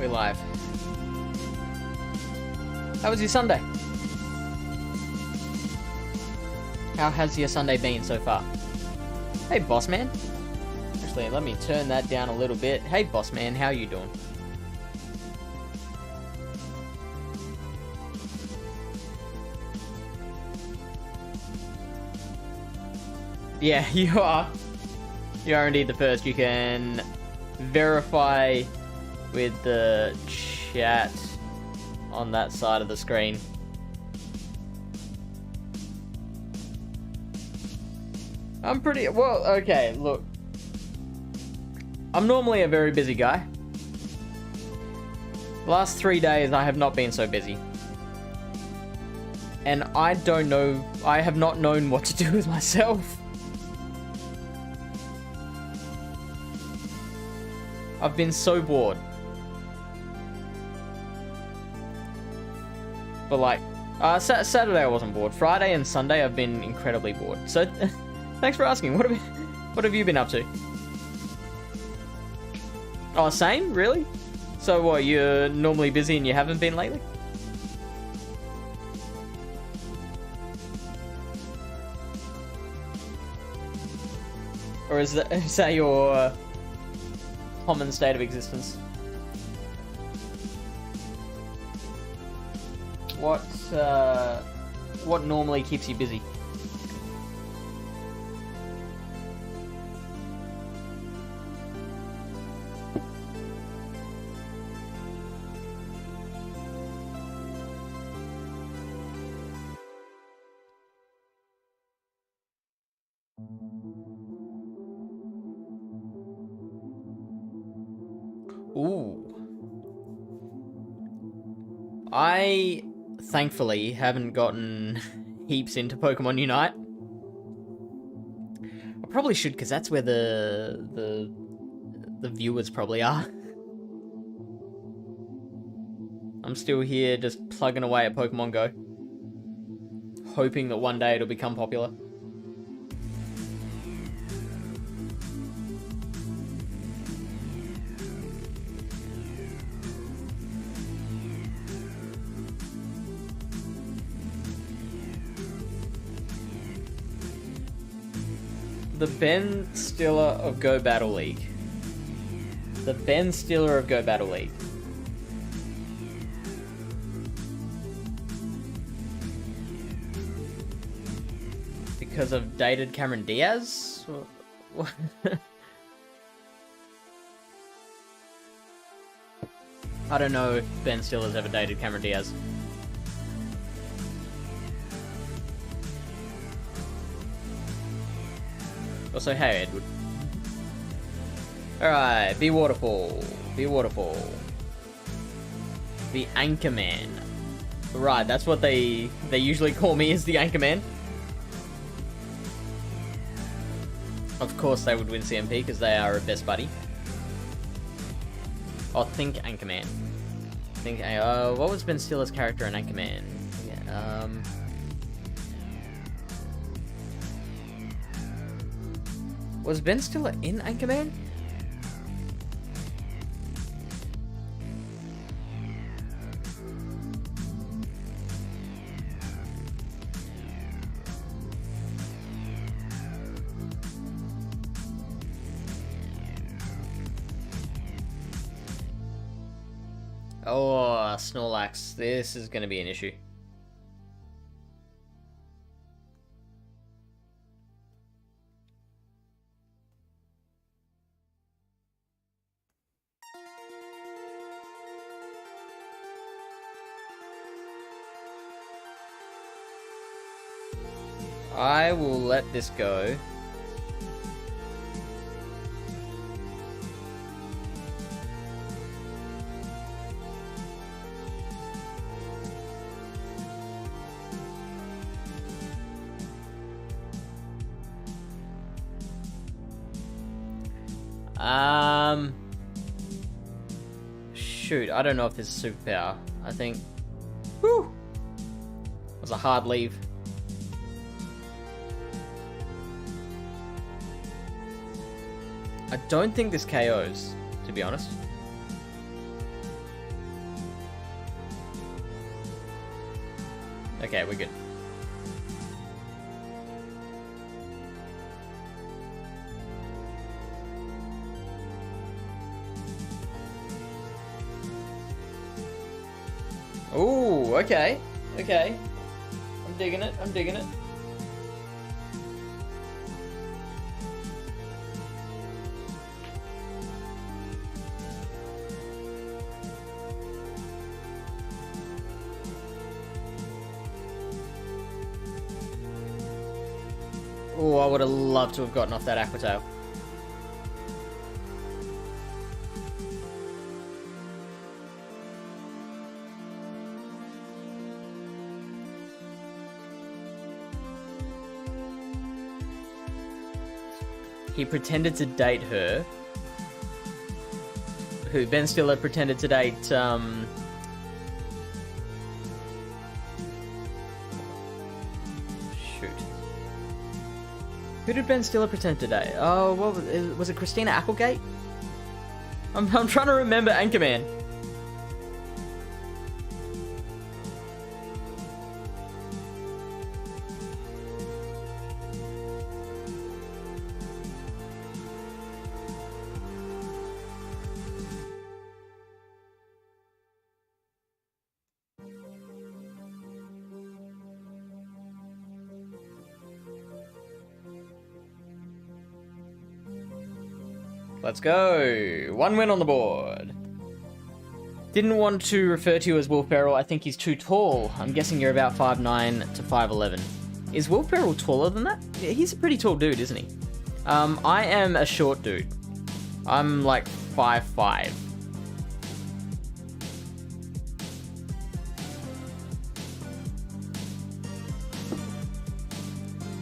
We live. How was your Sunday? How has your Sunday been so far? Hey, boss man. Actually, let me turn that down a little bit. Hey, boss man, how you doing? Yeah, you are. You are indeed the first. You can verify with the chat on that side of the screen. I'm pretty... Well, okay, look. I'm normally a very busy guy. Last 3 days, I have not been so busy. And I don't know... I have not known what to do with myself. I've been so bored. But like, Saturday I wasn't bored. Friday and Sunday I've been incredibly bored. So, thanks for asking. What have you been up to? Oh, same? Really? So what, you're normally busy and you haven't been lately? Or is that your common state of existence? What normally keeps you busy? Ooh. I thankfully haven't gotten heaps into Pokemon Unite. I probably should, because that's where the viewers probably are. I'm still here just plugging away at Pokemon Go, hoping that one day it'll become popular. The Ben Stiller of Go Battle League. The Ben Stiller of Go Battle League. Because of dated Cameron Diaz? I don't know if Ben Stiller's ever dated Cameron Diaz. Also, hey, Edward. Alright, be Waterfall. Be Waterfall. The Anchorman. Right, that's what they usually call me, is the Anchorman. Of course they would win CMP, because they are a best buddy. Oh, think Anchorman. Think, what was Ben Stiller's character in Anchorman? Yeah, was Ben Stiller in Anchorman? Oh, Snorlax. This is going to be an issue. I will let this go. Shoot, I don't know if this is superpower. I think... Whew! It was a hard leave. I don't think this KOs, to be honest. Okay, we're good. Ooh, okay. Okay. I'm digging it. I'm digging it. Oh, I would have loved to have gotten off that aquatail. He pretended to date her. Who? Ben Stiller pretended to date, Shoot. Who did Ben Stiller pretend to date? Oh, what was it Christina Applegate? I'm trying to remember Anchorman. Let's go. 1 win on the board. Didn't want to refer to you as Will Ferrell. I think he's too tall. I'm guessing you're about 5'9" to 5'11". Is Will Ferrell taller than that? Yeah, he's a pretty tall dude, isn't he? I am a short dude. I'm like 5'5".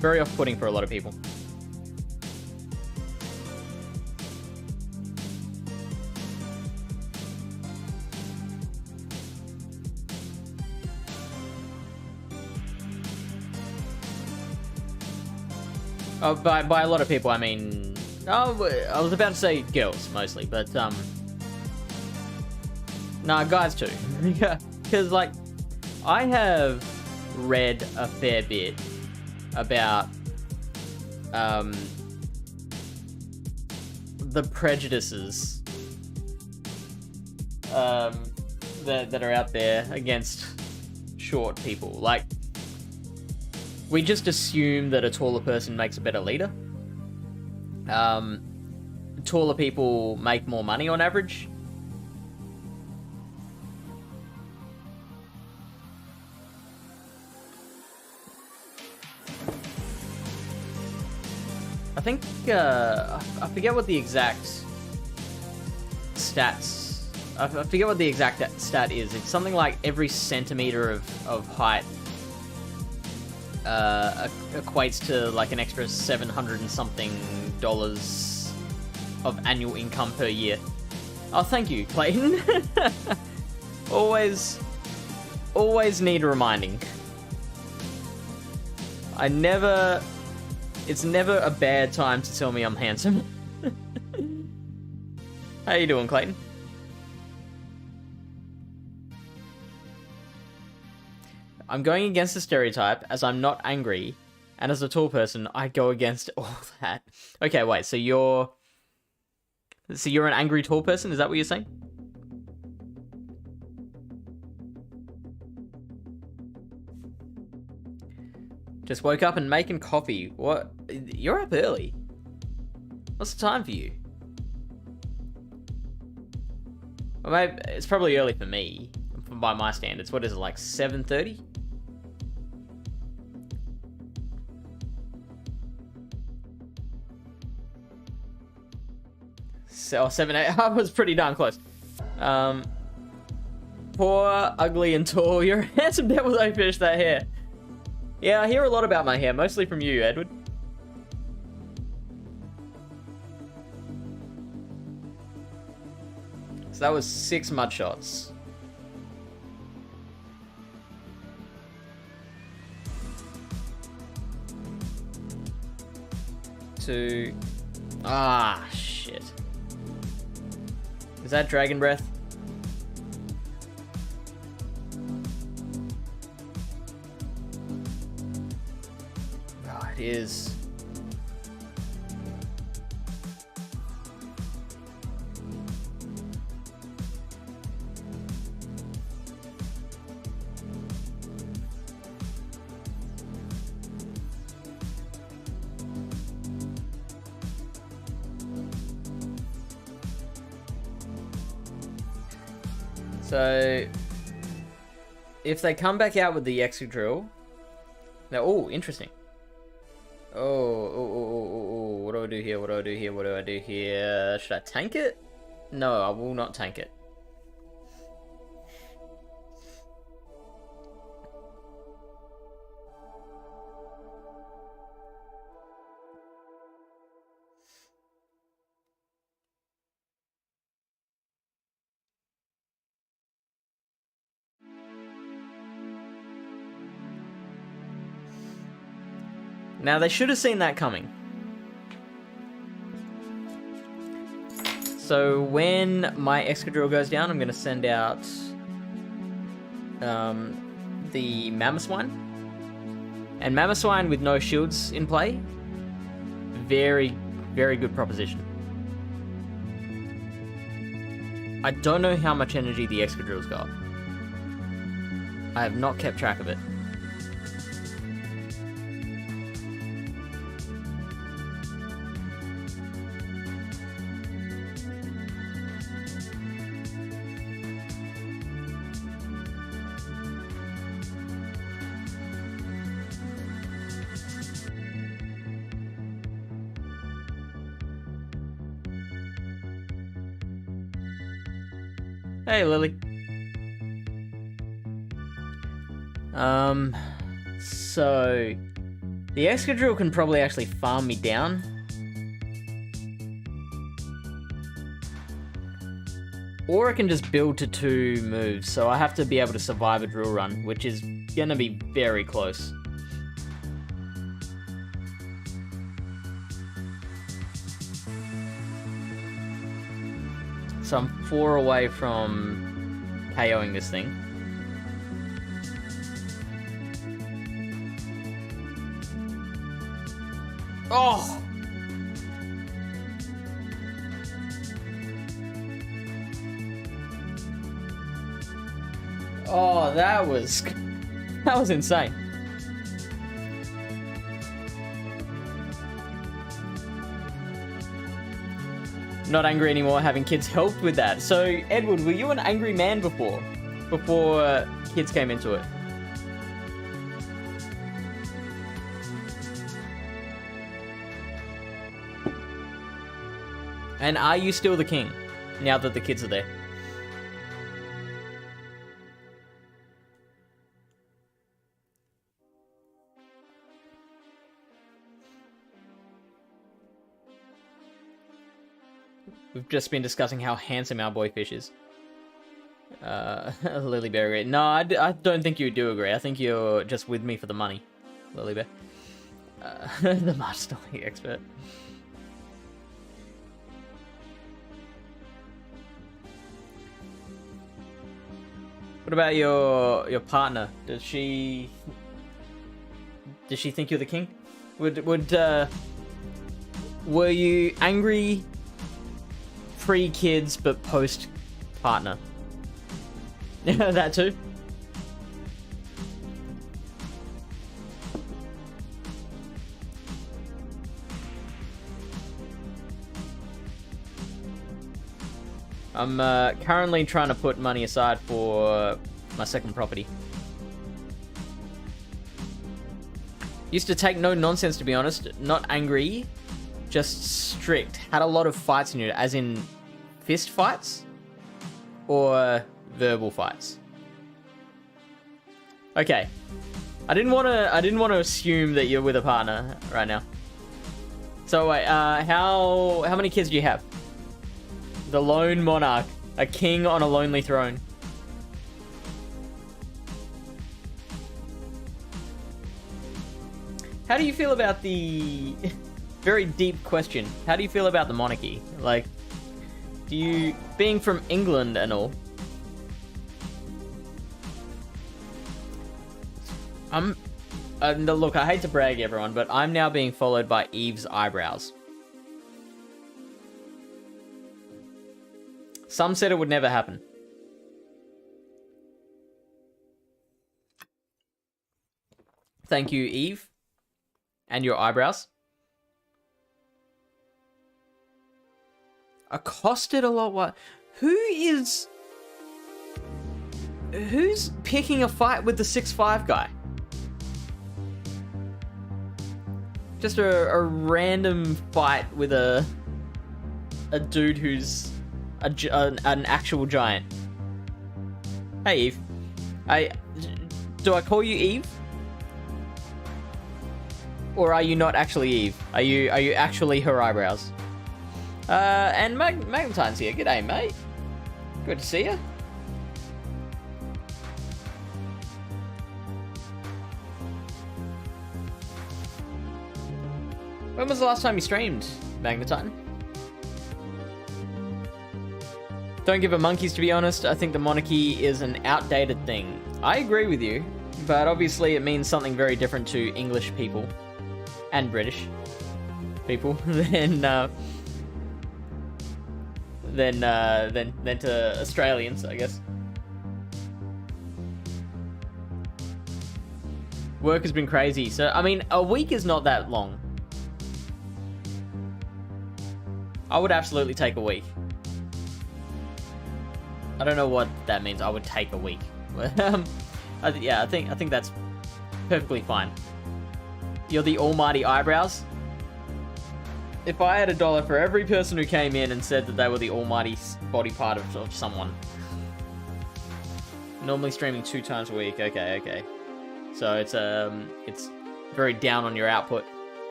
Very off-putting for a lot of people. Oh, by a lot of people, I mean... Oh, I was about to say girls, mostly, but, nah, guys too. Yeah, because, like, I have read a fair bit about, the prejudices, that are out there against short people. Like, we just assume that a taller person makes a better leader. Taller people make more money on average. I think, I forget what the exact stats... I forget what the exact stat is. It's something like every centimeter of height equates to like an extra $700 and something of annual income per year. Oh, thank you, Clayton. always need reminding. It's never a bad time to tell me I'm handsome. How you doing, Clayton? I'm going against the stereotype, as I'm not angry, and as a tall person, I go against all that. Okay, wait, so you're an angry tall person? Is that what you're saying? Just woke up and making coffee. What? You're up early. What's the time for you? Well, maybe it's probably early for me, by my standards. What is it, like 7:30? So 7, 8. I was pretty darn close. Poor, ugly, and tall. You're a handsome devil though, Fish, that hair. Yeah, I hear a lot about my hair, mostly from you, Edward. So that was 6 mud shots. 2. Ah, shit. Is that Dragon Breath? is. So, if they come back out with the extra drill, now, oh, interesting. Oh, what do I do here? What do I do here? What do I do here? Should I tank it? No, I will not tank it. Now, they should have seen that coming. So, when my Excadrill goes down, I'm going to send out the Mamaclimbs. And Mamaclimbs with no shields in play, very, very good proposition. I don't know how much energy the Excadrill's got. I have not kept track of it. Hey, Lily. So the Excadrill can probably actually farm me down. Or it can just build to 2 moves, so I have to be able to survive a drill run, which is gonna be very close. So I'm 4 away from KOing this thing. Oh! Oh, that was insane. Not angry anymore, having kids helped with that. So, Edward, were you an angry man before kids came into it? And are you still the king, now that the kids are there? We've just been discussing how handsome our boy Fish is. Lily Bear agreed. No, I don't think you do agree. I think you're just with me for the money, Lily Bear. The master expert. What about your partner? Does she think you're the king? Were you angry pre-kids but post-partner? That too? I'm currently trying to put money aside for my second property. Used to take no nonsense, to be honest. Not angry, just strict. Had a lot of fights in it, as in fist fights or verbal fights. Okay, I didn't want to assume that you're with a partner right now. So wait, how many kids do you have? The lone monarch, a king on a lonely throne. How do you feel about the very deep question? How do you feel about the monarchy? Like, do you, being from England and all, No, look, I hate to brag, everyone, but I'm now being followed by Eve's eyebrows. Some said it would never happen. Thank you, Eve. And your eyebrows. Accosted a lot. What? Who's picking a fight with the 6'5" guy? Just a random fight with a dude who's an actual giant. Hey, Eve. Do I call you Eve? Or are you not actually Eve? Are you actually her eyebrows? And Magnetine's here. G'day, mate. Good to see you. When was the last time you streamed, Magnetine? Don't give a monkeys, to be honest. I think the monarchy is an outdated thing. I agree with you, but obviously it means something very different to English people and British people than to Australians, I guess. Work has been crazy, so I mean, a week is not that long. I would absolutely take a week. I don't know what that means. I would take a week. Yeah, I think that's perfectly fine. You're the almighty eyebrows. If I had $1 for every person who came in and said that they were the almighty body part of someone. Normally streaming 2 times a week. Okay. So it's very down on your output.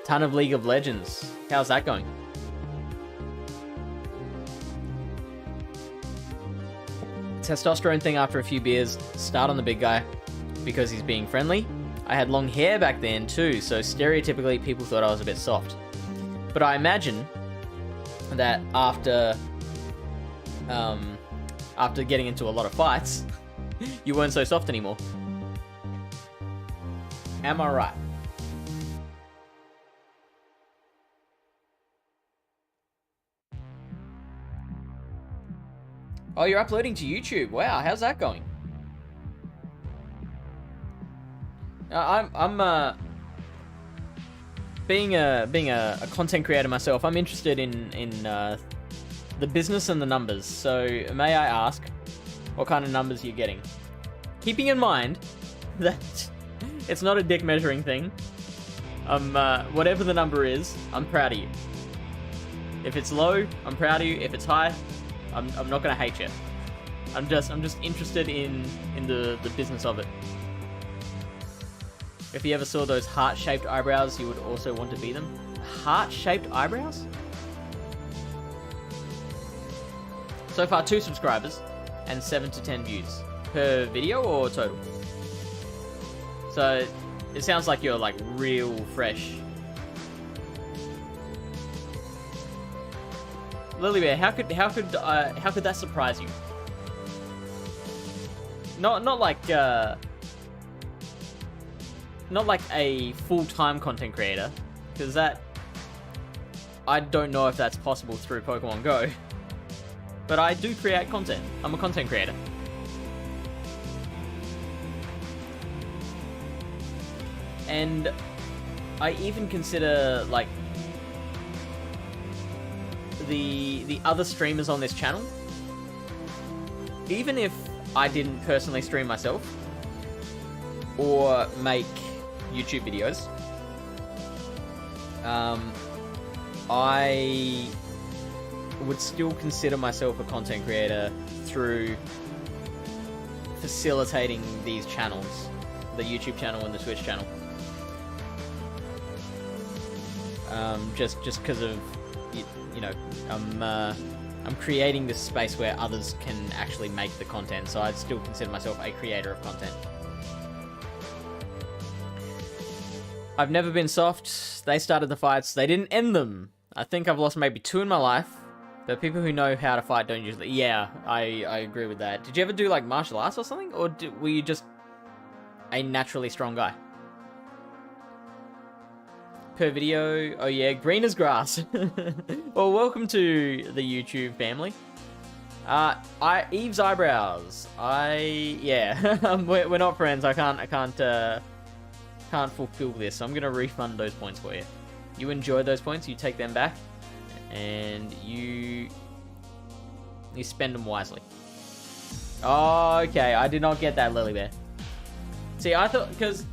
Ton of League of Legends. How's that going? Testosterone thing after a few beers. Start on the big guy because he's being friendly. I had long hair back then too, so stereotypically people thought I was a bit soft. But I imagine that after getting into a lot of fights, you weren't so soft anymore. Am I right? Oh, you're uploading to YouTube. Wow, how's that going? I'm being a content creator myself. I'm interested in the business and the numbers. So may I ask what kind of numbers you're getting? Keeping in mind that it's not a dick measuring thing. Whatever the number is, I'm proud of you. If it's low, I'm proud of you. If it's high, I'm not gonna hate you. I'm just interested in the business of it. If you ever saw those heart-shaped eyebrows, you would also want to be them. Heart-shaped eyebrows? So far, 2 subscribers and 7 to 10 views per video or total. So it sounds like you're like real fresh. Lily Bear, how could that surprise you? Not like a full-time content creator, because that I don't know if that's possible through Pokemon Go. But I do create content. I'm a content creator. And I even consider like the other streamers on this channel, even if I didn't personally stream myself or make YouTube videos, I would still consider myself a content creator through facilitating these channels, the YouTube channel and the Twitch channel. Just because of, you know, I'm creating this space where others can actually make the content, so I'd still consider myself a creator of content. I've never been soft. They started the fights. They didn't end them. I think I've lost maybe 2 in my life. But people who know how to fight don't usually... Yeah, I agree with that. Did you ever do like martial arts or something? Or were you just a naturally strong guy? per video. Oh yeah, green as grass. Well, welcome to the YouTube family. Eve's eyebrows. Yeah, we're not friends. I can't fulfill this. So I'm gonna refund those points for you. You enjoy those points. You take them back, and you spend them wisely. Oh, okay. I did not get that, Lily Bear. See, I thought, because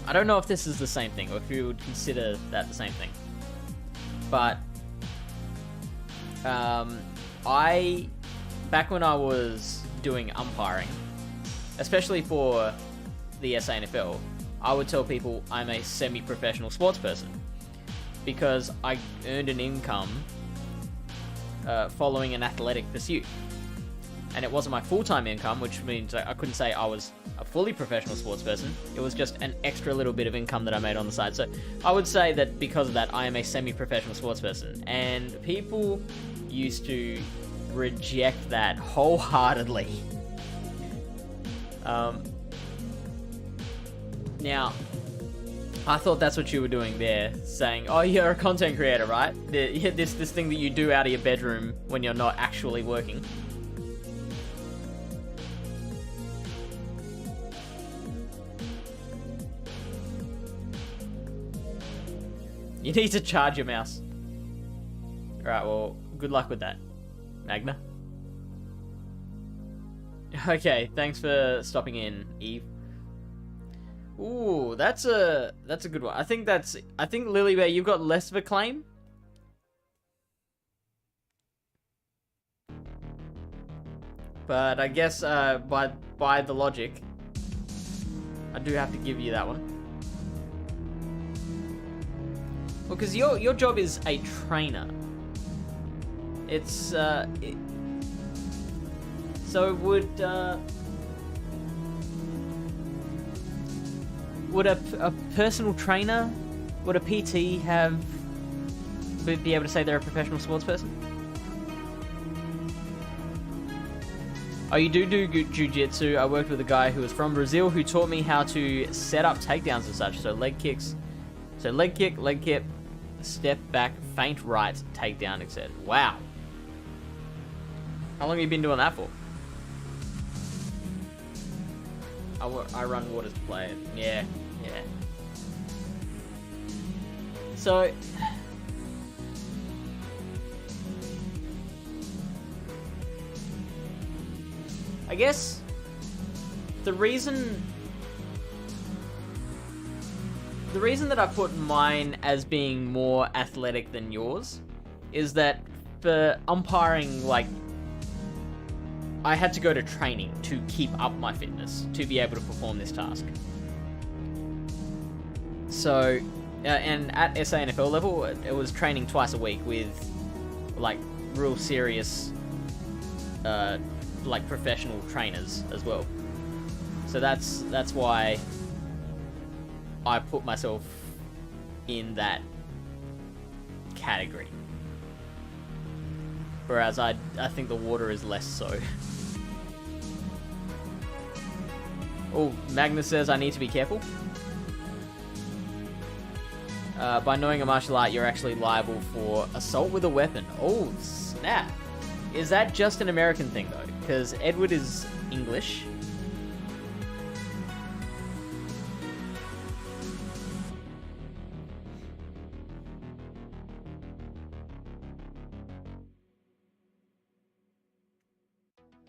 I don't know if this is the same thing, or if you would consider that the same thing. But back when I was doing umpiring, especially for the SANFL, I would tell people I'm a semi-professional sports person because I earned an income following an athletic pursuit. And it wasn't my full-time income, which means I couldn't say I was a fully professional sports person. It was just an extra little bit of income that I made on the side. So I would say that because of that, I am a semi-professional sports person. And people used to reject that wholeheartedly. Now, I thought that's what you were doing there, saying, oh, you're a content creator, right? This thing that you do out of your bedroom when you're not actually working. You need to charge your mouse. Alright, well, good luck with that, Magna. Okay, thanks for stopping in, Eve. Ooh, that's a good one. I think Lily Bear, you've got less of a claim. But I guess by the logic, I do have to give you that one. Well, because your job is a trainer. It's so would a personal trainer, would a PT be able to say they're a professional sports person? Oh, you do jiu-jitsu. I worked with a guy who was from Brazil who taught me how to set up takedowns and such. So leg kicks. So leg kick, step back, feint right, takedown, etc. Wow. How long have you been doing that for? I run waters to play it. Yeah. So, I guess the reason that I put mine as being more athletic than yours is that for umpiring, like, I had to go to training to keep up my fitness to be able to perform this task. So, and at SANFL level, it was training twice a week with, like, real serious, like, professional trainers as well. So that's why I put myself in that category. Whereas I think the water is less so. Oh, Magnus says I need to be careful. By knowing a martial art, you're actually liable for assault with a weapon. Oh, snap. Is that just an American thing, though? Because Edward is English.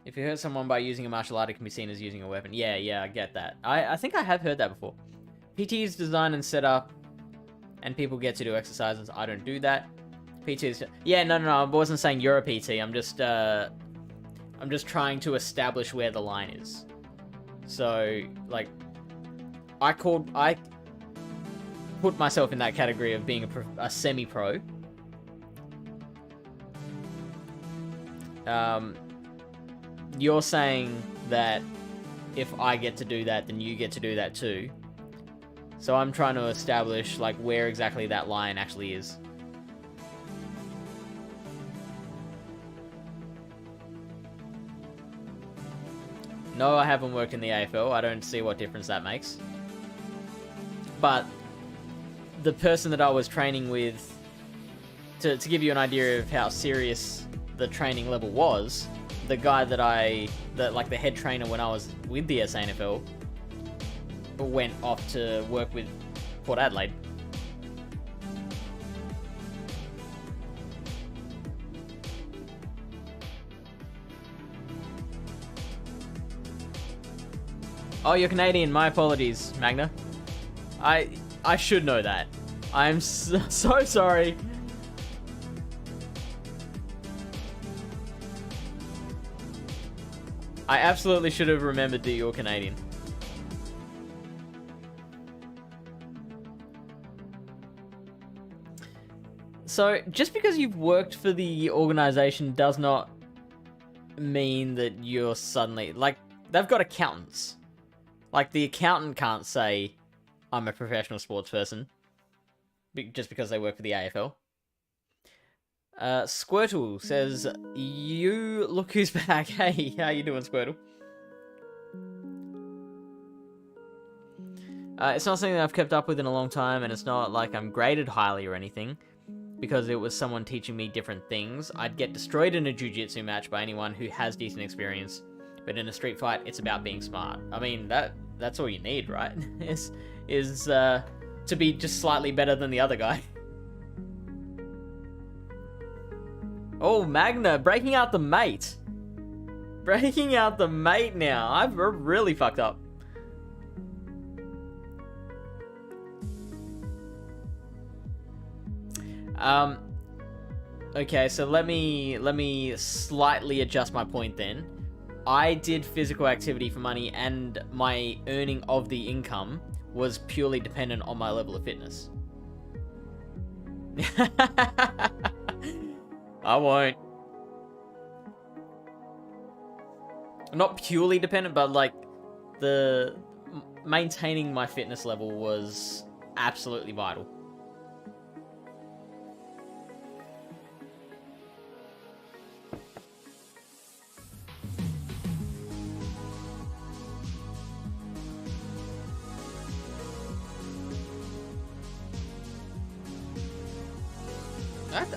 If you hurt someone by using a martial art, it can be seen as using a weapon. Yeah, I get that. I think I have heard that before. PT is design and set up, and people get to do exercises. I don't do that. PT is... Yeah, no, I wasn't saying you're a PT. I'm just trying to establish where the line is. So, like, I put myself in that category of being a semi-pro. You're saying that if I get to do that, then you get to do that too. So I'm trying to establish, like, where exactly that line actually is. No, I haven't worked in the AFL. I don't see what difference that makes. But the person that I was training with, to give you an idea of how serious the training level was, the guy like the head trainer when I was with the SANFL, went off to work with Port Adelaide. Oh, you're Canadian. My apologies, Magna. I should know that. I'm so sorry. I absolutely should have remembered that you're Canadian. So, just because you've worked for the organization does not mean that you're suddenly... Like, they've got accountants. Like, the accountant can't say, I'm a professional sports person, just because they work for the AFL. Squirtle says, you look who's back. Hey, how you doing, Squirtle? It's not something that I've kept up with in a long time, and it's not like I'm graded highly or anything, because it was someone teaching me different things. I'd get destroyed in a jiu-jitsu match by anyone who has decent experience, but in a street fight, it's about being smart. I mean, that's all you need, right? is to be just slightly better than the other guy. Oh, Magna, breaking out the mate. Breaking out the mate now. I've really fucked up. Okay, so let me slightly adjust my point then. I did physical activity for money, and my earning of the income was purely dependent on my level of fitness. I won't. Not purely dependent, but like the maintaining my fitness level was absolutely vital.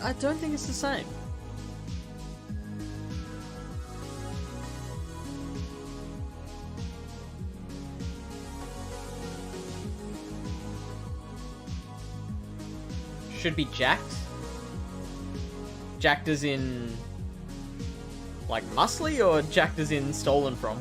I don't think it's the same. Should be jacked? Jacked as in... like muscly, or jacked as in stolen from?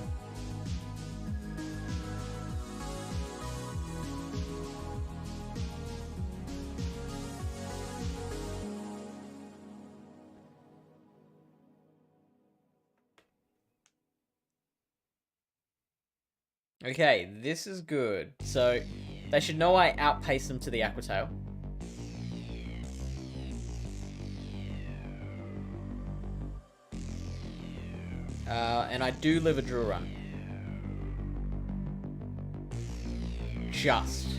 Okay, this is good. So, they should know I outpaced them to the Aquatail. And I do live a drill run. Just.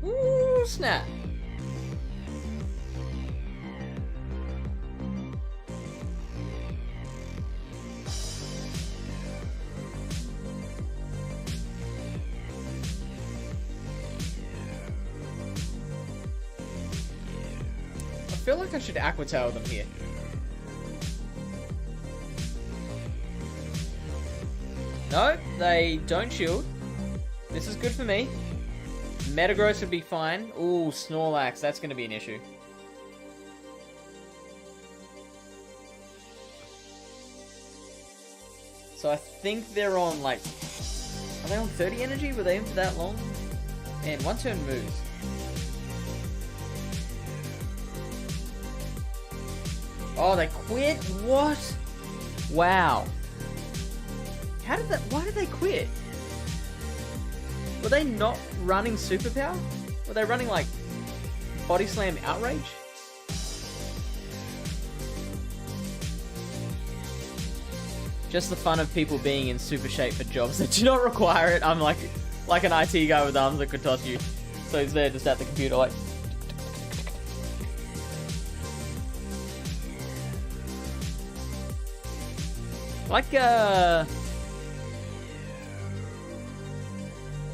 Ooh, snap. I feel like I should Aquatail them here. No, they don't shield. This is good for me. Metagross would be fine. Ooh, Snorlax, that's going to be an issue. So I think they're on, like... Are they on 30 energy? Were they in for that long? Man, one turn moves. Oh, they quit? What? Wow. How did that... Why did they quit? Were they not running Superpower? Were they running, like, Body Slam Outrage? Just the fun of people being in super shape for jobs that do not require it. I'm like, Like an IT guy with arms that could toss you. So he's there just at the computer like...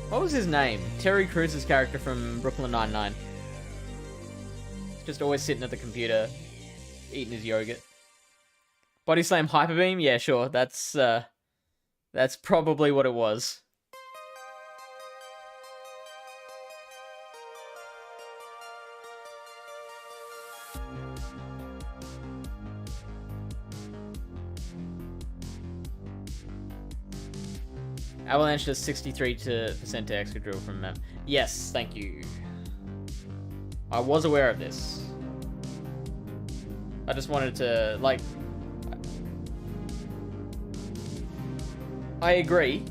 what was his name? Terry Crews' character from Brooklyn Nine-Nine. Just always sitting at the computer, eating his yogurt. Body Slam Hyper Beam? Yeah, sure. That's probably what it was. Avalanche does 63% to extra drill from them. Yes, thank you. I was aware of this. I just wanted to, like... I agree.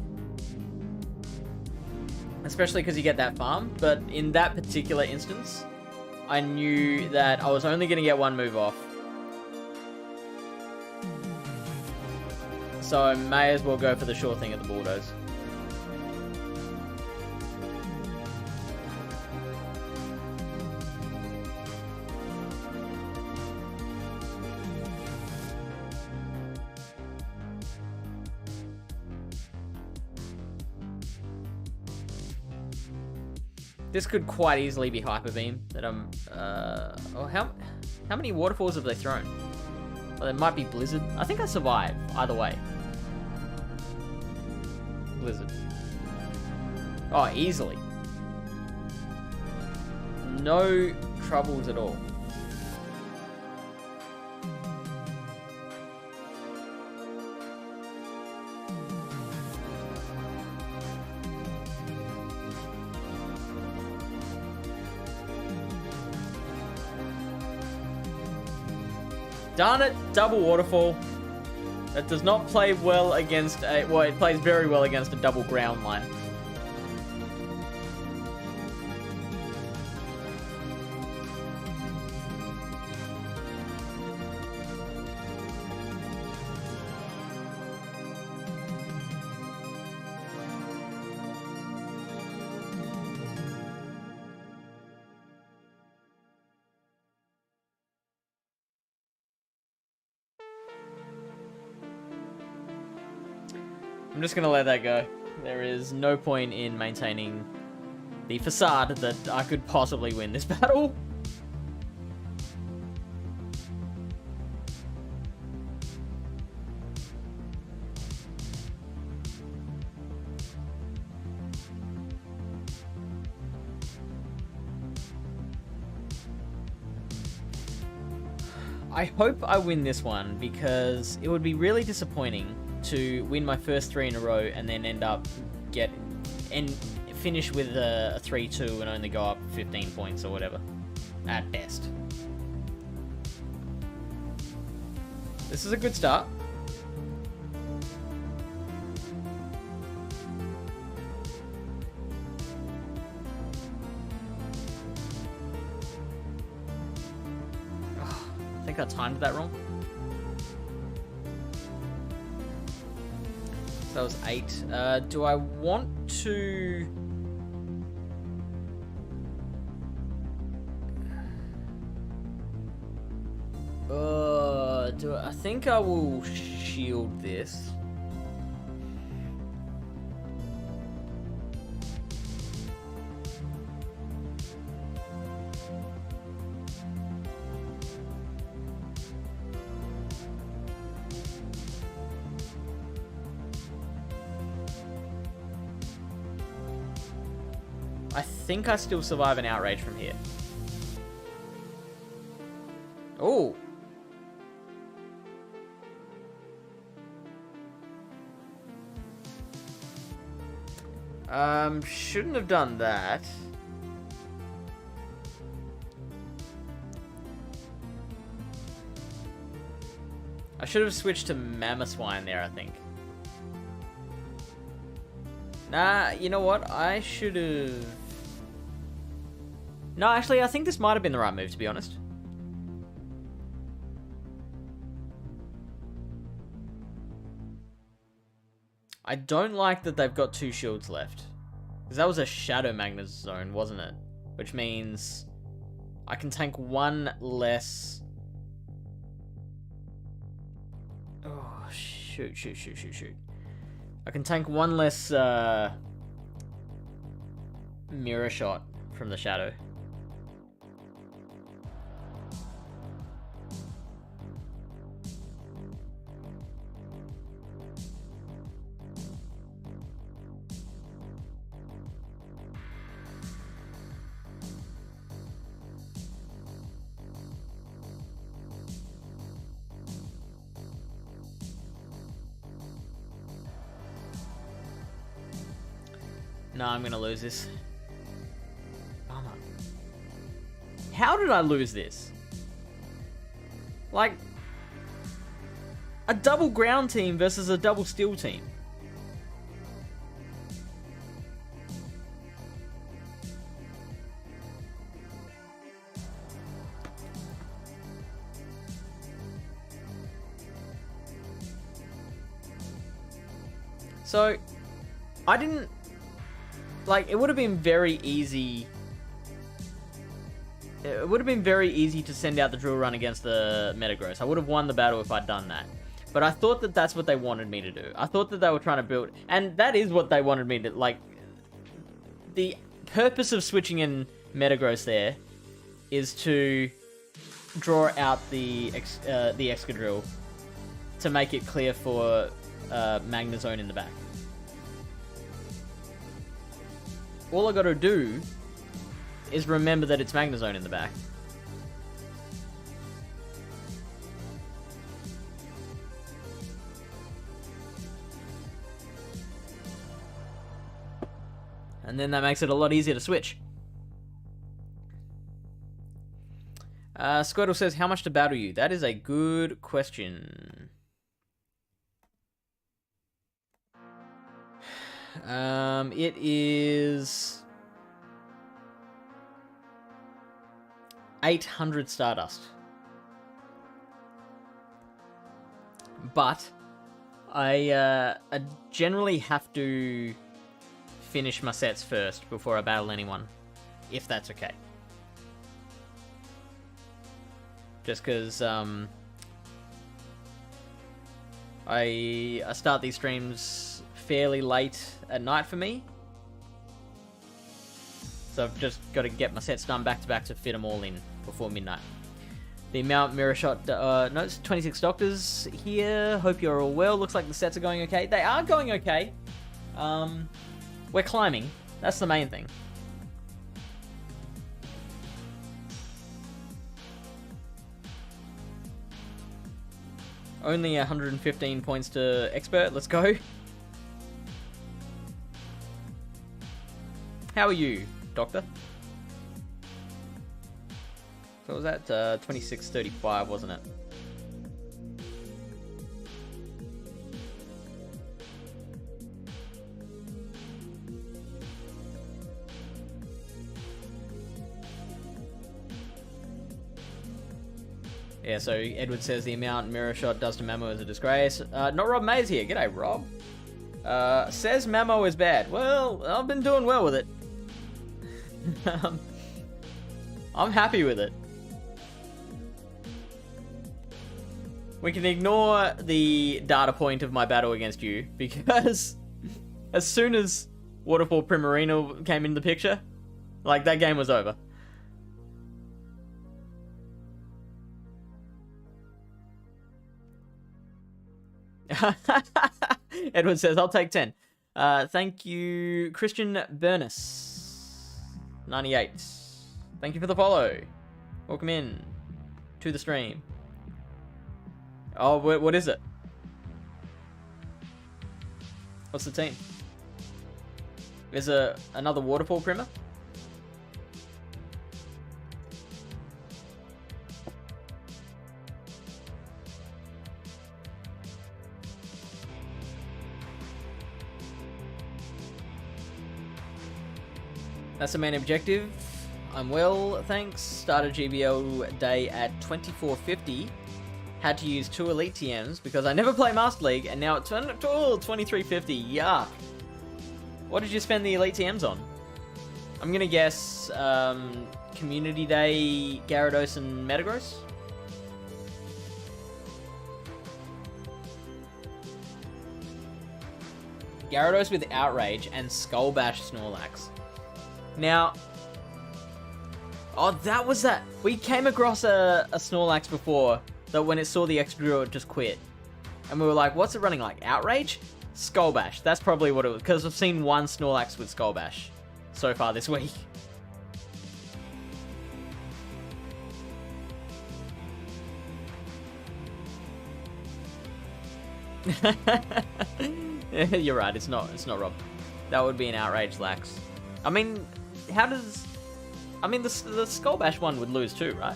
Especially because you get that farm, but in that particular instance, I knew that I was only going to get one move off. So I may as well go for the sure thing at the bulldoze. This could quite easily be Hyper Beam that I'm, oh, how many waterfalls have they thrown? Well, there might be Blizzard. I think I survive either way. Blizzard. Oh, easily. No troubles at all. Darn it, double waterfall. That does not play well against a... Well, it plays very well against a double ground line. I'm just going to let that go. There is no point in maintaining the facade that I could possibly win this battle. I hope I win this one because it would be really disappointing to win my first 3 in a row and then end up finish with a 3-2 and only go up 15 points or whatever at best. This is a good start. Oh, I think I timed that wrong. That was 8. Do I want to... I think I will shield this. I think I still survive an outrage from here. Oh. Shouldn't have done that. I should have switched to Mamaclimbs there, I think. Nah, you know what? I should have... No, actually, I think this might have been the right move, to be honest. I don't like that they've got 2 shields left. Because that was a Shadow Magnet Zone, wasn't it? Which means I can tank one less... Oh, shoot. I can tank one less mirror shot from the Shadow. No, I'm gonna lose this. Bummer. How did I lose this? Like, a double ground team versus a double steel team. So, I didn't... Like, it would have been very easy... It would have been very easy to send out the drill run against the Metagross. I would have won the battle if I'd done that. But I thought that that's what they wanted me to do. I thought that they were trying to build... And that is what they wanted me to... Like, the purpose of switching in Metagross there is to draw out the Excadrill to make it clear for Magnezone in the back. All I gotta do is remember that it's Magnezone in the back. And then that makes it a lot easier to switch. Squirtle says, how much to battle you? That is a good question. It is 800 Stardust. But I generally have to finish my sets first before I battle anyone, if that's okay. Just because I start these streams fairly late at night for me. So I've just got to get my sets done back to back to fit them all in before midnight. The amount mirror shot, no, it's 26 doctors here. Hope you're all well. Looks like the sets are going okay. They are going okay. We're climbing. That's the main thing. Only 115 points to expert. Let's go. How are you, Doctor? So was that 2635, wasn't it? Yeah, so Edward says the amount Mirror Shot does to Mamo is a disgrace. Not Rob Mays here. G'day, Rob. Says Mamo is bad. Well, I've been doing well with it. I'm happy with it. We can ignore the data point of my battle against you, because as soon as Waterfall Primarina came in the picture, like, that game was over. Edward says, I'll take 10. Thank you, Christian Burness. 98. Thank you for the follow. Welcome in to the stream. Oh, what is it? What's the team? Is another Waterfall Primer? That's the main objective. I'm well, thanks. Started GBL day at 2450. Had to use 2 Elite TMs because I never play Master League, and now it's 2350. Yuck. What did you spend the Elite TMs on? I'm gonna guess Community Day, Gyarados, and Metagross. Gyarados with Outrage and Skull Bash Snorlax. Now, oh, that was that. We came across a Snorlax before that when it saw the extra draw, it just quit. And we were like, what's it running like? Outrage? Skull Bash. That's probably what it was, because I've seen one Snorlax with Skull Bash so far this week. You're right, it's not Rob. That would be an Outrage Lax. I mean, how does... I mean, the Skull Bash one would lose too, right?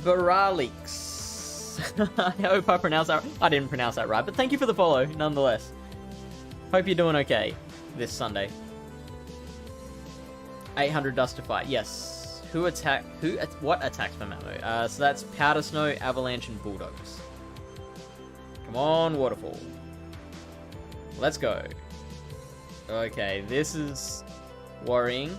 Baralix. I hope I pronounced that. I didn't pronounce that right, but thank you for the follow, nonetheless. Hope you're doing okay this Sunday. 800 dust to fight. Yes. What attacks Mamamoo? So that's Powder Snow, Avalanche, and Bulldogs. Come on, Waterfall. Let's go. Okay, this is worrying.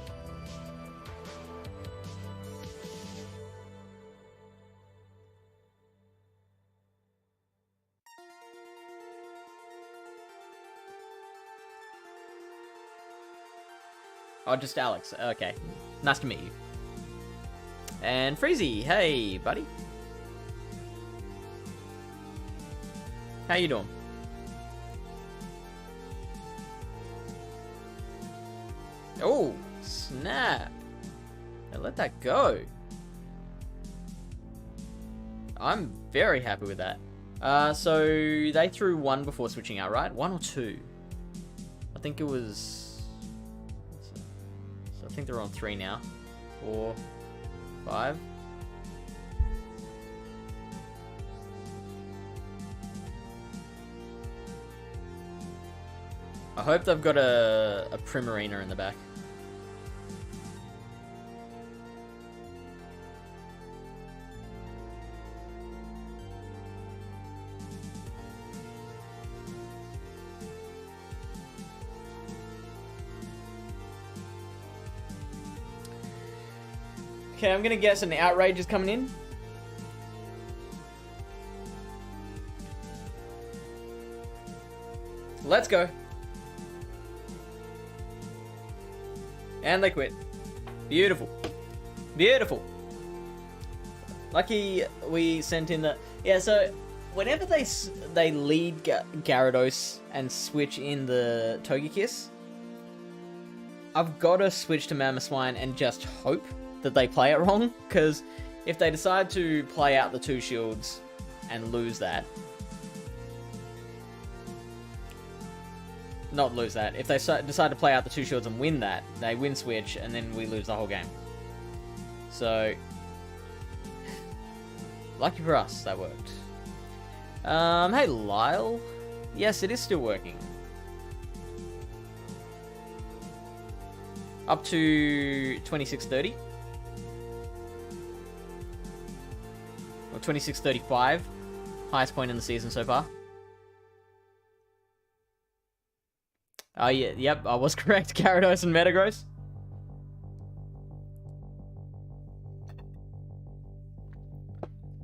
Oh, just Alex. Okay. Nice to meet you. And Freezy. Hey, buddy. How you doing? Oh, snap. Now let that go. I'm very happy with that. So they threw one before switching out, right? One or two? I think it was... So I think they're on 3 now. 4, 5. I hope they've got a Primarina in the back. Okay, I'm gonna guess an Outrage is coming in. Let's go. And they quit. Beautiful. Beautiful. Lucky we sent in the... Yeah, so whenever they lead Gyarados and switch in the Togekiss, I've got to switch to Mamoswine and just hope that they play it wrong, because if they decide to play out the 2 shields and lose that... Not lose that. If they decide to play out the 2 shields and win that, they win switch, and then we lose the whole game. So... Lucky for us, that worked. Hey, Lyle. Yes, it is still working. Up to 2630. Or 2635. Highest point in the season so far. Oh, yeah, yep, I was correct. Gyarados and Metagross.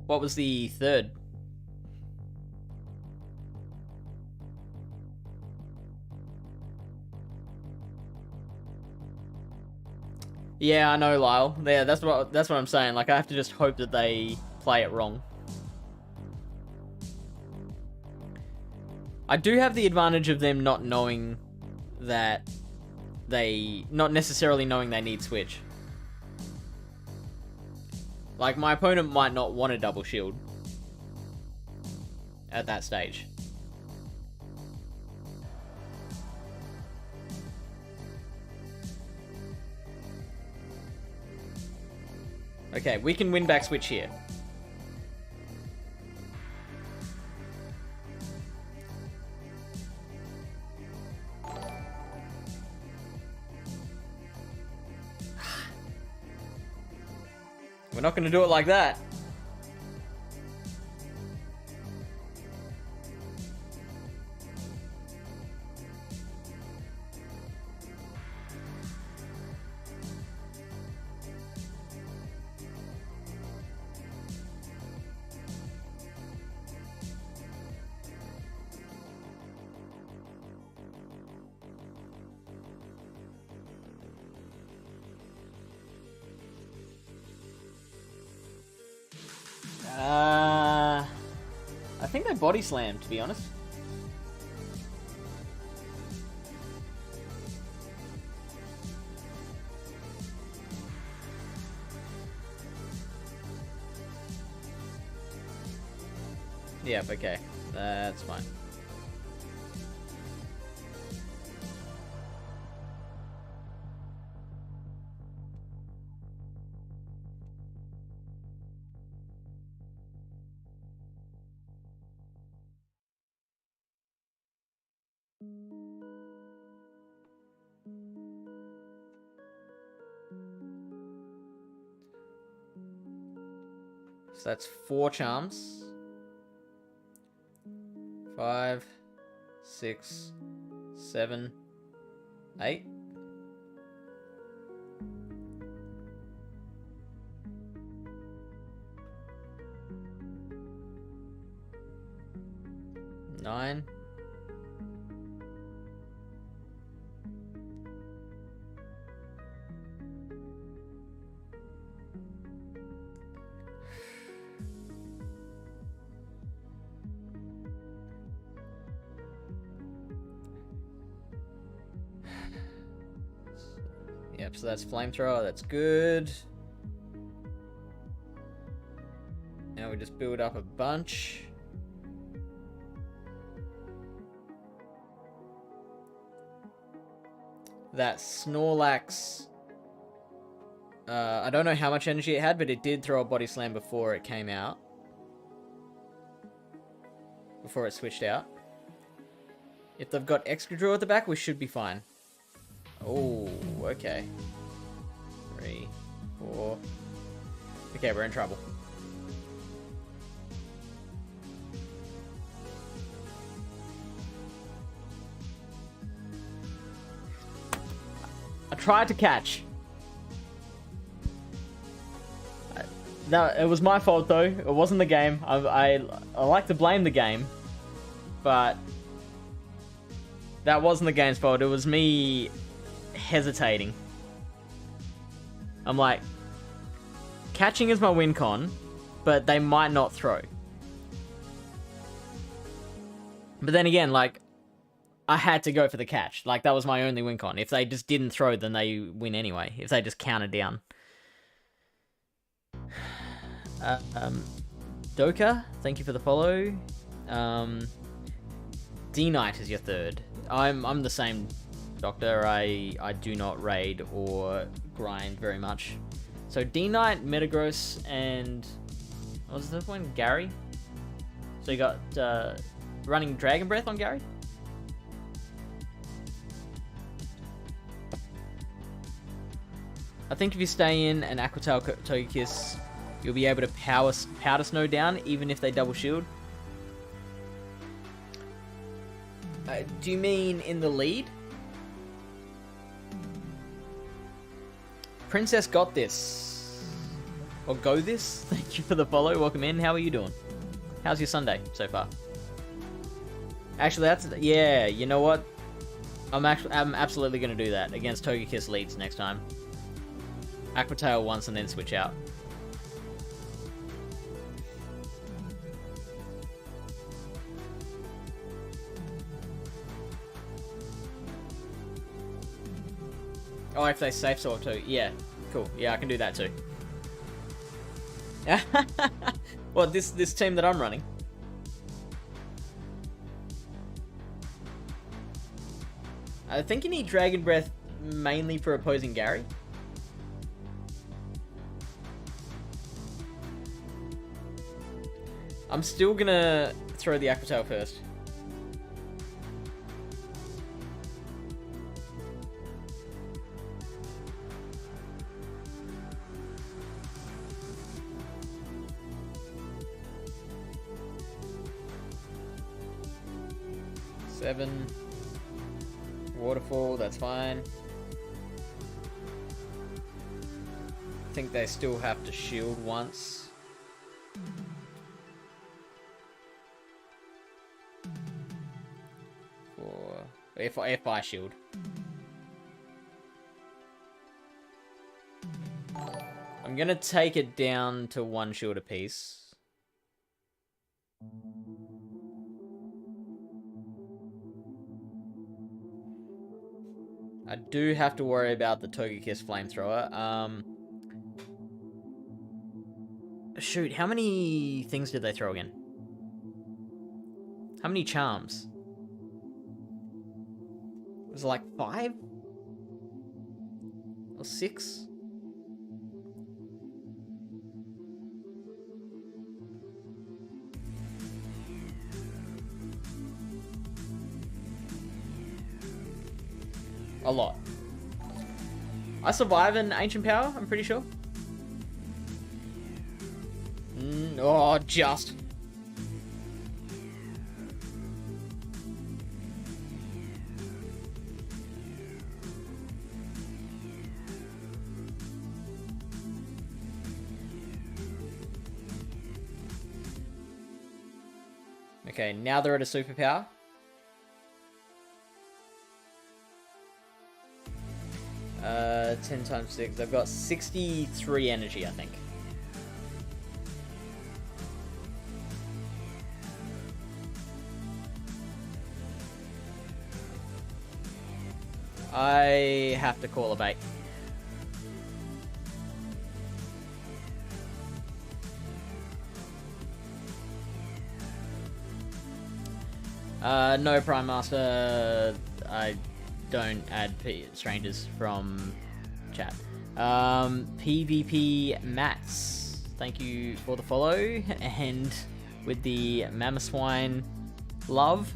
What was the third? Yeah, I know, Lyle. Yeah, that's what I'm saying. Like, I have to just hope that they play it wrong. I do have the advantage of them not knowing that not necessarily knowing they need switch. Like, my opponent might not want a double shield at that stage. Okay, we can win back switch here. We're not going to do it like that. no body slam, to be honest. Yep, okay. That's fine. So that's 4 charms. 5, 6, 7, 8. Nine. Yep, so that's flamethrower, that's good. Now we just build up a bunch. That Snorlax, I don't know how much energy it had, but it did throw a body slam before it came out. Before it switched out. If they've got Excadrill at the back, we should be fine. Oh, okay. 3, 4. Okay, we're in trouble. I tried to catch. No, it was my fault though. It wasn't the game. I like to blame the game, but that wasn't the game's fault. It was me hesitating. I'm like, catching is my win con, but they might not throw. But then again, like, I had to go for the catch. Like, that was my only win con. If they just didn't throw, then they win anyway. If they just counted down. Doka, thank you for the follow. D-Knight is your third. I'm the same, Doctor. I do not raid or grind very much. So D-Knight, Metagross, and what was the one? Gary. So you got running Dragon Breath on Gary. I think if you stay in an Aqua Tail Togekiss, you'll be able to Powder Snow down even if they double shield. Do you mean in the lead? Princess got this. Or go this. Thank you for the follow. Welcome in. How are you doing? How's your Sunday so far? Actually, that's... Yeah, you know what? I'm absolutely going to do that against Togekiss leads next time. Aqua Tail once and then switch out. Oh, if they safe sort too. Yeah, cool. Yeah, I can do that too. Well, this team that I'm running. I think you need Dragon Breath mainly for opposing Gary. I'm still gonna throw the Aqua Tail first. Seven. Waterfall, that's fine. I think they still have to shield once. Or if I shield. I'm gonna take it down to 1 shield apiece. I do have to worry about the Togekiss flamethrower. Shoot, how many things did they throw again? How many charms? Was it like 5? Or 6? A lot. I survive an Ancient Power, I'm pretty sure. Oh, just. Okay, now they're at a superpower. Uh, 10 times 6. They've got 63 energy, I think. I have to call a bait. No, Prime Master. I don't add strangers from chat. PvP Mats, thank you for the follow, and with the Mamaclimbs love.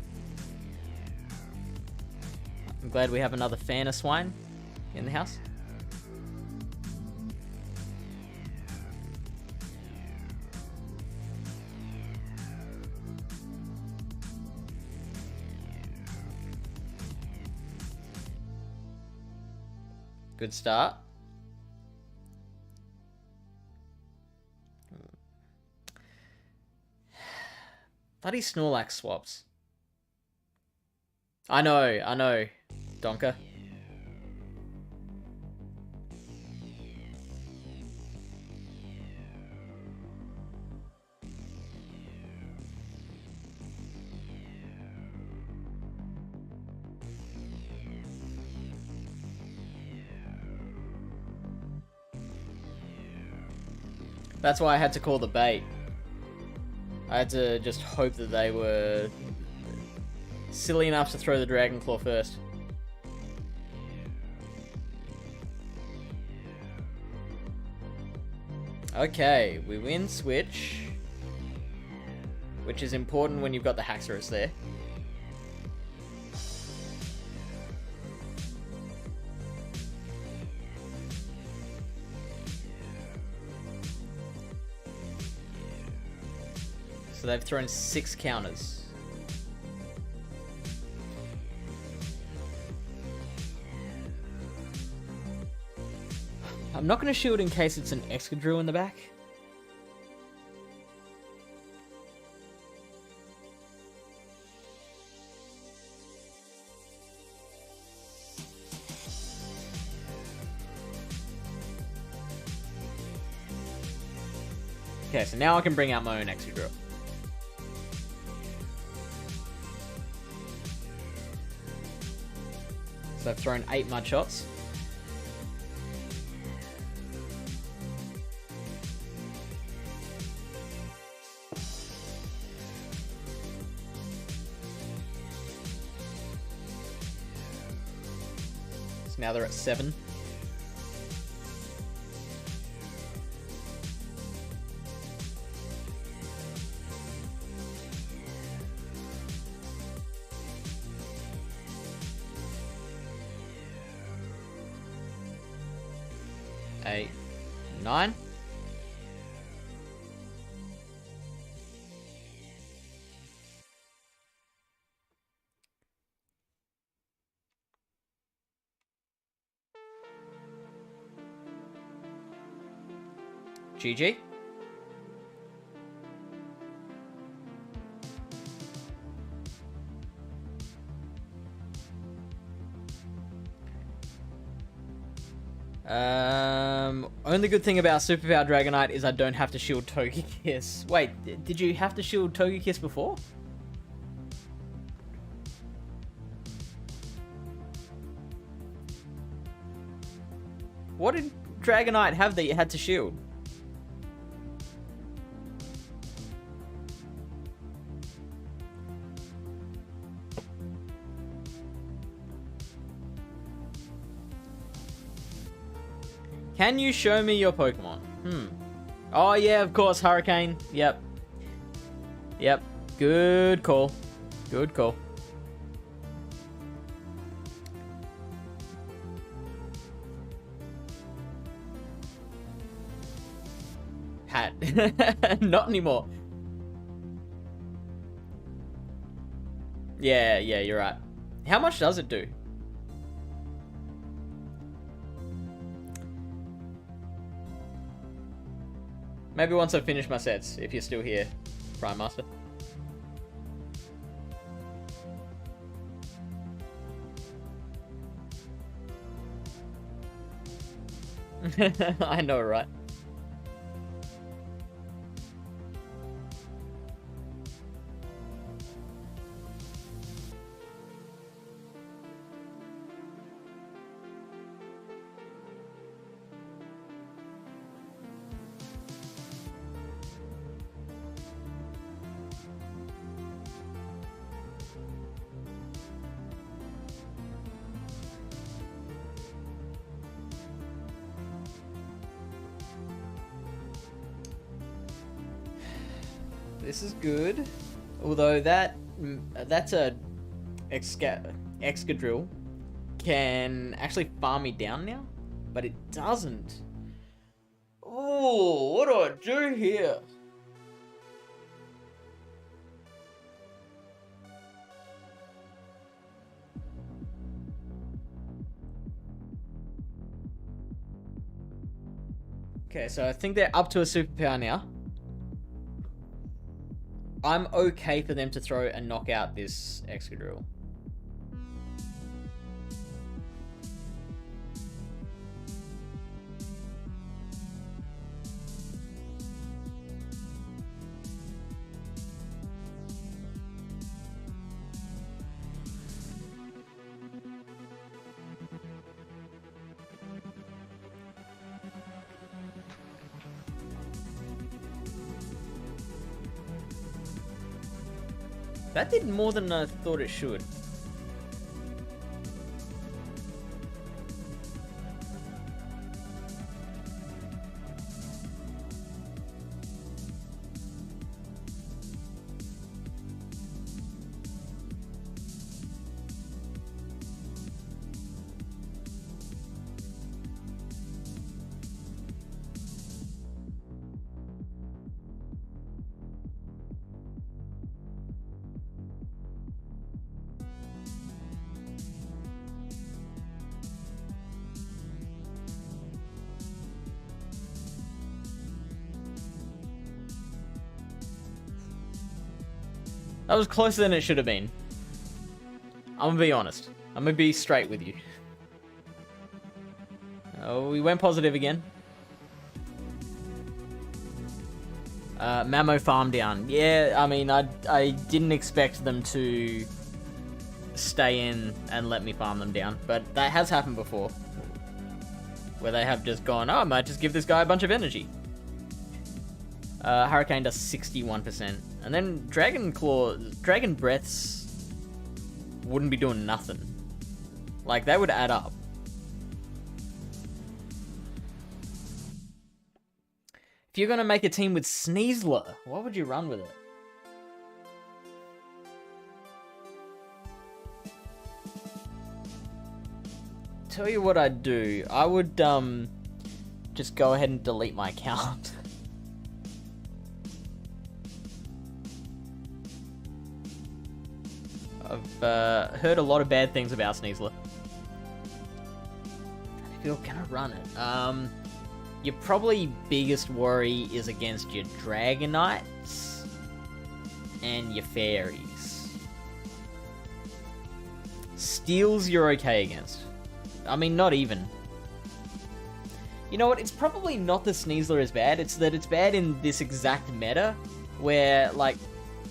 I'm glad we have another fan of swine in the house. Good start. Bloody Snorlax swaps. I know, Donka. That's why I had to call the bait. I had to just hope that they were silly enough to throw the Dragon Claw first. Okay, we win switch, which is important when you've got the Haxorus there. So they've thrown 6 counters. I'm not going to shield in case it's an Excadrill in the back. Okay, so now I can bring out my own Excadrill. So I've thrown 8 mud shots. So now they're at 7. Eight, 9. GG. Only good thing about Superpower Dragonite is I don't have to shield Togekiss. Wait, did you have to shield Togekiss before? What did Dragonite have that you had to shield? Can you show me your Pokemon? Oh yeah, of course, Hurricane. Yep. Good call. Good call. Hat. Not anymore. Yeah, you're right. How much does it do? Maybe once I finish my sets, if you're still here, Prime Master. I know, right? This is good. Although that's a Excadrill can actually farm me down now, but it doesn't. Oh, what do I do here? Okay, so I think they're up to a superpower now. I'm okay for them to throw and knock out this Excadrill. That did more than I thought it should. That was closer than it should have been. I'm gonna be honest. I'm gonna be straight with you. Oh, we went positive again. Mamo farm down. Yeah, I mean, I didn't expect them to stay in and let me farm them down, but that has happened before. Where they have just gone, oh, I might just give this guy a bunch of energy. Hurricane does 61%. And then Dragon Breaths wouldn't be doing nothing. Like, they would add up. If you're gonna make a team with Sneasler, what would you run with it? Tell you what I'd do. I would, just go ahead and delete my account. I've heard a lot of bad things about Sneasler. If you're gonna run it, your probably biggest worry is against your Dragonites and your Fairies. Steels you're okay against. I mean, not even. You know what? It's probably not the Sneasler is bad. It's that it's bad in this exact meta where, like,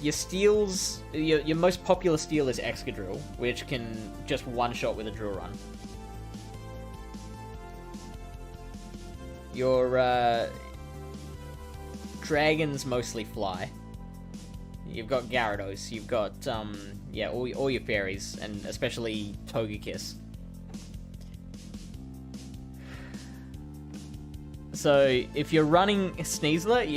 your steals, your most popular steal is Excadrill, which can just one-shot with a drill run. Your dragons mostly fly. You've got Gyarados, you've got, yeah, all your fairies, and especially Togekiss. So, if you're running Sneasler,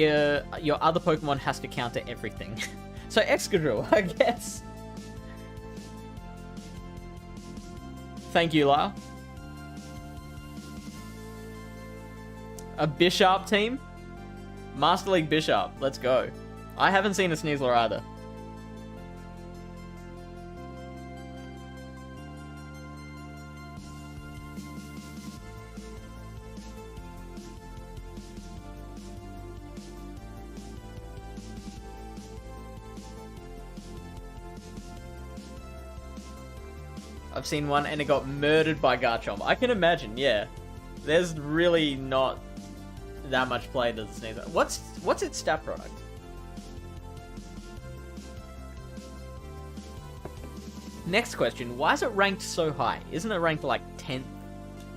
your other Pokemon has to counter everything. So, Excadrill, I guess. Thank you, Lyle. A Bisharp team? Master League Bisharp, let's go. I haven't seen a Sneasler either. I've seen one and it got murdered by Garchomp. I can imagine, yeah. There's really not that much play to the Sneasler. What's its stat product? Next question, why is it ranked so high? Isn't it ranked like 10th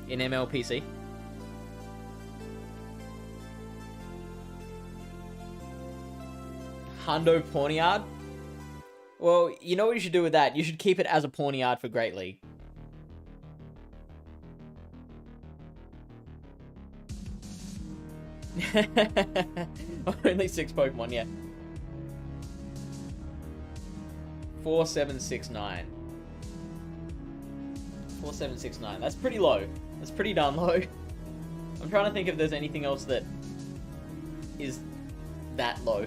in MLPC? Hundo Pawniard? Well, you know what you should do with that? You should keep it as a Pawniard for Great League. Only 6 Pokemon, yeah. 4769. 4769. That's pretty low. That's pretty darn low. I'm trying to think if there's anything else that is that low.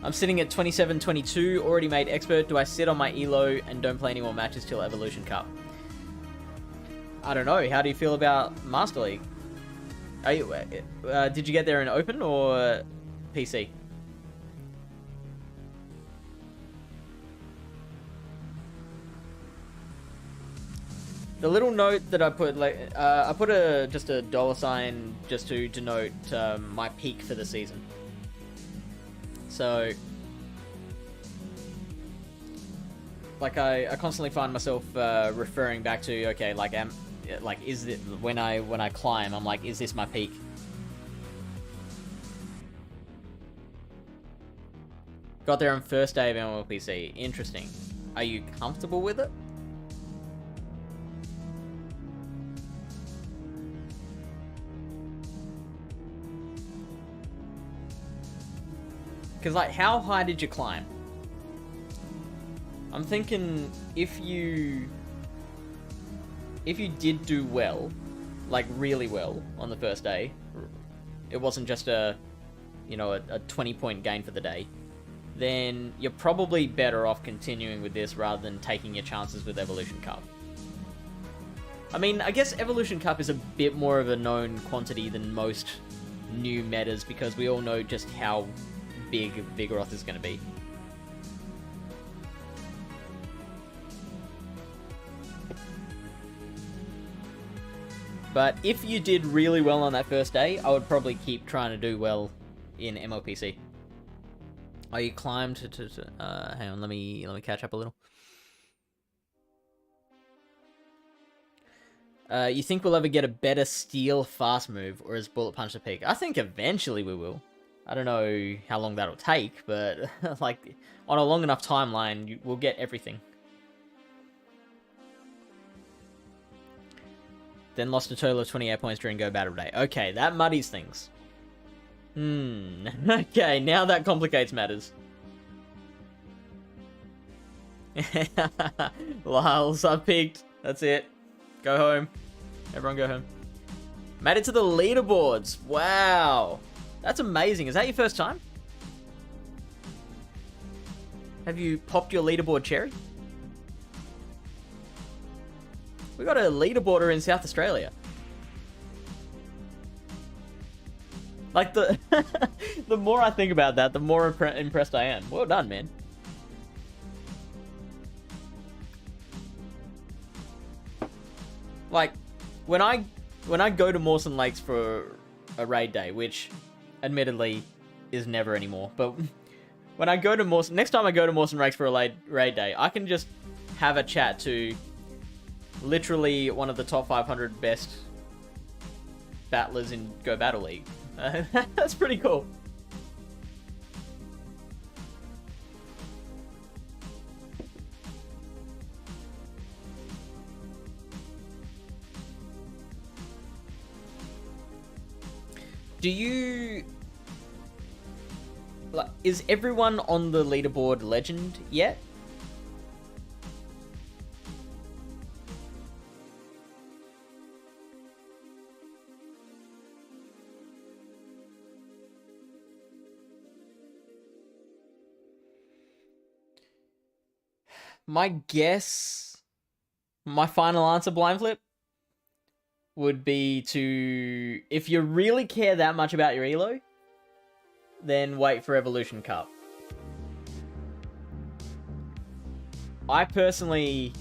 I'm sitting at 27-22, already made expert. Do I sit on my elo and don't play any more matches till Evolution Cup? I don't know. How do you feel about Master League? Are you, did you get there in Open or PC? The little note that I put, like, I put just a $sign just to denote my peak for the season. So, like, I constantly find myself referring back to, okay, like, is it when I climb, I'm like, is this my peak? Got there on first day of MLPC. Interesting. Are you comfortable with it? Because, like, how high did you climb? I'm thinking if you did do well, like really well on the first day, it wasn't just a 20-point gain for the day, then you're probably better off continuing with this rather than taking your chances with Evolution Cup. I mean, I guess Evolution Cup is a bit more of a known quantity than most new metas because we all know just how big Vigoroth is going to be. But if you did really well on that first day, I would probably keep trying to do well in MLPC. Oh, you climbed to hang on, let me catch up a little. You think we'll ever get a better Steel fast move, or is Bullet Punch the peak? I think eventually we will. I don't know how long that'll take, but like on a long enough timeline, we'll get everything. Then lost a total of 28 points during Go Battle Day. Okay, that muddies things. Okay, now that complicates matters. Lyles, I've peaked. That's it. Go home. Everyone go home. Made it to the leaderboards. Wow. That's amazing. Is that your first time? Have you popped your leaderboard cherry? We got a leaderboarder in South Australia. Like, the the more I think about that, the more impressed I am. Well done, man. Like, when I go to Mawson Lakes for a raid day, which admittedly is never anymore, but when I go to Mawson, next time I go to Mawson Lakes for a raid day, I can just have a chat to literally one of the top 500 best battlers in Go Battle League. That's pretty cool. Do you... like, is everyone on the leaderboard legend yet? My guess, my final answer, Blind Flip, would be to, if you really care that much about your elo, then wait for Evolution Cup. I personally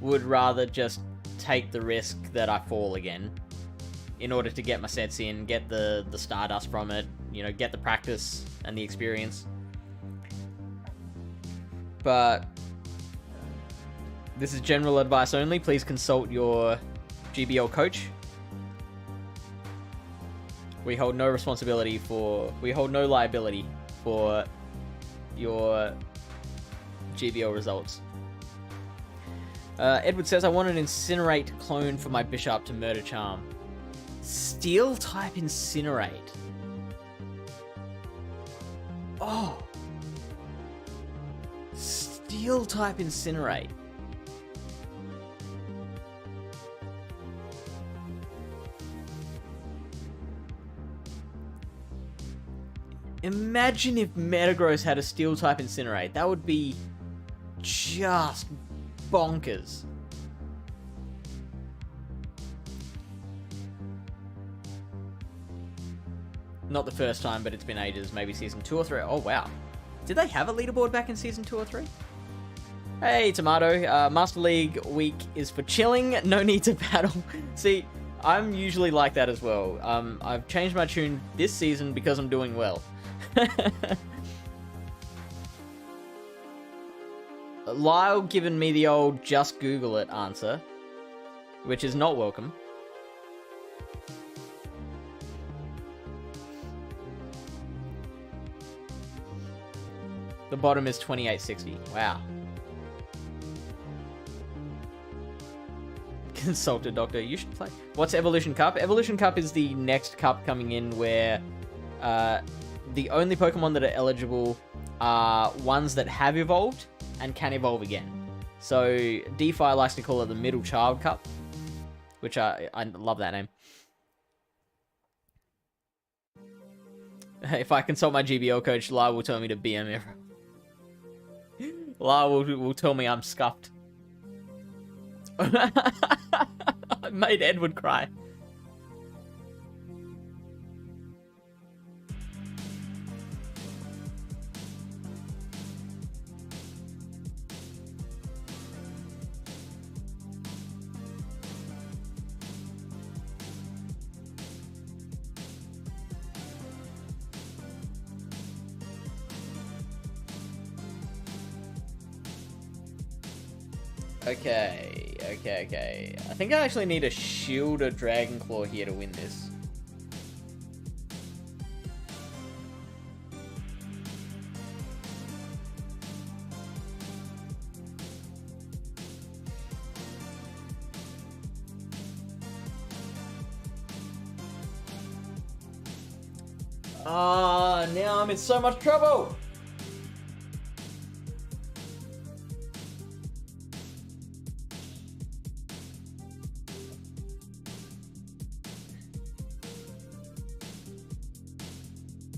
would rather just take the risk that I fall again in order to get my sets in, get the Stardust from it, you know, get the practice and the experience. But this is general advice only. Please consult your GBL coach. We hold no liability for your GBL results. Edward says, I want an Incinerate clone for my Bishop to Murder Charm. Steel type Incinerate. Oh. Steel type Incinerate. Imagine if Metagross had a Steel type Incinerate. That would be just bonkers. Not the first time, but it's been ages. Maybe season 2 or 3. Oh, wow. Did they have a leaderboard back in season 2 or 3? Hey, Tomato. Master League week is for chilling. No need to battle. See, I'm usually like that as well. I've changed my tune this season because I'm doing well. Lyle given me the old just Google it answer, which is not welcome. The bottom is 2860. Wow. Consulted Doctor, you should play. What's Evolution Cup? Evolution Cup is the next cup coming in where the only Pokemon that are eligible are ones that have evolved and can evolve again. So DeFi likes to call it the Middle Child Cup, which I love that name. If I consult my GBL coach, Lyle will tell me to BM everyone. Lyle will tell me I'm scuffed. I made Edward cry. Okay. I think I actually need a Shield or Dragon Claw here to win this. Now I'm in so much trouble!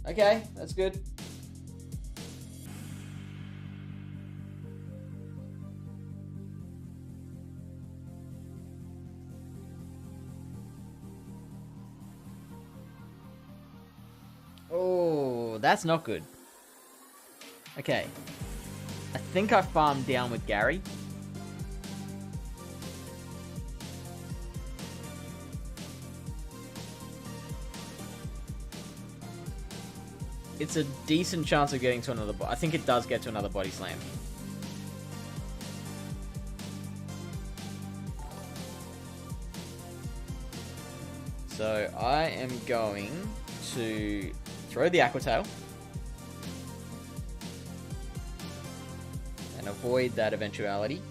Okay, that's good. Oh, that's not good. Okay. I think I farmed down with Gary. It's a decent chance of getting to another... I think it does get to another Body Slam. So I am going to throw the Aqua Tail and avoid that eventuality.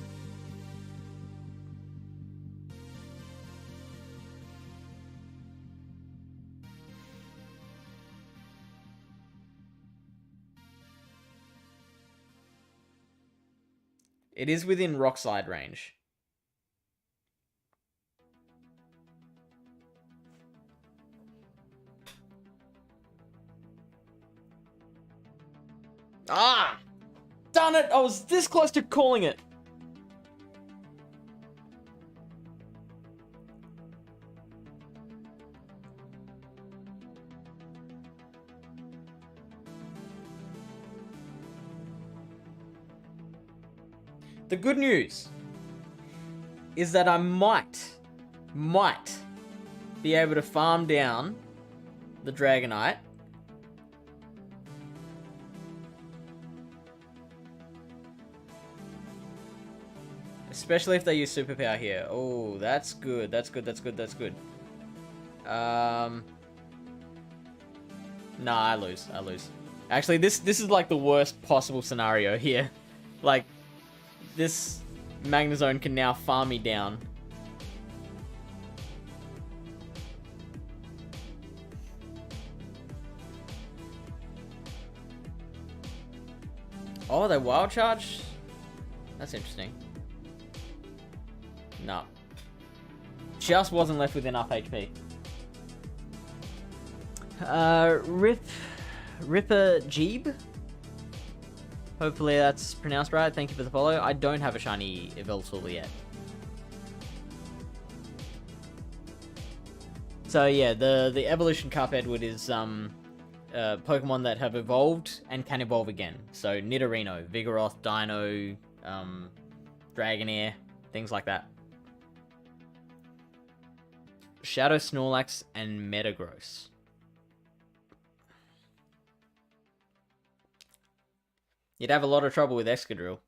It is within rock slide range. Ah! Darn it! I was this close to calling it! The good news is that I might be able to farm down the Dragonite. Especially if they use superpower here. Oh, that's good. That's good. That's good. That's good. Nah, I lose. I lose. Actually, this is like the worst possible scenario here. Like, this Magnezone can now farm me down. Oh, they wild charge? That's interesting. No. Just wasn't left with enough HP. Ripper Jeeb? Hopefully that's pronounced right. Thank you for the follow. I don't have a shiny Yveltal yet. So yeah, the Evolution Cuphead is Pokemon that have evolved and can evolve again. So Nidorino, Vigoroth, Dino, Dragonair, things like that. Shadow Snorlax and Metagross. You'd have a lot of trouble with Excadrill.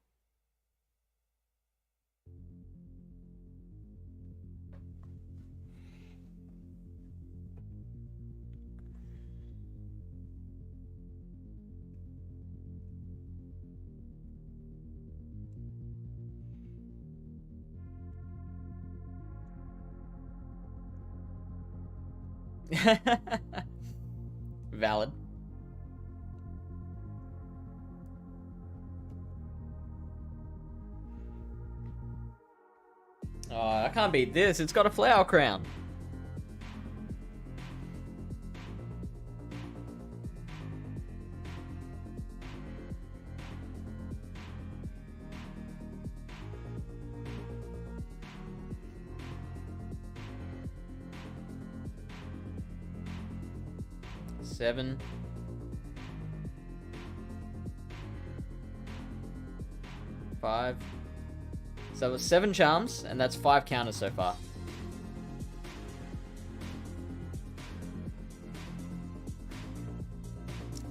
Valid. Oh, I can't beat this. It's got a flower crown. Seven. 5. So it was 7 charms, and that's 5 counters so far.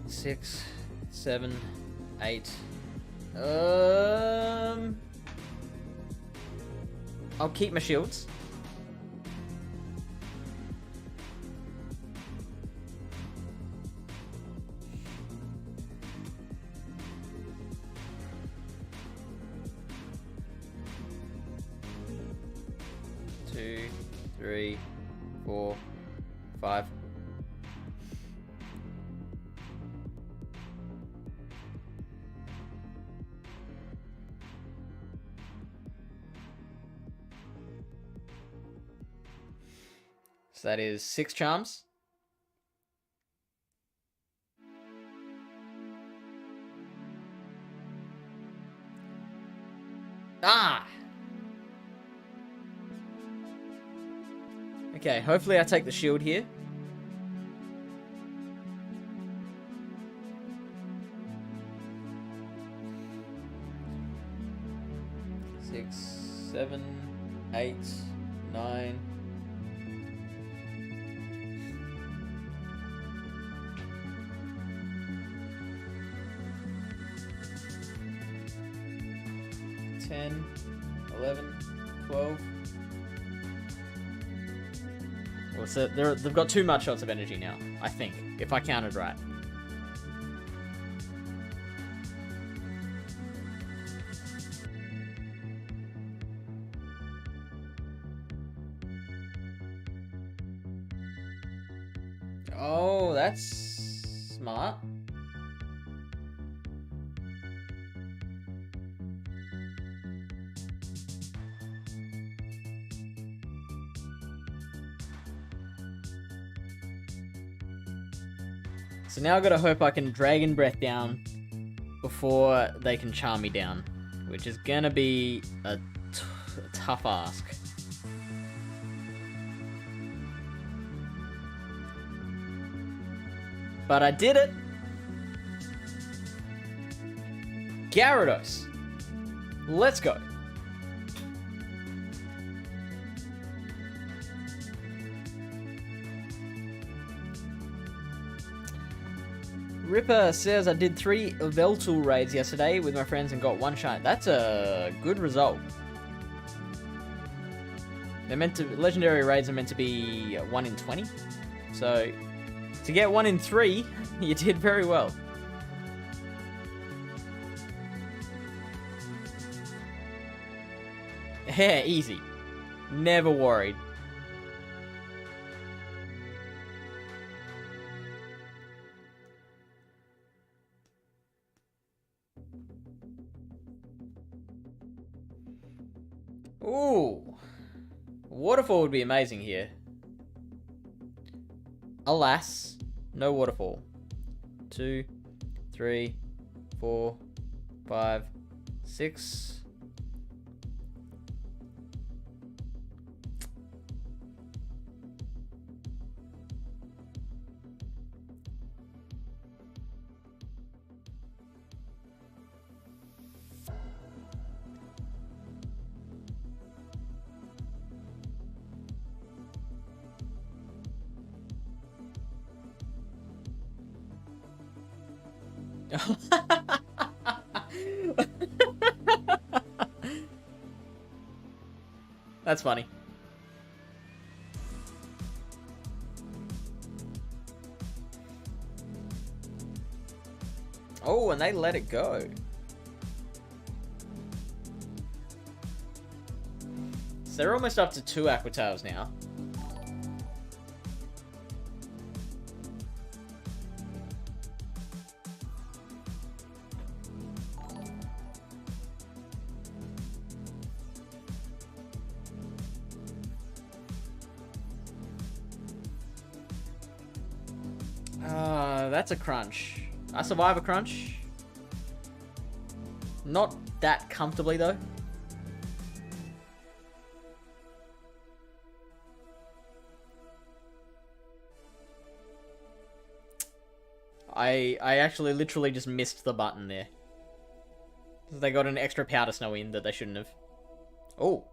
Six, 7, 8. I'll keep my shields. Two, 3, 4, 5. So that is 6 charms. Ah! Okay, hopefully I take the shield here. Six, 7, 8, 9. Ten, 11, 12. So they've got 2 mud shots of energy now, I think, if I counted right. Oh, that's smart. So now I've got to hope I can Dragon Breath down before they can Charm me down, which is gonna be a tough ask. But I did it! Gyarados! Let's go! Ripper says I did 3 Veltool raids yesterday with my friends and got 1 shine. That's a good result. Legendary raids are meant to be 1 in 20. So, to get 1 in 3, you did very well. Yeah, easy. Never worried. Ooh. Waterfall would be amazing here. Alas, no waterfall. 2, 3, 4, 5, 6. That's funny. Oh, and they let it go. So they're almost up to 2 Aquatails now. That's a crunch. I survive a crunch. Not that comfortably, though. I actually literally just missed the button there. They got an extra powder snow in that they shouldn't have. Oh.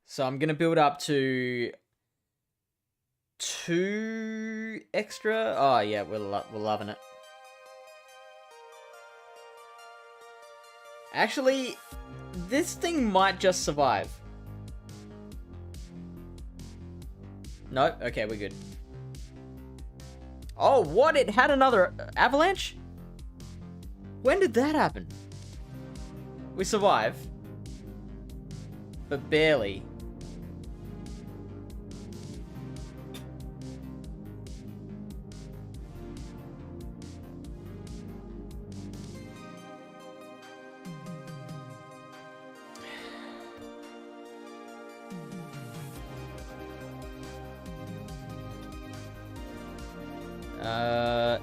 So I'm going to build up to 2 extra. Oh, yeah, we're loving it. Actually, this thing might just survive. No? Okay, we're good. Oh, what? It had another avalanche? When did that happen? We survive. But barely.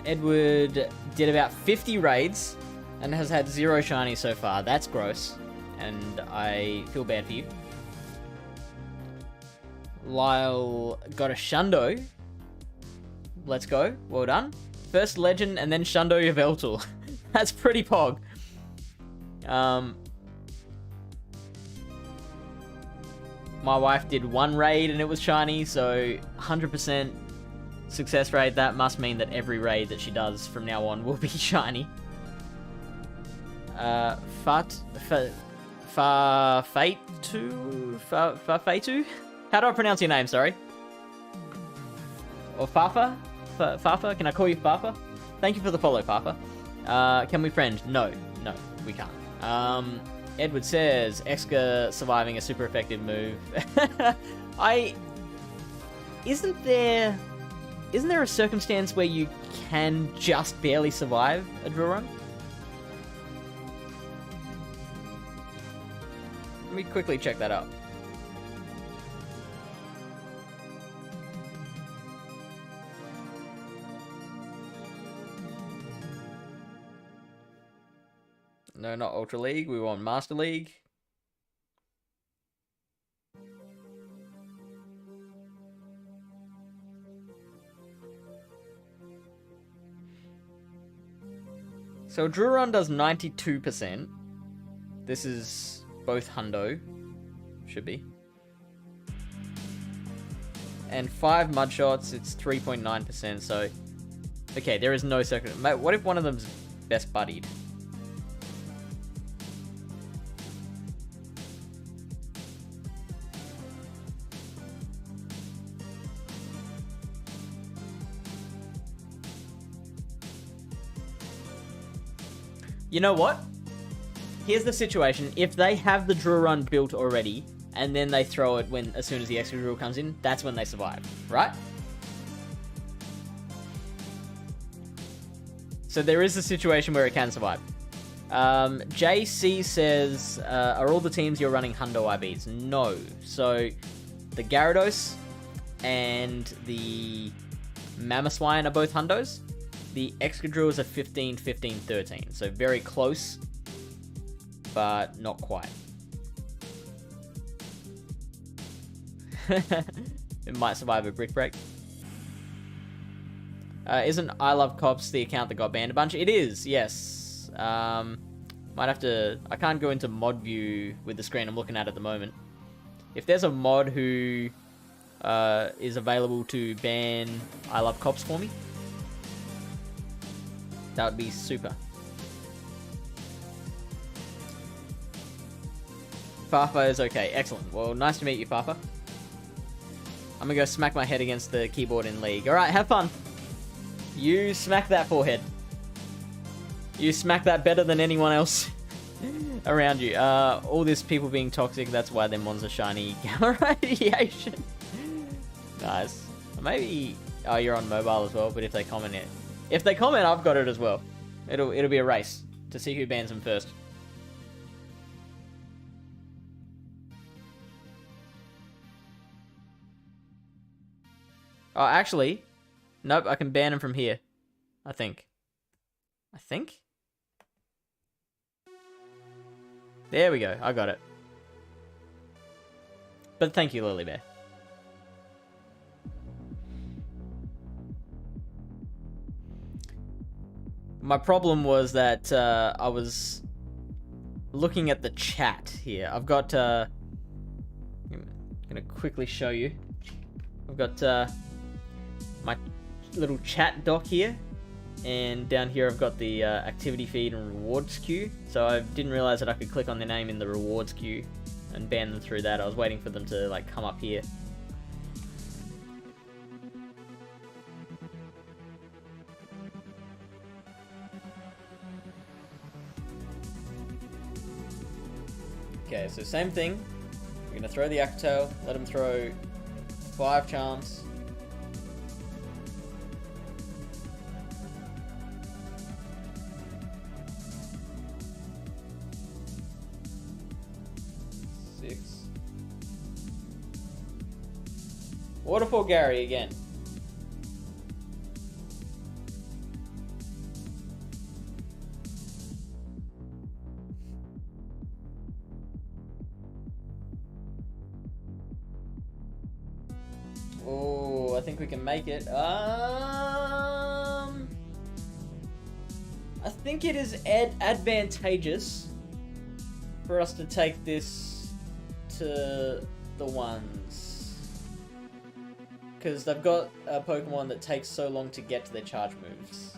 Edward did about 50 raids and has had 0 shinies so far. That's gross, and I feel bad for you. Lyle got a Shundo. Let's go. Well done. First legend and then Shundo your Veltool. That's pretty pog. My wife did 1 raid and it was shiny, so 100% success rate. That must mean that every raid that she does from now on will be shiny. Farfatu? How do I pronounce your name, sorry? Or Fafa? Fafa? Can I call you Fafa? Thank you for the follow, Fafa. Can we friend? No, we can't. Edward says, Exca surviving a super effective move. Isn't there a circumstance where you can just barely survive a drill run? Let me quickly check that up. No, not Ultra League. We want Master League. So drill run does 92%. This is both hundo. Should be. And 5 mud shots, it's 3.9%. So, okay, there is no second. What if one of them's best buddied? You know what? Here's the situation. If they have the drill run built already, and then they throw it as soon as the extra drill comes in, that's when they survive, right? So there is a situation where it can survive. JC says, are all the teams you're running hundo IBs? No. So the Gyarados and the Mamaclimbs are both hundos. The Excadrills are 15, 15, 13. So very close, but not quite. It might survive a brick break. Isn't I Love Cops the account that got banned a bunch? It is, yes. Might have to... I can't go into mod view with the screen I'm looking at the moment. If there's a mod who is available to ban I Love Cops for me, that would be super. Fafa is okay. Excellent. Well, nice to meet you, Fafa. I'm gonna go smack my head against the keyboard in League. Alright, have fun. You smack that forehead. You smack that better than anyone else around you. All this people being toxic, that's why their mons are shiny. Gamma radiation. Nice. Maybe... Oh, you're on mobile as well, but if they comment it... If they comment, I've got it as well. It'll be a race to see who bans them first. Oh, actually, nope. I can ban them from here. I think. There we go. I got it. But thank you, Lily Bear. My problem was that I was looking at the chat here. I've got... I'm going to quickly show you. I've got my little chat doc here. And down here I've got the activity feed and rewards queue. So I didn't realize that I could click on their name in the rewards queue and ban them through that. I was waiting for them to like come up here. Okay, so same thing. We're gonna throw the Actail, let him throw 5 charms. Waterfall Gary again. Oh, I think we can make it. I think it is advantageous for us to take this to the ones. Because they've got a Pokemon that takes so long to get to their charge moves.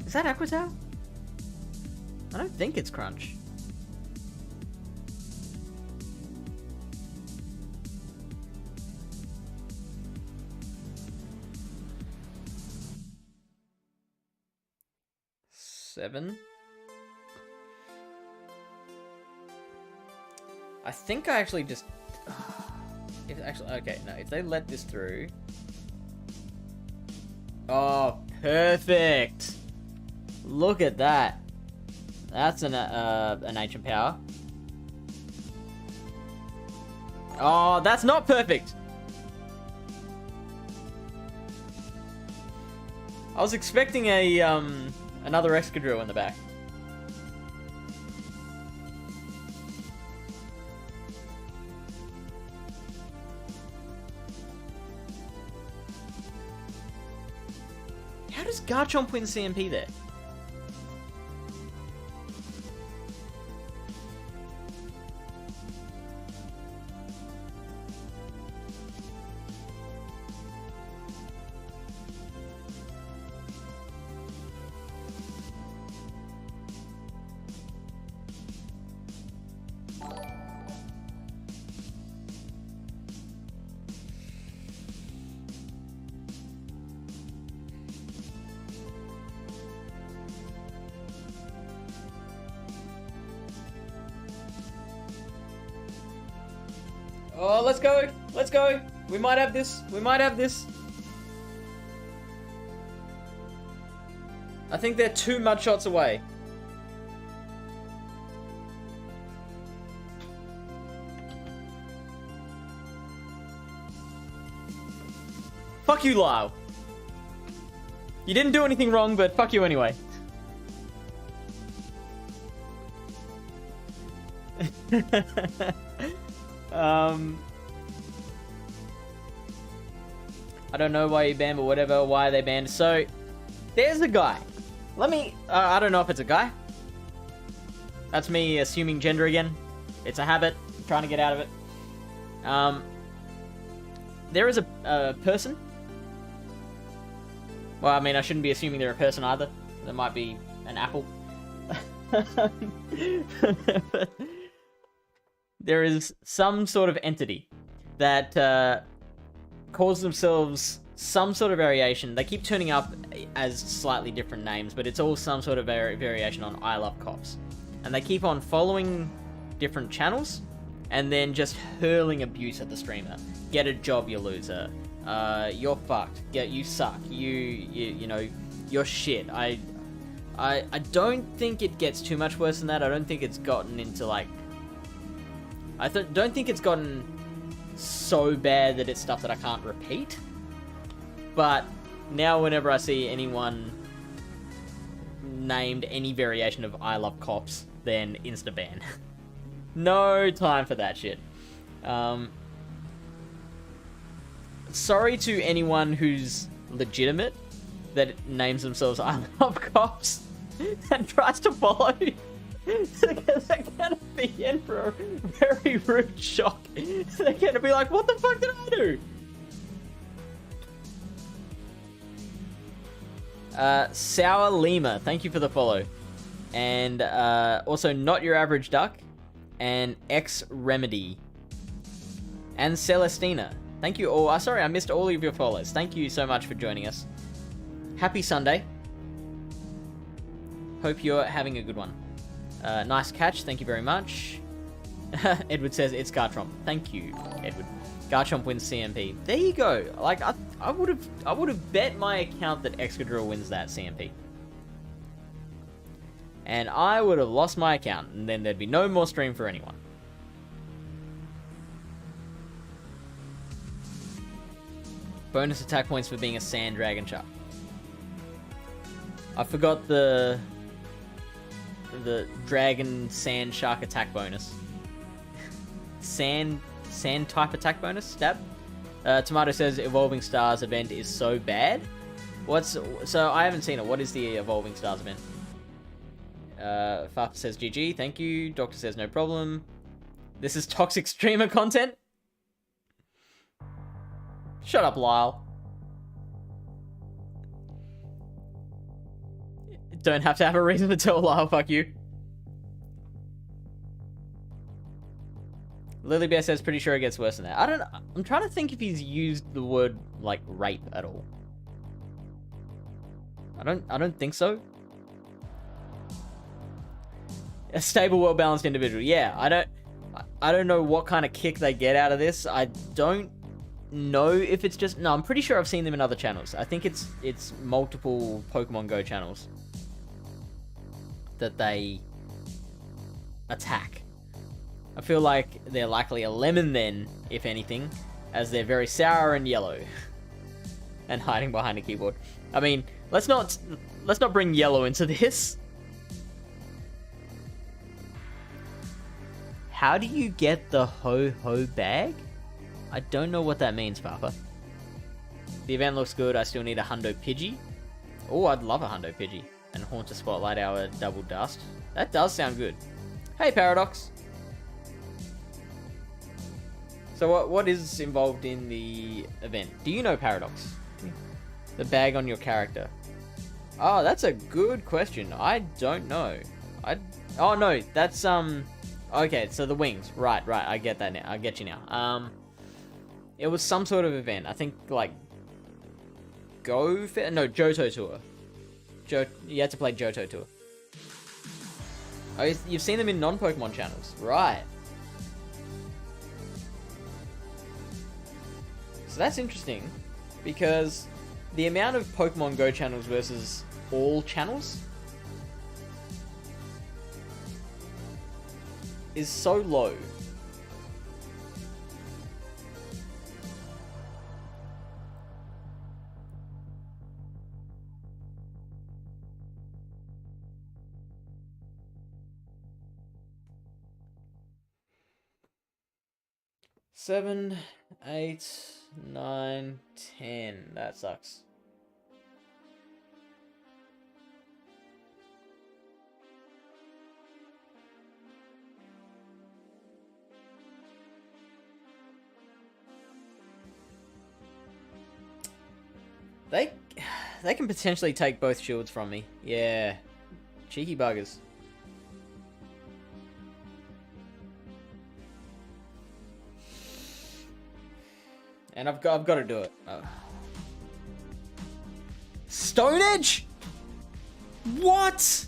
Is that Aquatow? I don't think it's Crunch. Seven. I think I actually just... if they let this through... Oh, perfect! Look at that. That's an ancient power. Oh, that's not perfect! I was expecting a, another Excadrill in the back. How does Garchomp win CMP there? Oh, let's go! Let's go! We might have this! We might have this! I think they're 2 mud shots away. Fuck you, Lyle! You didn't do anything wrong, but fuck you anyway. I don't know why you banned, but whatever, why they banned. So, there's a guy. Let me, I don't know if it's a guy. That's me assuming gender again. It's a habit. I'm trying to get out of it. There is a person. Well, I mean, I shouldn't be assuming they're a person either. There might be an apple. There is some sort of entity that calls themselves some sort of variation. They keep turning up as slightly different names, but it's all some sort of variation on I Love Cops. And they keep on following different channels and then just hurling abuse at the streamer. Get a job, you loser. You're fucked. You suck. You know, you're shit. I don't think it gets too much worse than that. I don't think it's gotten into like... don't think it's gotten so bad that it's stuff that I can't repeat. But now whenever I see anyone named any variation of I Love Cops, then insta-ban. No time for that shit. Sorry to anyone who's legitimate that names themselves I Love Cops and tries to follow. They're gonna be in for a very rude shock. They're gonna be like, what the fuck did I do? Sour Lima, thank you for the follow. And also Not Your Average Duck and X Remedy and Celestina. Thank you all. Sorry, I missed all of your follows. Thank you so much for joining us. Happy Sunday. Hope you're having a good one. Nice catch. Thank you very much. Edward says it's Garchomp. Thank you, Edward. Garchomp wins CMP. There you go. Like I would have bet my account that Excadrill wins that CMP. And I would have lost my account, and then there'd be no more stream for anyone. Bonus attack points for being a Sand Dragon Shark. I forgot the Dragon Sand Shark attack bonus. Sand type attack bonus? Stab? Tomato says Evolving Stars event is so bad. So I haven't seen it. What is the Evolving Stars event? Farfa says GG, thank you. Doctor says no problem. This is toxic streamer content? Shut up, Lyle. don't have to have a reason to tell Lyle, fuck you. Lily Bear says, pretty sure it gets worse than that. I'm trying to think if he's used the word, like, rape at all. I don't think so. A stable, well-balanced individual. Yeah, I don't know what kind of kick they get out of this. I don't know if it's just... No, I'm pretty sure I've seen them in other channels. I think it's multiple Pokemon Go channels that they attack. I feel like they're likely a lemon then, if anything, as they're very sour and yellow. And hiding behind a keyboard. I mean, let's not bring yellow into this. How do you get the ho-ho bag? I don't know what that means, Papa. The event looks good. I still need a Hundo Pidgey. Oh, I'd love a Hundo Pidgey. And Haunter Spotlight Hour Double Dust. That does sound good. Hey, Paradox. So what is involved in the event? Do you know, Paradox? The bag on your character. Oh, that's a good question. I don't know. Oh, no. That's, okay, so the wings. Right. I get that now. I get you now. It was some sort of event. I think, like, Johto Tour. You had to play Johto Tour. Oh, you've seen them in non-Pokemon channels. Right. So that's interesting, because the amount of Pokemon Go channels versus all channels is so low. Seven, 8, 9, 10. That sucks. They can potentially take both shields from me. Yeah. Cheeky buggers. And I've got to do it. Oh. Stone Edge? What?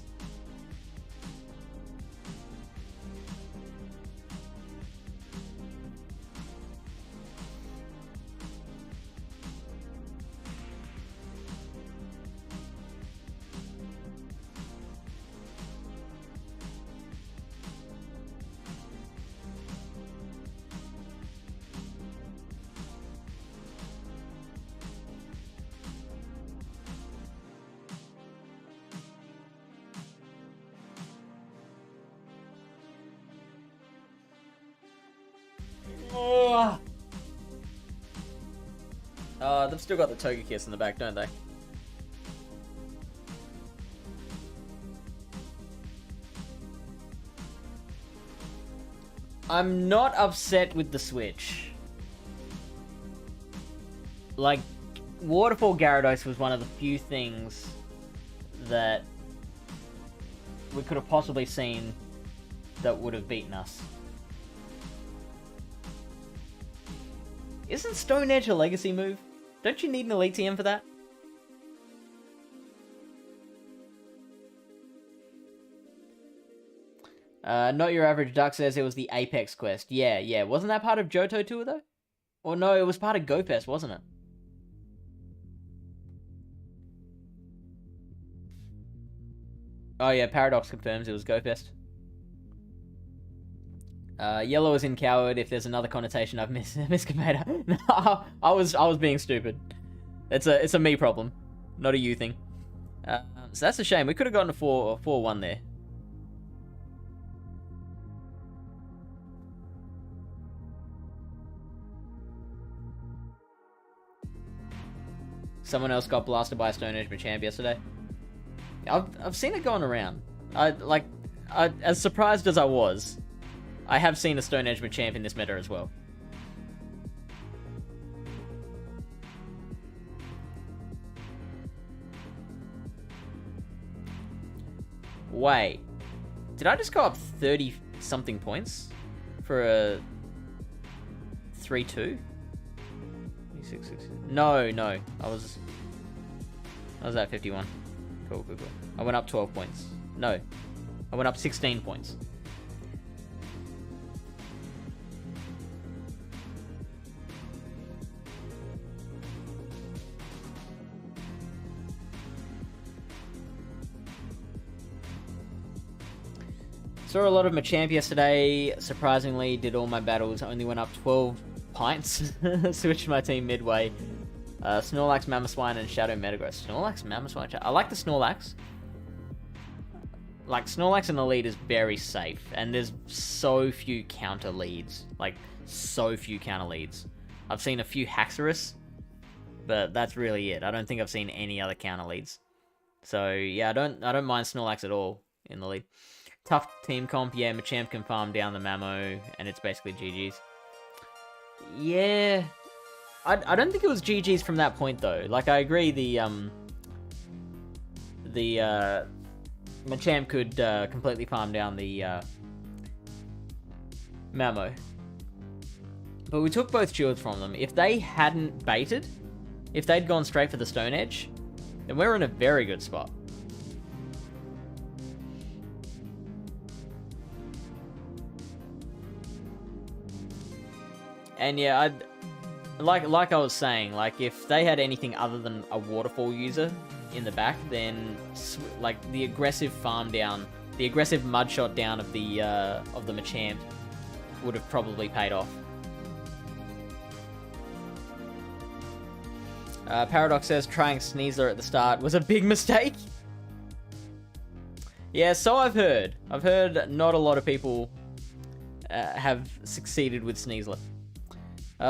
They've still got the Togekiss in the back, don't they? I'm not upset with the switch. Like, Waterfall Gyarados was one of the few things that we could have possibly seen that would have beaten us. Isn't Stone Edge a legacy move? Don't you need an Elite TM for that? Not Your Average Duck says it was the Apex quest. Yeah. Wasn't that part of Johto Tour, though? Or no, it was part of GoFest, wasn't it? Oh yeah, Paradox confirms it was GoFest. Yellow is in Coward. If there's another connotation I've misconveyed. No, I was being stupid. It's a me problem, not a you thing. So that's a shame. We could have gotten a 4-1 there. Someone else got blasted by a Stone Edge Machamp yesterday. I've seen it going around. As surprised as I was, I have seen a Stone Edge Machamp in this meta as well. Wait. Did I just go up 30-something points for a 3-2? 26, no. I was at 51. Cool. I went up 12 points. No. I went up 16 points. Saw a lot of Machamp yesterday. Surprisingly, did all my battles. Only went up 12 pints. Switched my team midway. Snorlax, Mamoswine, and Shadow Metagross. Snorlax, Mamoswine, I like the Snorlax. Like, Snorlax in the lead is very safe. And there's so few counter leads. Like, so few counter leads. I've seen a few Haxorus. But that's really it. I don't think I've seen any other counter leads. So, yeah, I don't mind Snorlax at all in the lead. Tough team comp, yeah, Machamp can farm down the Mamo, and it's basically GG's. Yeah, I don't think it was GG's from that point, though. Like, I agree the Machamp could completely farm down the Mamo. But we took both shields from them. If they hadn't baited, if they'd gone straight for the Stone Edge, then we're in a very good spot. And yeah, like I was saying, like if they had anything other than a waterfall user in the back, then like the aggressive farm down, the aggressive mud shot down of the Machamp would have probably paid off. Paradox says trying Sneasler at the start was a big mistake. Yeah, so I've heard. I've heard not a lot of people have succeeded with Sneasler.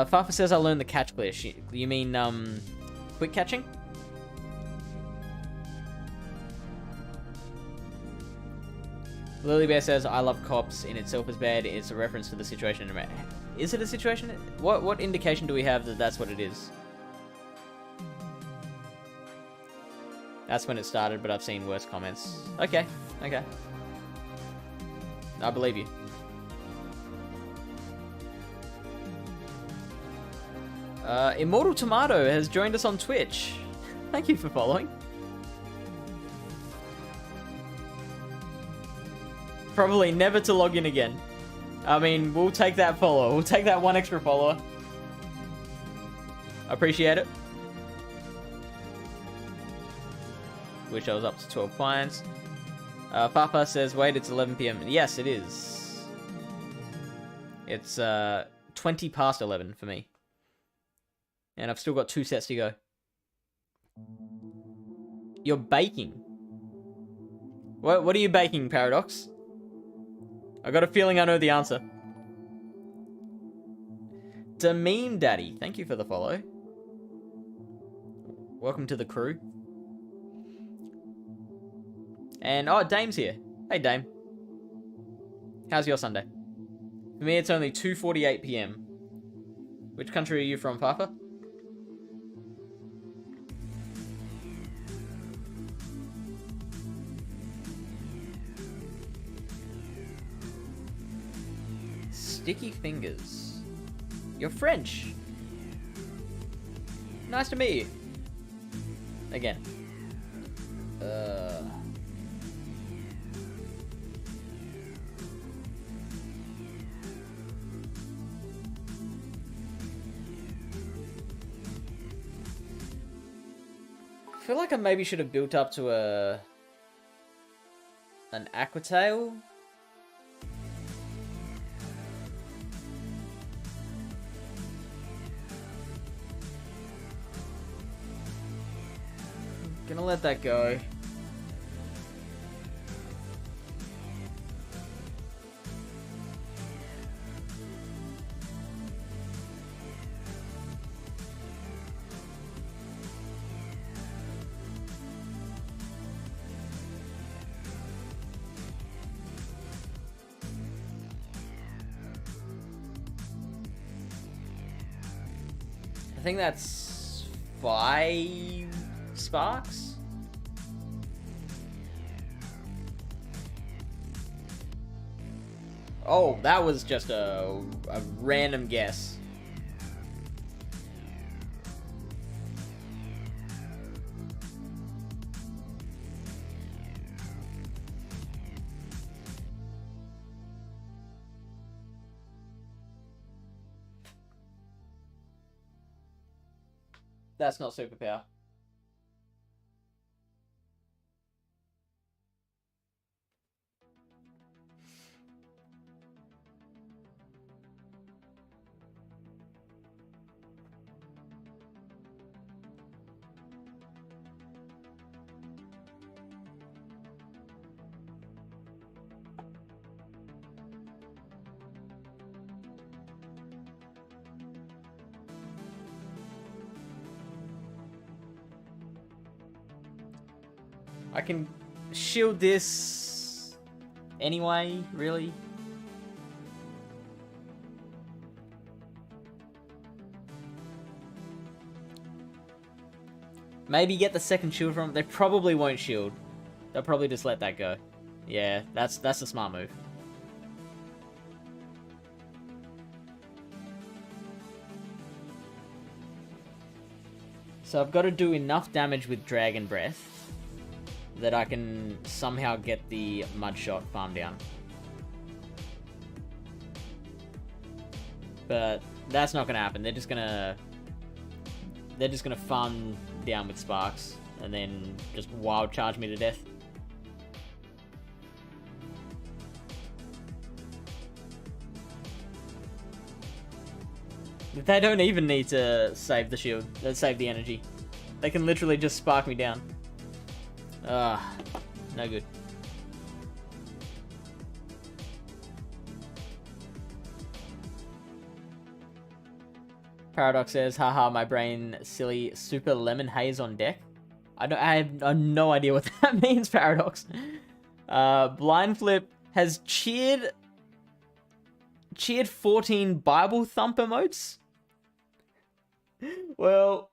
Fafa says I learned the catch glitch. You mean, quick catching? Lilybear says I love cops in itself is bad. It's a reference to the situation. Is it a situation? What indication do we have that that's what it is? That's when it started, but I've seen worse comments. Okay. I believe you. Immortal Tomato has joined us on Twitch. Thank you for following. Probably never to log in again. I mean, we'll take that follower. We'll take that one extra follower. Appreciate it. Wish I was up to 12 clients. Papa says, wait, it's 11 PM. Yes, it is. It's 20 past 11 for me. And I've still got 2 sets to go. You're baking. What are you baking, Paradox? I got a feeling I know the answer. Dameen Daddy, thank you for the follow. Welcome to the crew. And, oh, Dame's here. Hey, Dame. How's your Sunday? For me, it's only 2:48 PM. Which country are you from, Papa? Sticky fingers. You're French. Nice to meet you. Again. I feel like I maybe should have built up to an Aquatail. Gonna let that go. I think that's 5 sparks. Oh, that was just a random guess. That's not superpower. I can shield this anyway, really. Maybe get the second shield from... They probably won't shield. They'll probably just let that go. Yeah, that's a smart move. So I've got to do enough damage with Dragon Breath that I can somehow get the Mudshot farm down. But that's not gonna happen. They're just gonna farm down with Sparks and then just wild charge me to death. They don't even need to save the shield. They save the energy. They can literally just spark me down. No good. Paradox says, haha, my brain silly, super lemon haze on deck. I have no idea what that means, Paradox. Blind Flip has cheered 14 Bible Thump emotes. Well,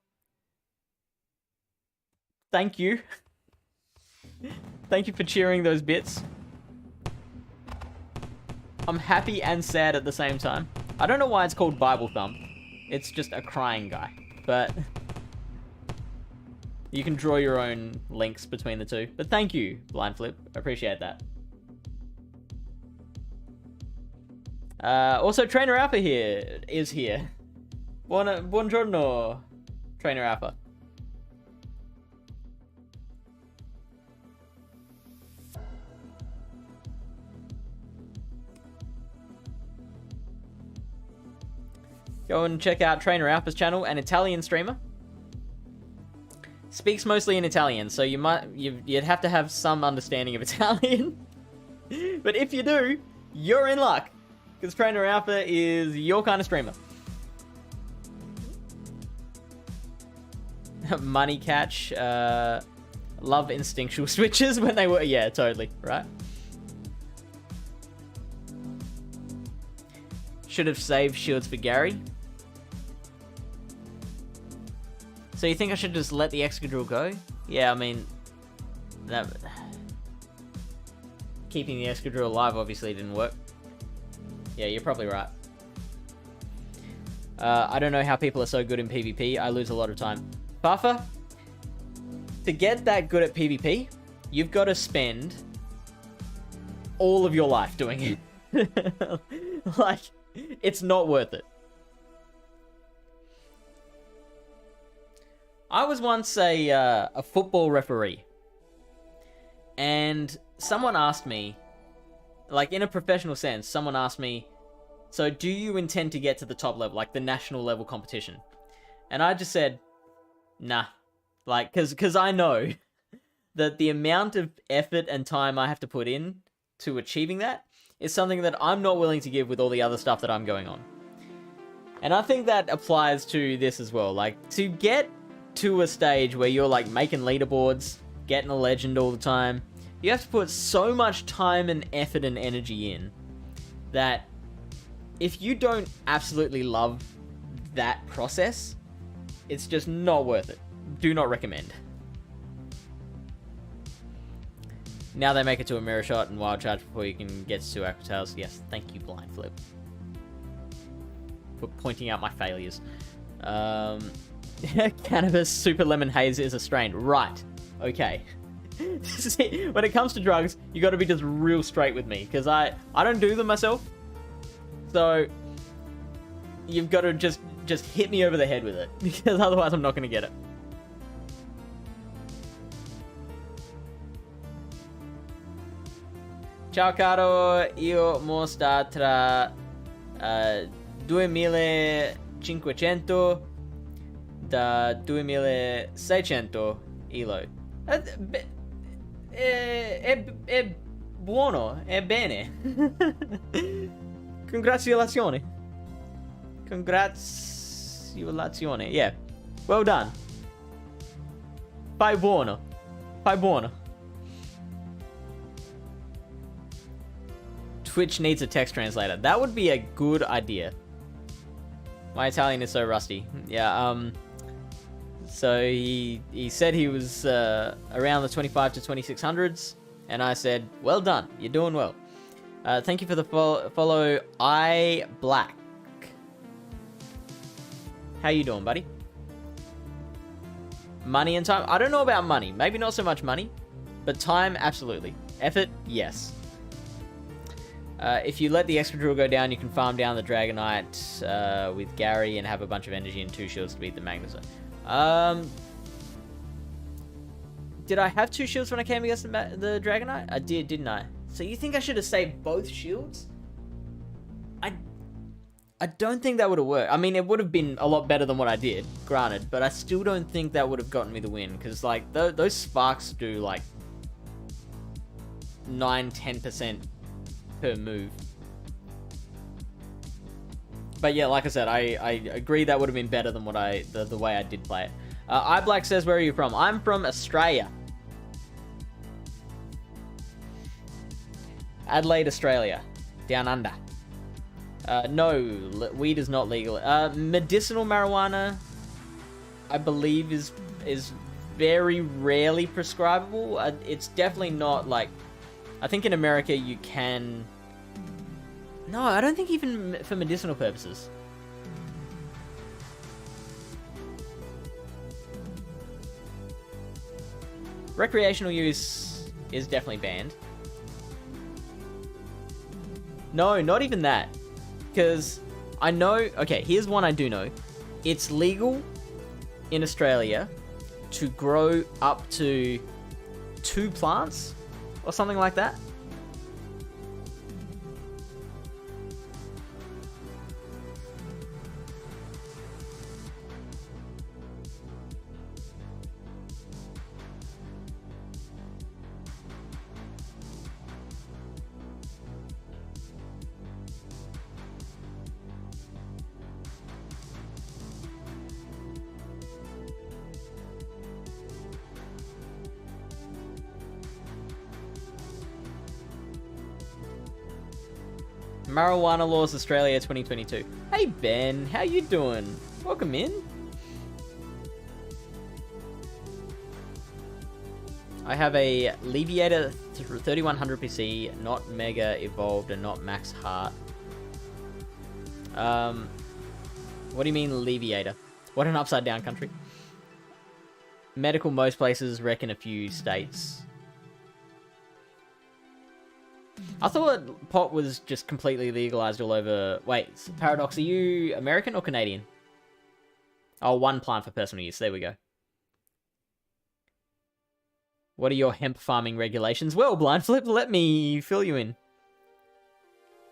thank you. Thank you for cheering those bits. I'm happy and sad at the same time. I don't know why it's called Bible Thump. It's just a crying guy. But you can draw your own links between the two. But thank you, Blind Flip. Appreciate that. Also, Trainer Alpha is here. Buongiorno, Trainer Alpha. Go and check out Trainer Alpha's channel, an Italian streamer. Speaks mostly in Italian, so you'd have to have some understanding of Italian. But if you do, you're in luck, because Trainer Alpha is your kind of streamer. Money catch, love instinctual switches when they were, yeah, totally, right? Should have saved shields for Gary. So you think I should just let the Excadrill go? Yeah, I mean, that keeping the Excadrill alive obviously didn't work. Yeah, you're probably right. I don't know how people are so good in PvP. I lose a lot of time. Buffer, to get that good at PvP, you've got to spend all of your life doing it. Like, it's not worth it. I was once a football referee, and someone asked me, like in a professional sense, someone asked me, so do you intend to get to the top level, like the national level competition? And I just said, nah, like, cause I know that the amount of effort and time I have to put in to achieving that is something that I'm not willing to give with all the other stuff that I'm going on. And I think that applies to this as well. Like, to get to a stage where you're like making leaderboards, getting a legend all the time, you have to put so much time and effort and energy in that if you don't absolutely love that process, it's just not worth it. Do not recommend. Now they make it to a mirror shot and wild charge before you can get to Aquatails. Yes, thank you, Blind Flip, for pointing out my failures. Cannabis Super Lemon Haze is a strain. Right. Okay. See, when it comes to drugs, you got to be just real straight with me, because I don't do them myself. So you've got to just hit me over the head with it, because otherwise I'm not going to get it. Ciao caro, io mostra tra 2500 da 2600 ilo. È buono, è bene. Congratulazioni. Congratulazioni. Yeah. Well done. Fai buono. Fai buono. Twitch needs a text translator. That would be a good idea. My Italian is so rusty. Yeah, so he said he was around the 25 to 2600s, and I said, well done, you're doing well. Thank you for the follow, I Black. How you doing, buddy? Money and time? I don't know about money. Maybe not so much money, but time, absolutely. Effort, yes. If you let the extra drill go down, you can farm down the Dragonite with Gary and have a bunch of energy and 2 shields to beat the Magnezone. Did I have 2 shields when I came against the Dragonite? I did, didn't I? So you think I should have saved both shields? I don't think that would have worked. I mean, it would have been a lot better than what I did, granted, but I still don't think that would have gotten me the win, because, like, those sparks do, like, 9-10% per move. But yeah, like I said, I agree that would have been better than what the way I did play it. iBlack says, where are you from? I'm from Australia. Adelaide, Australia. Down under. No, weed is not legal. Medicinal marijuana, I believe, is very rarely prescribable. It's definitely not, like... I think in America you can... No, I don't think even for medicinal purposes. Recreational use is definitely banned. No, not even that. Because I know... Okay, here's one I do know. It's legal in Australia to grow up to 2 plants or something like that. Marijuana Laws Australia 2022. Hey Ben, how you doing? Welcome in. I have a Leviator 3100 PC, not Mega Evolved and not Max Heart. What do you mean Leviator? What an upside down country. Medical most places, reckon a few states. I thought pot was just completely legalized all over... Wait, Paradox, are you American or Canadian? Oh, 1 plant for personal use. There we go. What are your hemp farming regulations? Well, Blind Flip, let me fill you in.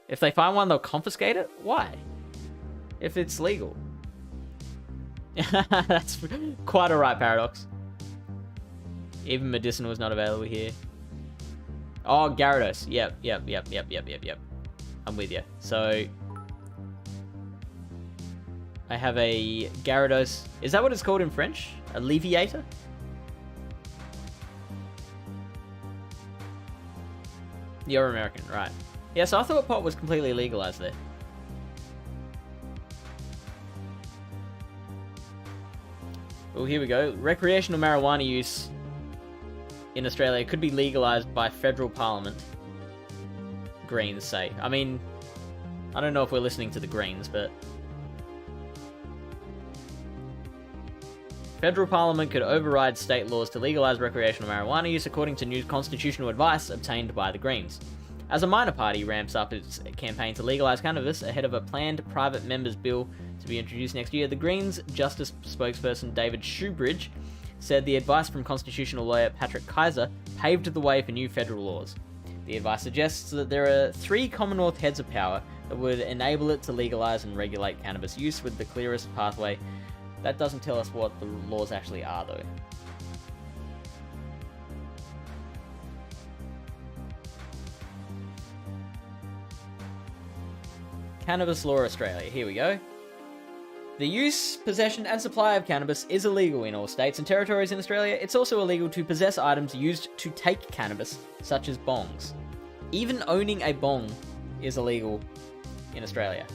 If they find one, they'll confiscate it? Why? If it's legal. That's quite alright, Paradox. Even medicinal is not available here. Oh, Gyarados. Yep. I'm with you. So, I have a Gyarados. Is that what it's called in French? A Leviator? You're American, right. Yeah, so I thought pot was completely legalized there. Oh, here we go. Recreational marijuana use in Australia could be legalized by federal parliament. Greens say. I mean, I don't know if we're listening to the Greens, but federal parliament could override state laws to legalize recreational marijuana use according to new constitutional advice obtained by the Greens. As a minor party ramps up its campaign to legalize cannabis ahead of a planned private members' bill to be introduced next year, the Greens' Justice spokesperson David Shoebridge said the advice from constitutional lawyer Patrick Kaiser paved the way for new federal laws. The advice suggests that there are 3 Commonwealth heads of power that would enable it to legalize and regulate cannabis use with the clearest pathway. That doesn't tell us what the laws actually are, though. Cannabis Law Australia. Here we go. The use, possession, and supply of cannabis is illegal in all states and territories in Australia. It's also illegal to possess items used to take cannabis, such as bongs. Even owning a bong is illegal in Australia.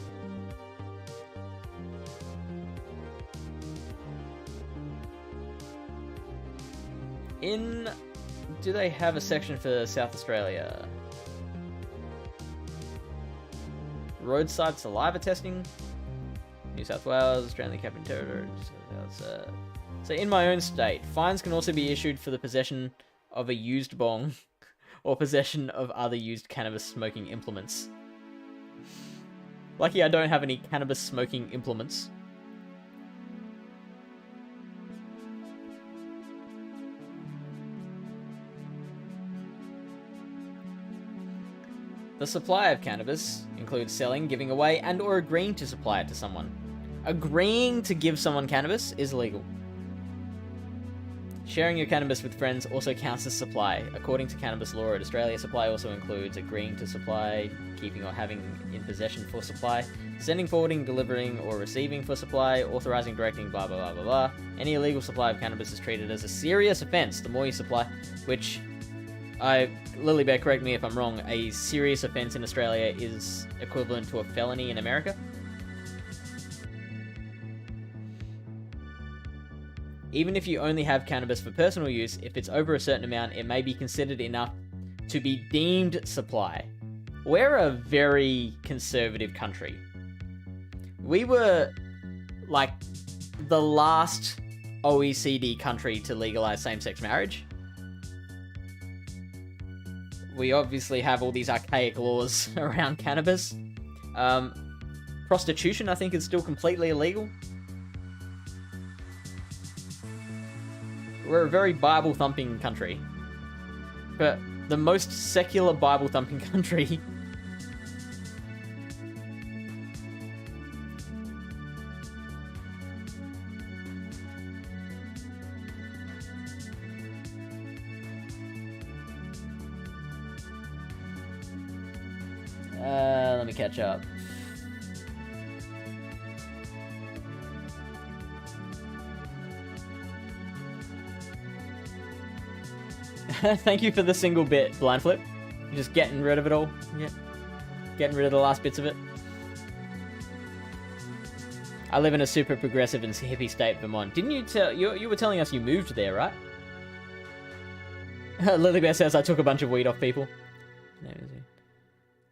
Do they have a section for South Australia? Roadside saliva testing. New South Wales, Australian Capital Territory. So in my own state, fines can also be issued for the possession of a used bong or possession of other used cannabis smoking implements. Lucky I don't have any cannabis smoking implements. The supply of cannabis includes selling, giving away, and or agreeing to supply it to someone. Agreeing to give someone cannabis is legal. Sharing your cannabis with friends also counts as supply. According to cannabis law in Australia, supply also includes agreeing to supply, keeping or having in possession for supply, sending, forwarding, delivering, or receiving for supply, authorizing, directing, blah, blah, blah, blah, blah. Any illegal supply of cannabis is treated as a serious offense the more you supply, which... Lily Bear, correct me if I'm wrong, a serious offense in Australia is equivalent to a felony in America? Even if you only have cannabis for personal use, if it's over a certain amount, it may be considered enough to be deemed supply. We're a very conservative country. We were, like, the last OECD country to legalize same-sex marriage. We obviously have all these archaic laws around cannabis. Prostitution, I think, is still completely illegal. We're a very Bible-thumping country. But the most secular Bible-thumping country. Let me catch up. Thank you for the single bit, Blind Flip. Just getting rid of it all. Yeah. Getting rid of the last bits of it. I live in a super progressive and hippie state, Vermont. Didn't you tell... You were telling us you moved there, right? Lily Bear says I took a bunch of weed off people.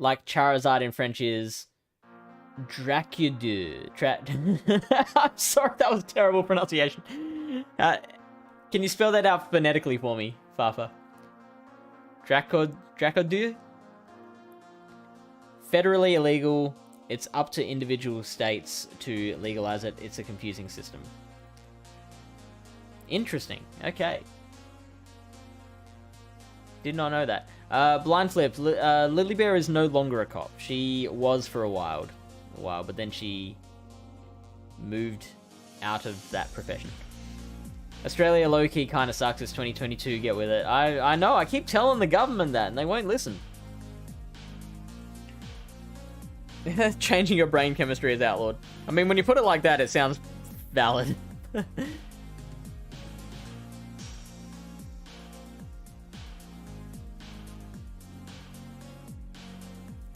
Like Charizard in French is... Dracudu. I'm sorry, that was a terrible pronunciation. Can you spell that out phonetically for me, Fafa? Dracudu? Federally illegal. It's up to individual states to legalize it. It's a confusing system. Interesting. Okay. Did not know that. Blind Flip. Lily Bear is no longer a cop. She was for a while, but then she moved out of that profession. Australia low-key kind of sucks. It's 2022. Get with it. I know. I keep telling the government that, and they won't listen. Changing your brain chemistry is outlawed. I mean, when you put it like that, it sounds valid.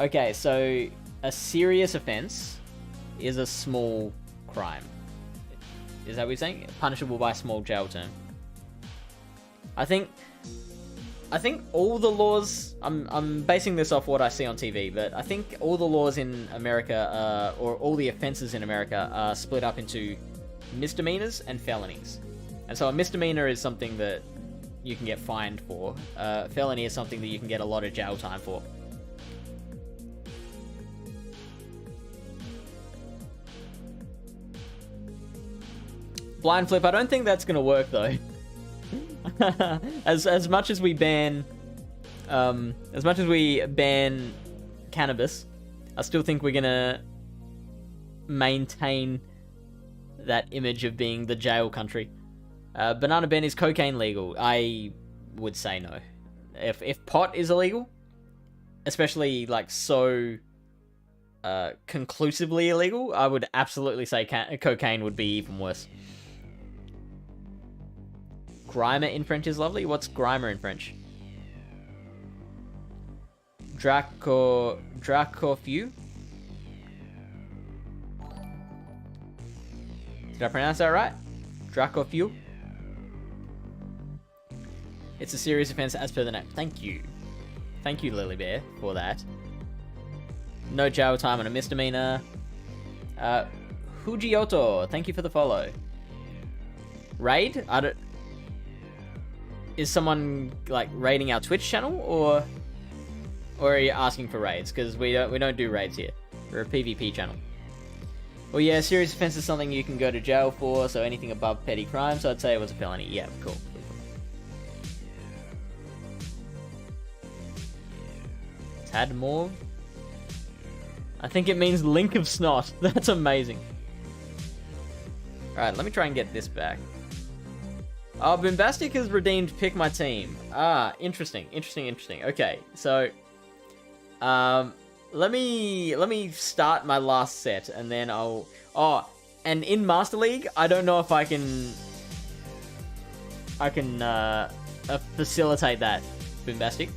Okay, so a serious offense is a small crime. Is that what you're saying? Punishable by a small jail term. I think I think all the laws, I'm basing this off what I see on TV, but I think all the laws in America, or all the offenses in America, are split up into misdemeanors and felonies. And so a misdemeanor is something that you can get fined for. Felony is something that you can get a lot of jail time for. Blind flip, I don't think that's gonna work though. as much as we ban cannabis, I still think we're gonna maintain that image of being the jail country. Banana Ben, is cocaine legal? I would say no. If pot is illegal, especially like so conclusively illegal, I would absolutely say cocaine would be even worse. Grimer in French is lovely. What's Grimer in French? Dracofiu? Did I pronounce that right? Dracofiu? It's a serious offense as per the name. Thank you. Thank you, Lily Bear, for that. No jail time on a misdemeanor. Hujioto, thank you for the follow. Raid? Is someone like raiding our Twitch channel, or are you asking for raids? Because we don't do raids here. We're a PvP channel. Well, yeah, serious offense is something you can go to jail for, so anything above petty crime. So I'd say it was a felony. Yeah, cool. Tadmorg? I think it means link of snot. That's amazing. Alright, let me try and get this back. Oh, Bombastic has redeemed pick my team. Ah, interesting. Okay, so let me start my last set and then I'll and in Master League, I don't know if I can facilitate that, Bombastic.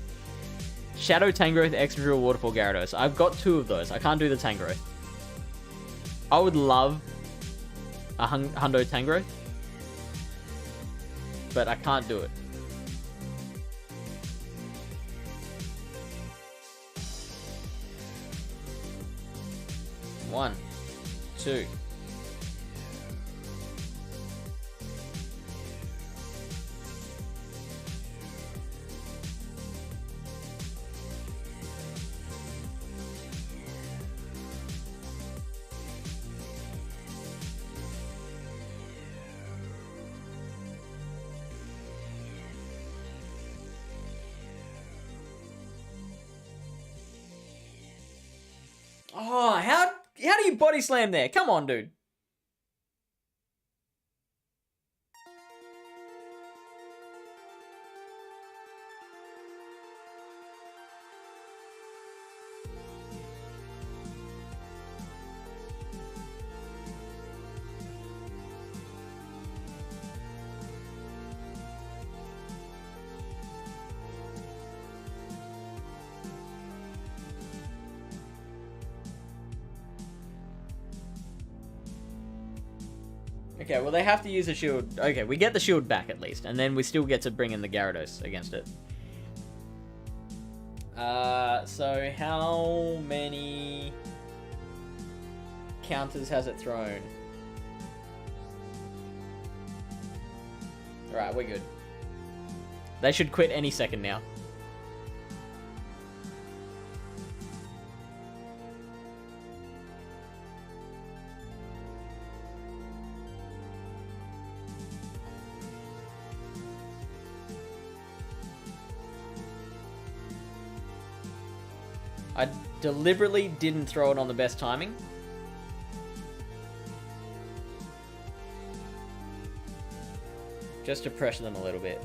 Shadow Tangrowth, Excadrill, Waterfall, Gyarados. I've got 2 of those. I can't do the Tangrowth. I would love a Hundo Tangrowth, but I can't do it. One, two. Oh, how do you body slam there? Come on, dude. Okay, well, they have to use a shield. Okay, we get the shield back at least, and then we still get to bring in the Gyarados against it. So how many counters has it thrown? Alright, we're good. They should quit any second now. I deliberately didn't throw it on the best timing. Just to pressure them a little bit.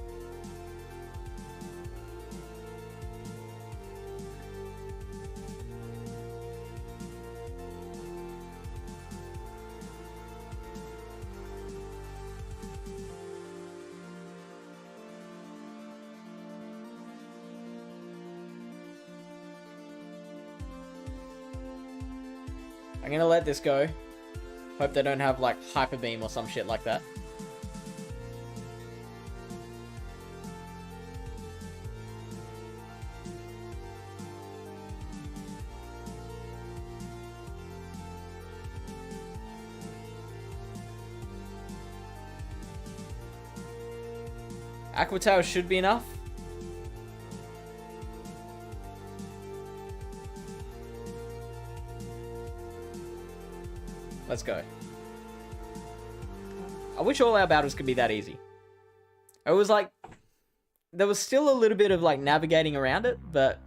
I'm gonna let this go. Hope they don't have like Hyper Beam or some shit like that. Aqua Tail should be enough. Let's go. I wish all our battles could be that easy. It was like, there was still a little bit of like navigating around it, but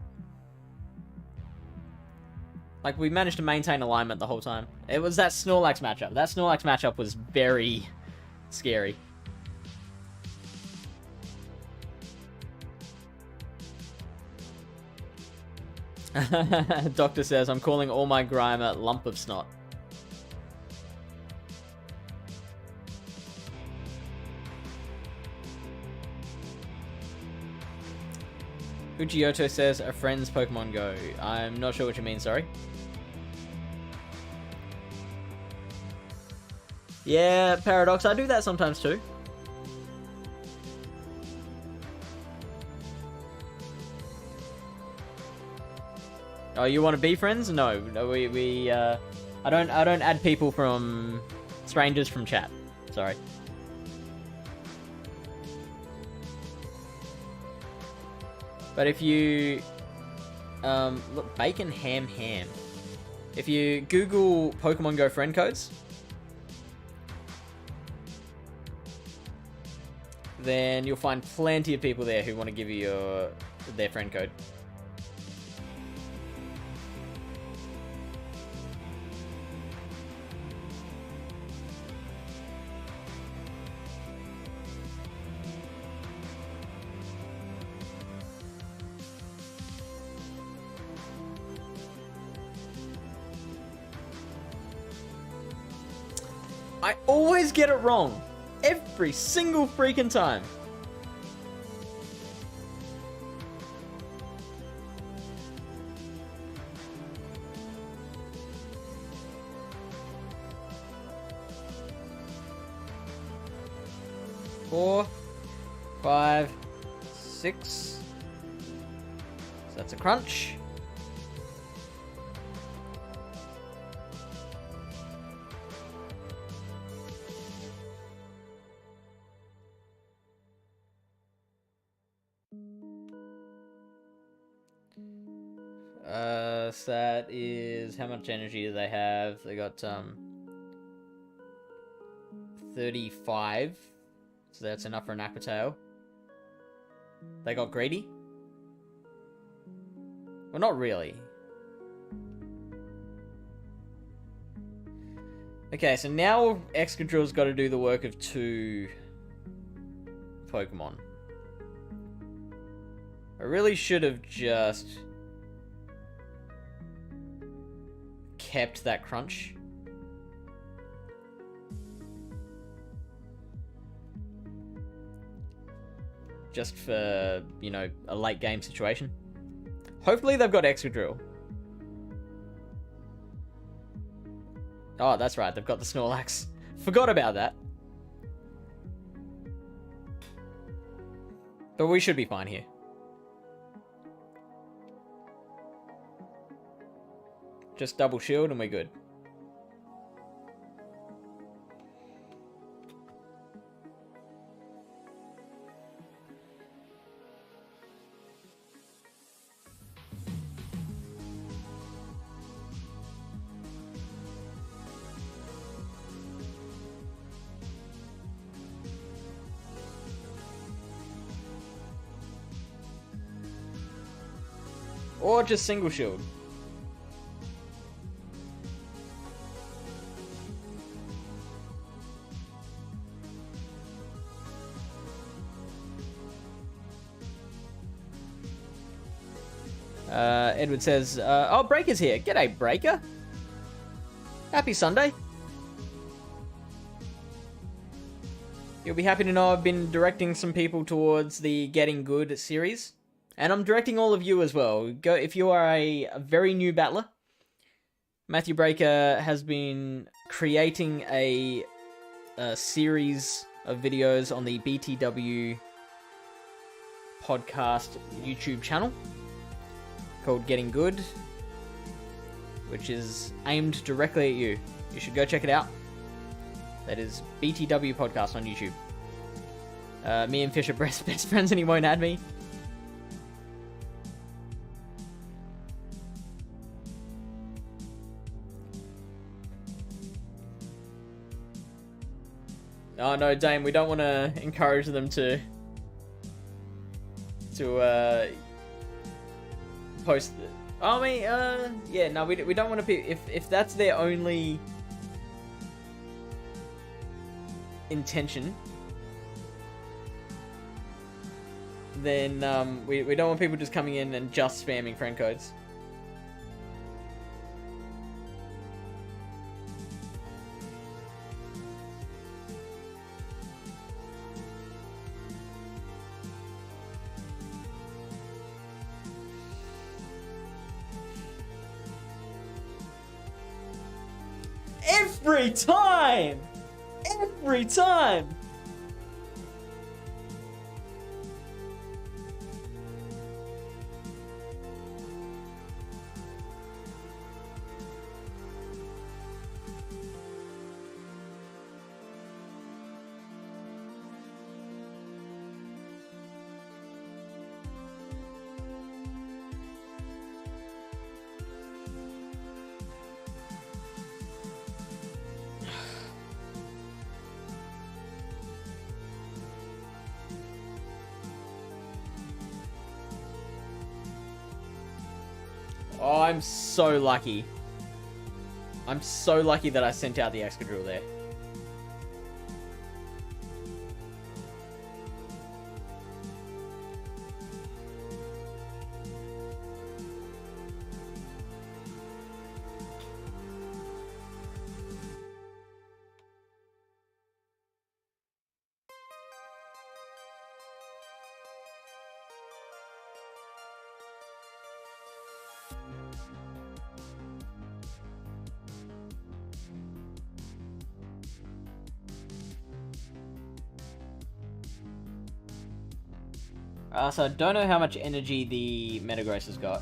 like we managed to maintain alignment the whole time. It was that Snorlax matchup. That Snorlax matchup was very scary. Doctor says, I'm calling all my grime a lump of snot. Ujioto says, a friend's Pokemon Go. I'm not sure what you mean, sorry. Yeah, Paradox, I do that sometimes too. Oh, you want to be friends? No, I don't add people from strangers from chat. Sorry. But if you look, Bacon Ham. If you Google Pokemon Go friend codes, then you'll find plenty of people there who want to give you their friend code. I always get it wrong. Every single freaking time. Four, 5, 6. So that's a crunch. So that is, how much energy do they have? They got 35, so that's enough for an Aqua Tail. They got greedy? Well, not really. Okay, so now Excadrill's got to do the work of 2 Pokemon. I really should have just kept that crunch. Just for, you know, a late game situation. Hopefully they've got Excadrill. Oh, that's right, they've got the Snorlax. Forgot about that. But we should be fine here. Just double shield and we're good. Or just single shield. Edward says, oh, Breaker's here. G'day, Breaker. Happy Sunday. You'll be happy to know I've been directing some people towards the Getting Good series. And I'm directing all of you as well. Go if you are a very new battler. Matthew Breaker has been creating a series of videos on the BTW podcast YouTube channel called Getting Good, which is aimed directly at you. You should go check it out. That is BTW podcast on YouTube. Me and Fish are best friends and he won't add me. Oh no, Dame, we don't want to encourage them to post. I mean, yeah, no, we don't want to be. If that's their only intention, then we don't want people just coming in and just spamming friend codes. Every time! Every time! Oh, I'm so lucky. I'm so lucky that I sent out the Excadrill there. So I don't know how much energy the Metagross has got.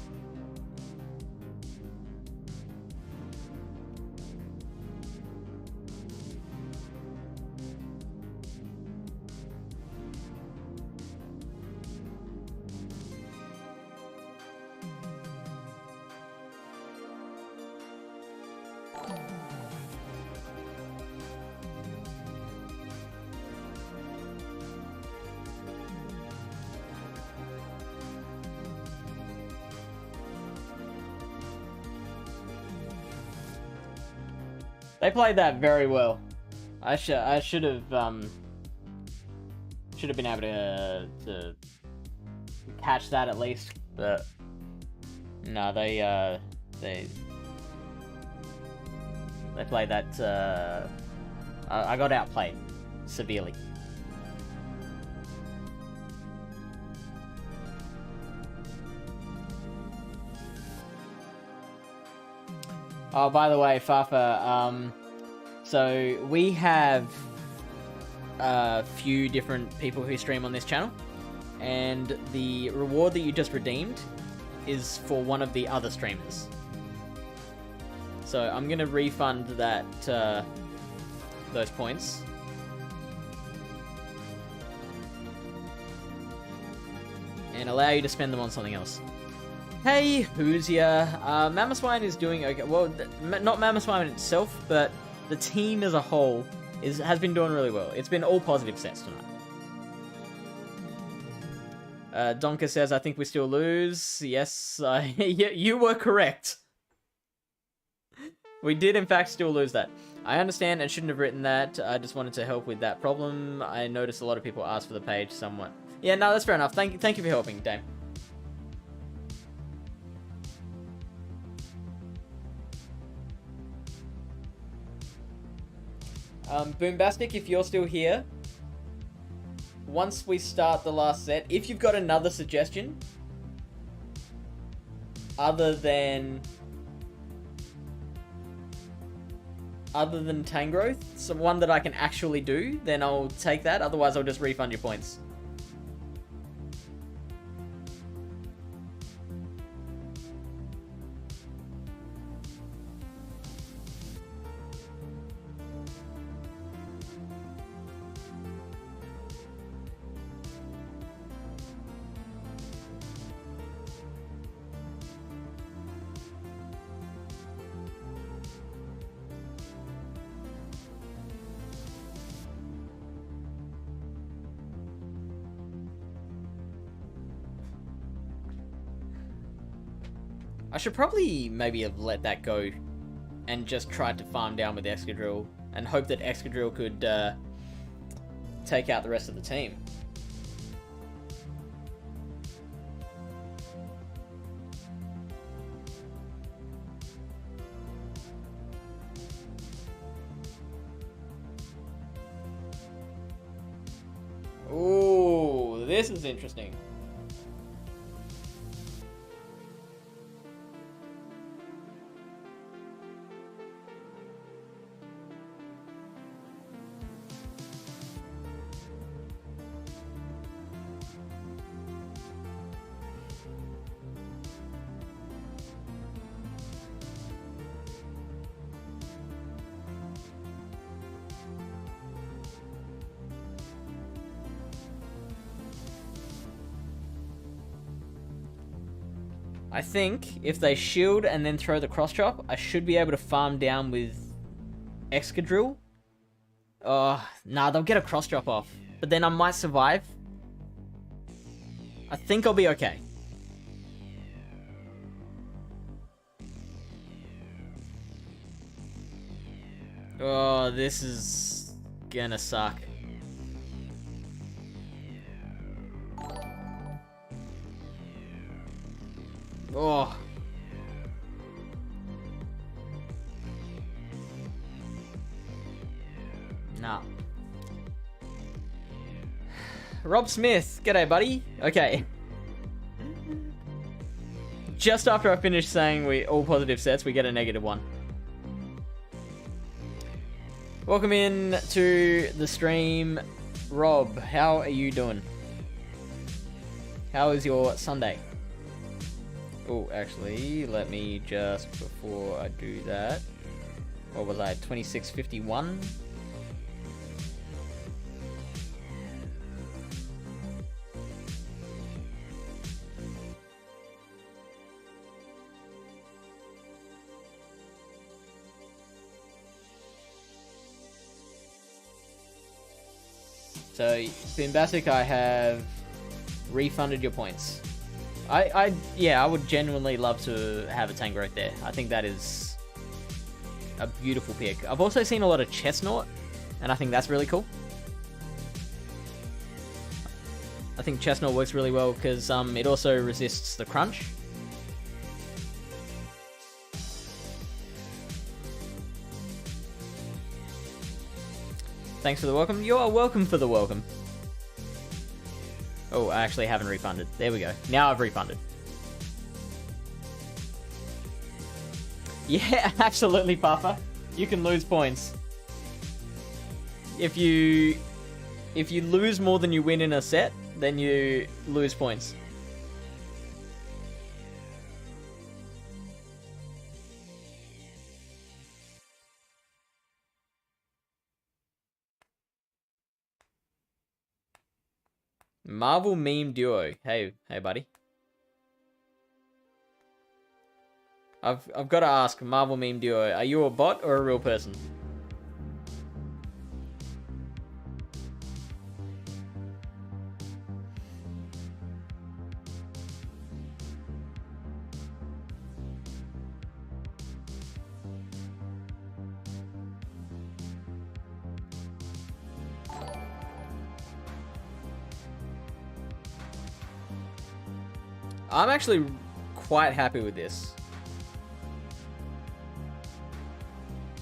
They played that very well. I should have been able to catch that at least, but no, they played that. I got outplayed severely. Oh, by the way, Fafa, so we have a few different people who stream on this channel, and the reward that you just redeemed is for one of the other streamers. So I'm gonna refund that, those points. And allow you to spend them on something else. Hey, Hisuian. Mamaclimbs is doing okay. Well, not Mamaclimbs itself, but the team as a whole has been doing really well. It's been all positive sets tonight. Donka says, I think we still lose. Yes, you were correct. We did, in fact, still lose that. I understand and shouldn't have written that. I just wanted to help with that problem. I noticed a lot of people asked for the page somewhat. Yeah, no, that's fair enough. Thank you for helping, Dame. Boombastic, if you're still here, once we start the last set, if you've got another suggestion, other than Tangrowth, one that I can actually do, then I'll take that. Otherwise, I'll just refund your points. I should probably maybe have let that go and just tried to farm down with Excadrill and hope that Excadrill could take out the rest of the team. Ooh, this is interesting. I think if they shield and then throw the cross chop, I should be able to farm down with Excadrill. Nah, they'll get a cross chop off. But then I might survive. I think I'll be okay. Oh, this is gonna suck. Oh. Nah. Rob Smith, g'day buddy. Okay. Just after I finish saying we all positive sets, we get a -1. Welcome in to the stream, Rob. How are you doing? How is your Sunday? Oh, actually, let me just, before I do that, what was I, 2651? So, Bimbasic, I have refunded your points. Yeah, I would genuinely love to have a Tangrowth there. I think that is a beautiful pick. I've also seen a lot of Chestnut, and I think that's really cool. I think Chestnut works really well because it also resists the crunch. Thanks for the welcome. You are welcome for the welcome. Oh, I actually haven't refunded. There we go. Now I've refunded. Yeah, absolutely, Puffer. You can lose points. If you lose more than you win in a set, then you lose points. Marvel Meme Duo. Hey, buddy. I've got to ask, Marvel Meme Duo, are you a bot or a real person? I'm actually quite happy with this.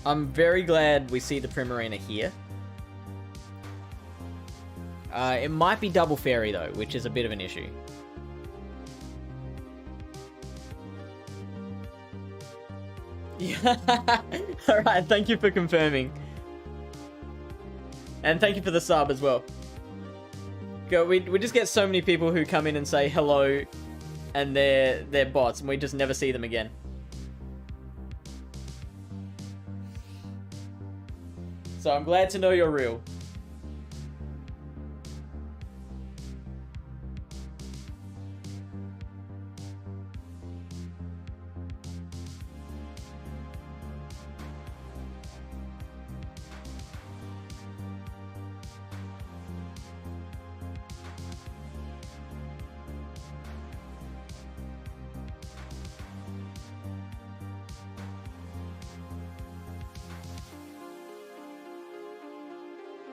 I'm very glad we see the Primarina here. It might be double fairy though, which is a bit of an issue. Yeah. Alright, thank you for confirming. And thank you for the sub as well. We just get so many people who come in and say hello and they're bots and we just never see them again. So I'm glad to know you're real.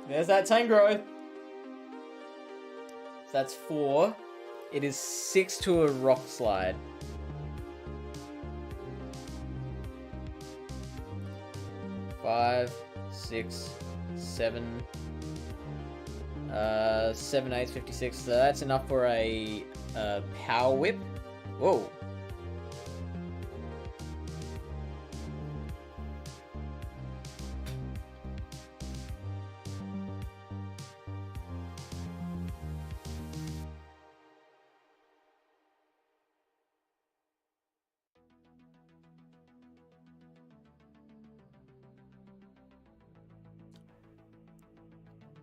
There's that Tangro. That's 4. It is 6 to a rock slide. Five, 6, 7. 7, 8, 56. So that's enough for a power whip. Whoa.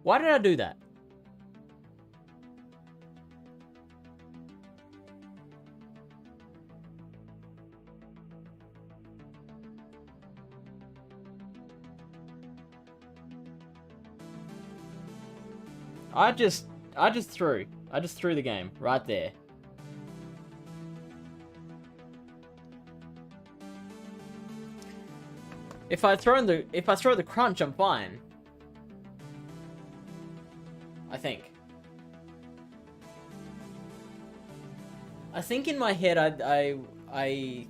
Why did I do that? I just threw the game right there. If I throw the crunch, I'm fine. I think. I think in my head I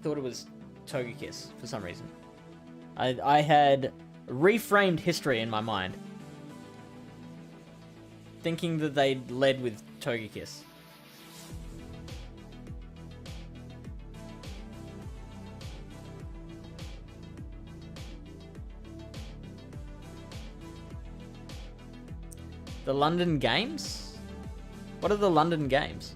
thought it was Togekiss for some reason. I had reframed history in my mind, thinking that they led with Togekiss. The London Games? What are the London Games?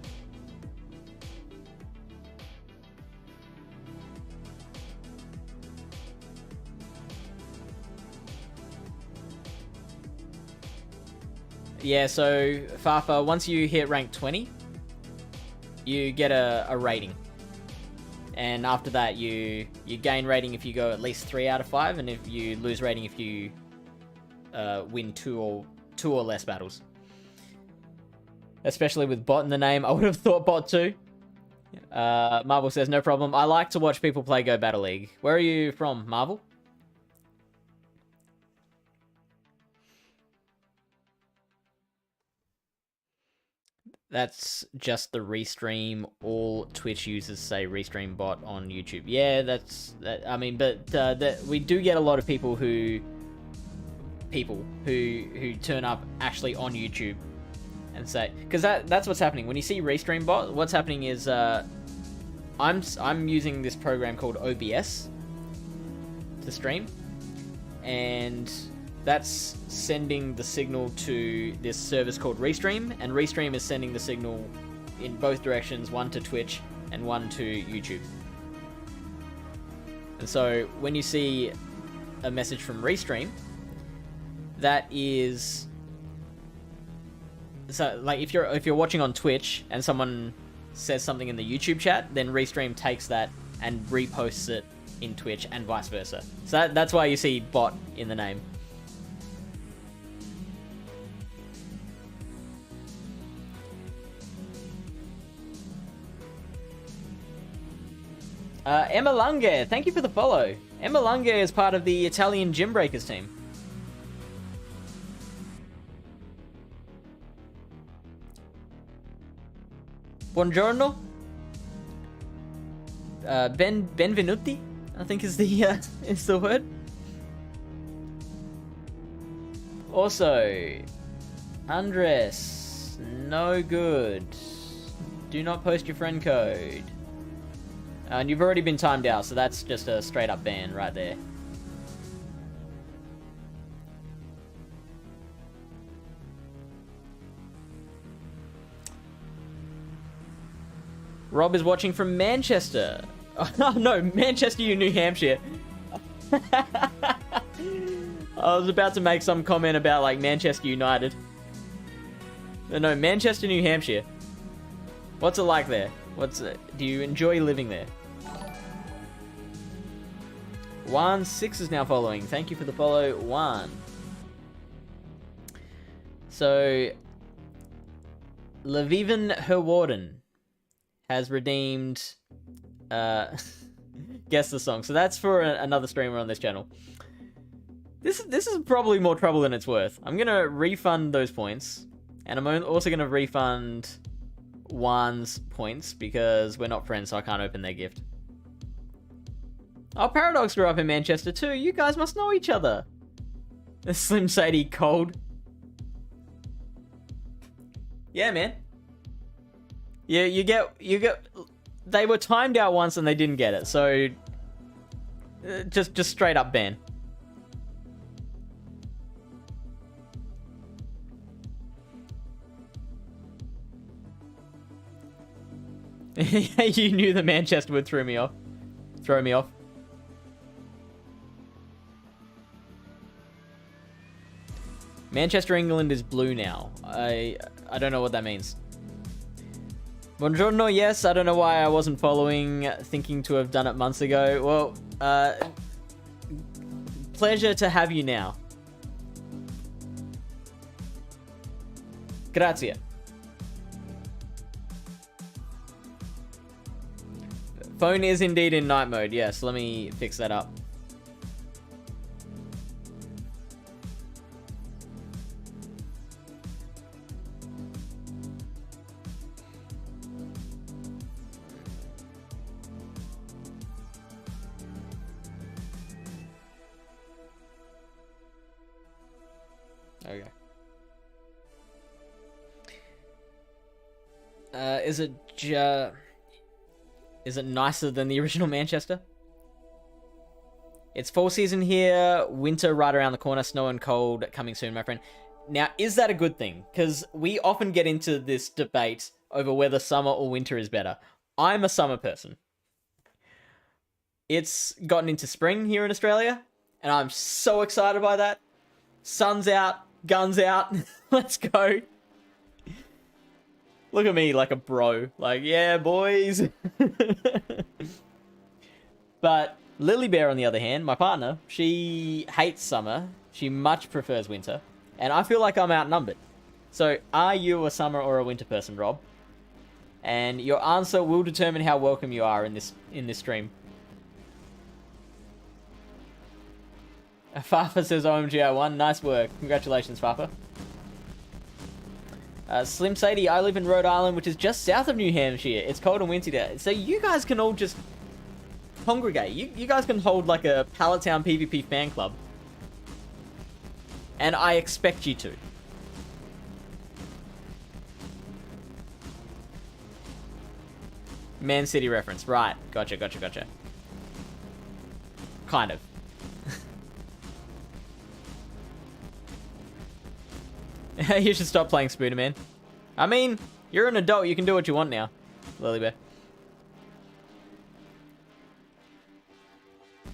Yeah, so Fafa, once you hit rank 20, you get a rating. And after that, you gain rating if you go at least 3 out of 5, and if you lose rating if you win two or less battles. Especially with bot in the name, I would have thought bot too. Marvel says, no problem. I like to watch people play Go Battle League. Where are you from, Marvel? That's just the restream. All Twitch users say restream bot on YouTube. Yeah, that's that. I mean, but we do get a lot of people who turn up actually on YouTube and say, because that's what's happening when you see restream bot. What's happening is I'm using this program called OBS to stream, and that's sending the signal to this service called Restream, and Restream is sending the signal in both directions, one to Twitch and one to YouTube. And so when you see a message from Restream, that is, so like if you're watching on Twitch and someone says something in the YouTube chat, then Restream takes that and reposts it in Twitch and vice versa. So that's why you see bot in the name. Emma Lange, thank you for the follow. Emma Lange is part of the Italian Gym Breakers team. Buongiorno. Benvenuti, I think is the word. Also, Andres, no good. Do not post your friend code. And you've already been timed out, so that's just a straight up ban right there. Rob is watching from Manchester. Oh, no, Manchester, New Hampshire. I was about to make some comment about, like, Manchester United. No, Manchester, New Hampshire. What's it like there? Do you enjoy living there? 1-6 is now following. Thank you for the follow, 1. So, Leviven Herwarden has redeemed guess the song. So that's for another streamer on this channel. This is probably more trouble than it's worth. I'm gonna refund those points, and I'm also gonna refund Juan's points because we're not friends, so I can't open their gift. Oh, Paradox grew up in Manchester too. You guys must know each other. Slim Sadie cold. Yeah, man. Yeah, you get. They were timed out once and they didn't get it, so just straight up ban. You knew the Manchester would throw me off. Manchester, England is blue now. I don't know what that means. Buongiorno, yes. I don't know why I wasn't following, thinking to have done it months ago. Well, pleasure to have you now. Grazie. Phone is indeed in night mode. Yes, let me fix that up. Okay. Is it nicer than the original Manchester? It's fall season here, winter right around the corner, snow and cold coming soon, my friend. Now, is that a good thing? Because we often get into this debate over whether summer or winter is better. I'm a summer person. It's gotten into spring here in Australia, and I'm so excited by that. Sun's out, guns out, let's go. Look at me like a bro. Like, yeah, boys. But Lily Bear, on the other hand, my partner, she hates summer. She much prefers winter. And I feel like I'm outnumbered. So, are you a summer or a winter person, Rob? And your answer will determine how welcome you are in this stream. Fafa says OMG I won. Nice work. Congratulations, Fafa. Slim Sadie, I live in Rhode Island, which is just south of New Hampshire. It's cold and windy there. So you guys can all just congregate. You guys can hold like a Pallet Town PvP fan club. And I expect you to. Man City reference. Right. Gotcha. Kind of. You should stop playing Spooner, man. I mean, you're an adult. You can do what you want now, Lily Bear.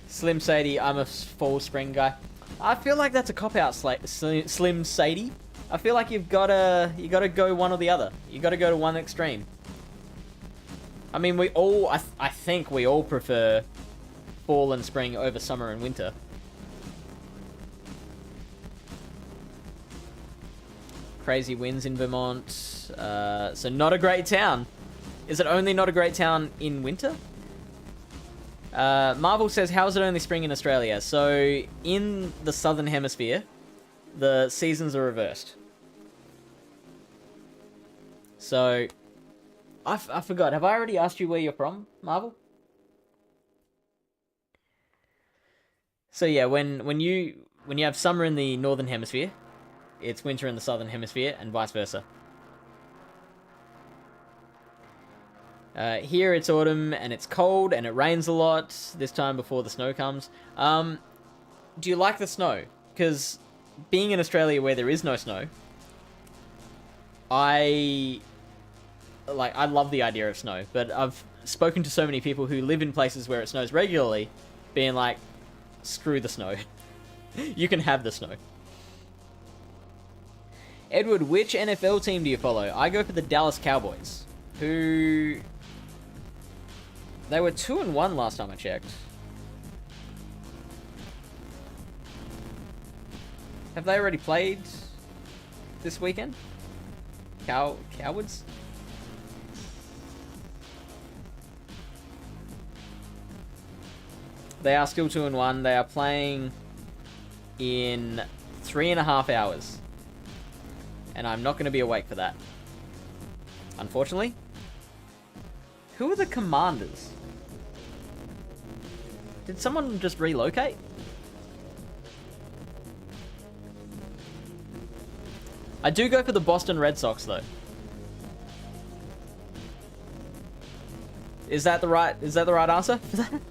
Slim Sadie, I'm a fall spring guy. I feel like that's a cop-out, Slim Sadie. I feel like you gotta go one or the other. You gotta go to one extreme. I mean, I think we all prefer fall and spring over summer and winter. Crazy winds in Vermont. So not a great town. Is it only not a great town in winter? Marvel says, how is it only spring in Australia? So in the southern hemisphere, the seasons are reversed. So I forgot. Have I already asked you where you're from, Marvel? So yeah, when you have summer in the northern hemisphere, it's winter in the southern hemisphere, and vice versa. Here it's autumn, and it's cold, and it rains a lot this time before the snow comes. Do you like the snow? Because being in Australia where there is no snow, I love the idea of snow, but I've spoken to so many people who live in places where it snows regularly, being like, screw the snow. You can have the snow. Edward, which NFL team do you follow? I go for the Dallas Cowboys, who... They were 2-1 last time I checked. Have they already played this weekend? Cowards? They are still 2-1. They are playing in 3.5 hours. And I'm not going to be awake for that. Unfortunately. Who are the commanders? Did someone just relocate? I do go for the Boston Red Sox, though. Is that the right answer for that?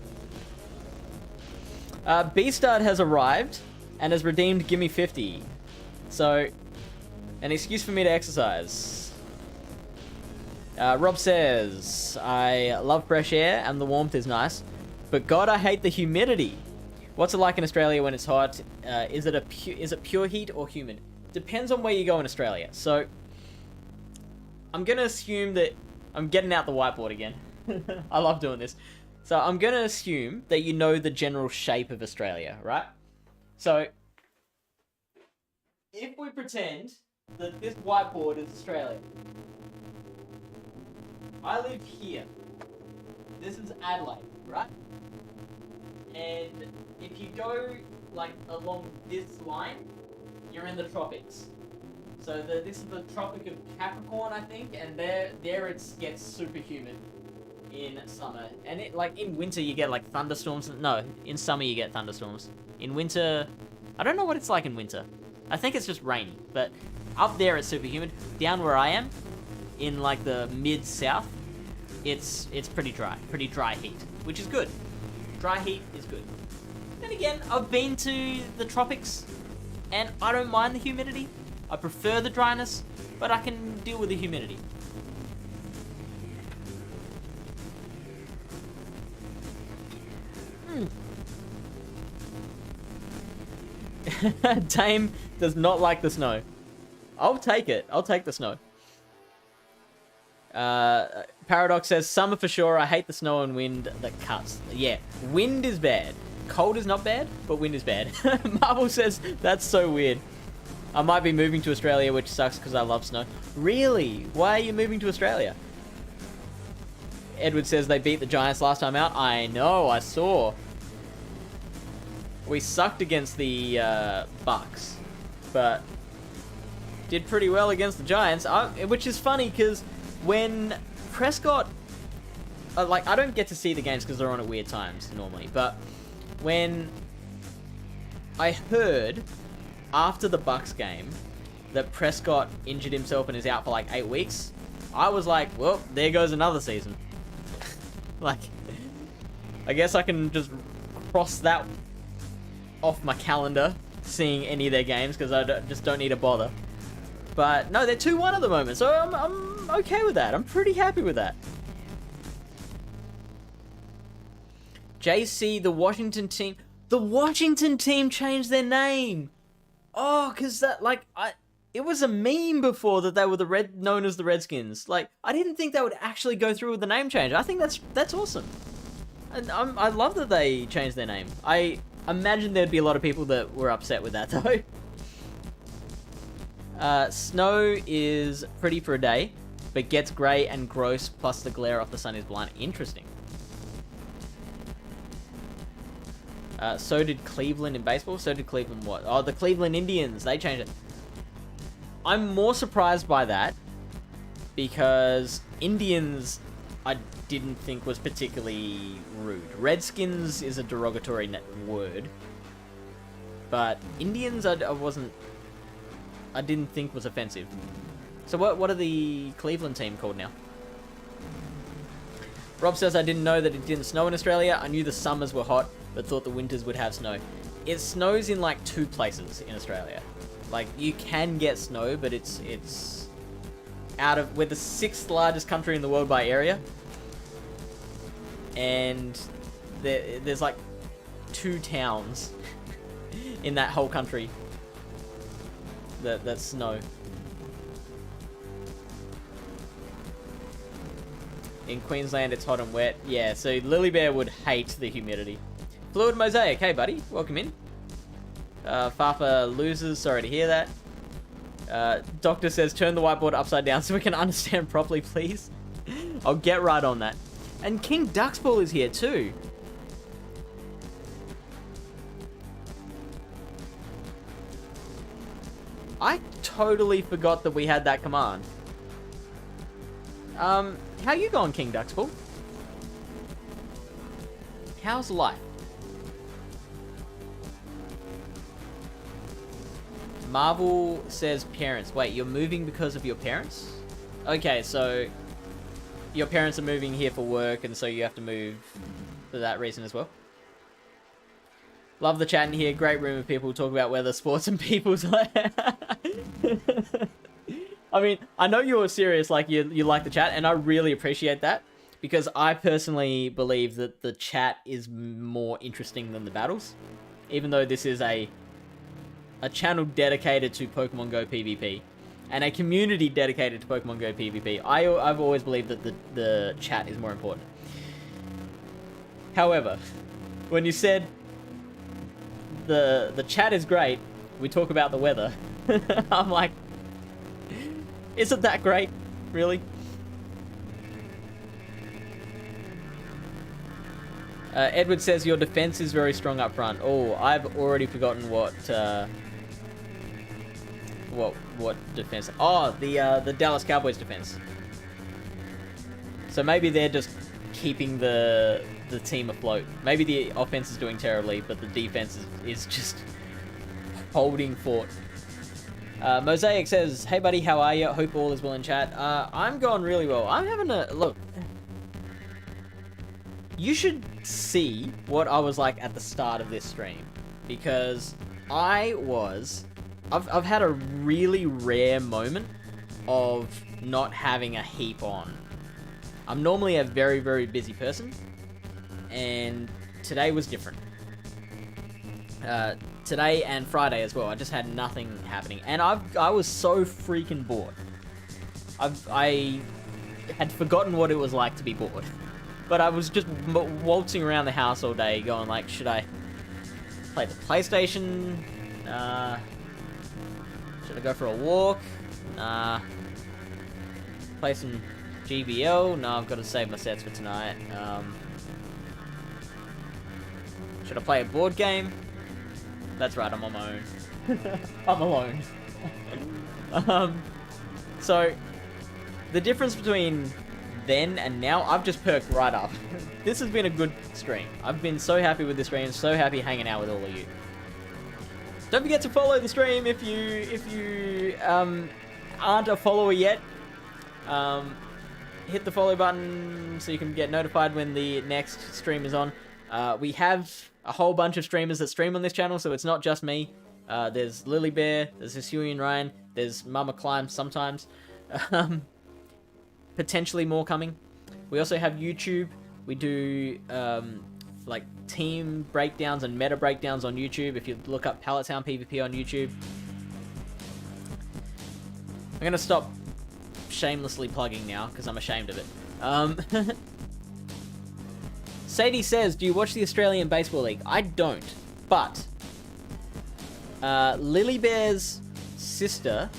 Beastard has arrived and has redeemed Gimme 50. So, an excuse for me to exercise. Rob says, I love fresh air and the warmth is nice, but God, I hate the humidity. What's it like in Australia when it's hot? Is it pure heat or humid? Depends on where you go in Australia. So, I'm going to assume that... I'm getting out the whiteboard again. I love doing this. So, I'm going to assume that you know the general shape of Australia, right? So, if we pretend that this whiteboard is Australia. I live here. This is Adelaide, right? And if you go, like, along this line... you're in the tropics. So this is the Tropic of Capricorn, I think, and there it gets super humid in summer. And it, like, in winter you get like thunderstorms. No, in summer you get thunderstorms. In winter, I don't know what it's like in winter. I think it's just rainy, but up there it's super humid. Down where I am, in like the mid-south, it's pretty dry heat, which is good. Dry heat is good. Then again, I've been to the tropics, and I don't mind the humidity. I prefer the dryness, but I can deal with the humidity. Tame does not like the snow. I'll take it. I'll take the snow. Paradox says, summer for sure. I hate the snow and wind that cuts. Yeah, wind is bad. Cold is not bad, but wind is bad. Marvel says, that's so weird. I might be moving to Australia, which sucks because I love snow. Really? Why are you moving to Australia? Edward says they beat the Giants last time out. I know, I saw. We sucked against the Bucks, but did pretty well against the Giants, which is funny because when Prescott... like, I don't get to see the games because they're on at weird times normally, but when I heard after the Bucks game that Prescott injured himself and is out for like 8 weeks, I was like, well, there goes another season. Like, I guess I can just cross that off my calendar, seeing any of their games, because I just don't need to bother. But no, they're 2-1 at the moment, so I'm okay with that. I'm pretty happy with that. JC, the Washington team. The Washington team changed their name. Oh, because that, like, it was a meme before that they were known as the Redskins. Like, I didn't think they would actually go through with the name change. I think that's awesome. And I love that they changed their name. I imagine there'd be a lot of people that were upset with that, though. Snow is pretty for a day, but gets grey and gross, plus the glare off the sun is blind. Interesting. So did Cleveland in baseball. So did Cleveland what? Oh, the Cleveland Indians. They changed it. I'm more surprised by that because Indians I didn't think was particularly rude. Redskins is a derogatory word. But Indians I didn't think was offensive. So what are the Cleveland team called now? Rob says, I didn't know that it didn't snow in Australia. I knew the summers were hot, but thought the winters would have snow. It snows in like 2 places in Australia. Like, you can get snow, but it's out of... We're the 6th largest country in the world by area. And there's like 2 towns in that whole country that snow. In Queensland, it's hot and wet. Yeah, so Lily Bear would hate the humidity. Fluid Mosaic, hey buddy, welcome in. Fafa loses, sorry to hear that. Doctor says, turn the whiteboard upside down so we can understand properly, please. I'll get right on that. And King Duxpool is here too. totally forgot that we had that command. How you going, King Duxbull? How's life? Marvel says parents. Wait, you're moving because of your parents? Okay, so your parents are moving here for work, and so you have to move for that reason as well. Love the chat in here. Great room of people talk about weather, sports, and people's life. I mean, I know you're serious, like you like the chat, and I really appreciate that, because I personally believe that the chat is more interesting than the battles, even though this is a channel dedicated to Pokemon Go PvP, and a community dedicated to Pokemon Go PvP. I've always believed that the chat is more important. However, when you said the chat is great, we talk about the weather, I'm like, isn't that great, really? Edward says your defense is very strong up front. Oh, I've already forgotten what defense. Oh, the Dallas Cowboys defense. So maybe they're just keeping the team afloat. Maybe the offense is doing terribly, but the defense is just holding fort. Mosaic says, "Hey buddy, how are you? Hope all is well in chat." I'm going really well. I'm having a look. You should see what I was like at the start of this stream, because I've had a really rare moment of not having a heap on. I'm normally a very, very busy person, and today was different. Today and Friday as well, I just had nothing happening, and I was so freaking bored. I had forgotten what it was like to be bored, but I was just waltzing around the house all day, going like, should I play the PlayStation? Should I go for a walk? Nah. Play some GBL? No, I've got to save my sets for tonight. Should I play a board game? That's right, I'm on my own. I'm alone. So, the difference between then and now, I've just perked right up. This has been a good stream. I've been so happy with the stream, so happy hanging out with all of you. Don't forget to follow the stream if you aren't a follower yet. Hit the follow button so you can get notified when the next stream is on. We have a whole bunch of streamers that stream on this channel, so it's not just me. There's Lily Bear, there's HisuianRyan, there's Mamaclimbs sometimes. Potentially more coming. We also have YouTube. We do like team breakdowns and meta breakdowns on YouTube. If you look up Pallet Town PvP on YouTube. I'm gonna stop shamelessly plugging now because I'm ashamed of it. Sadie says, do you watch the Australian Baseball League? I don't, but Lily Bear's sister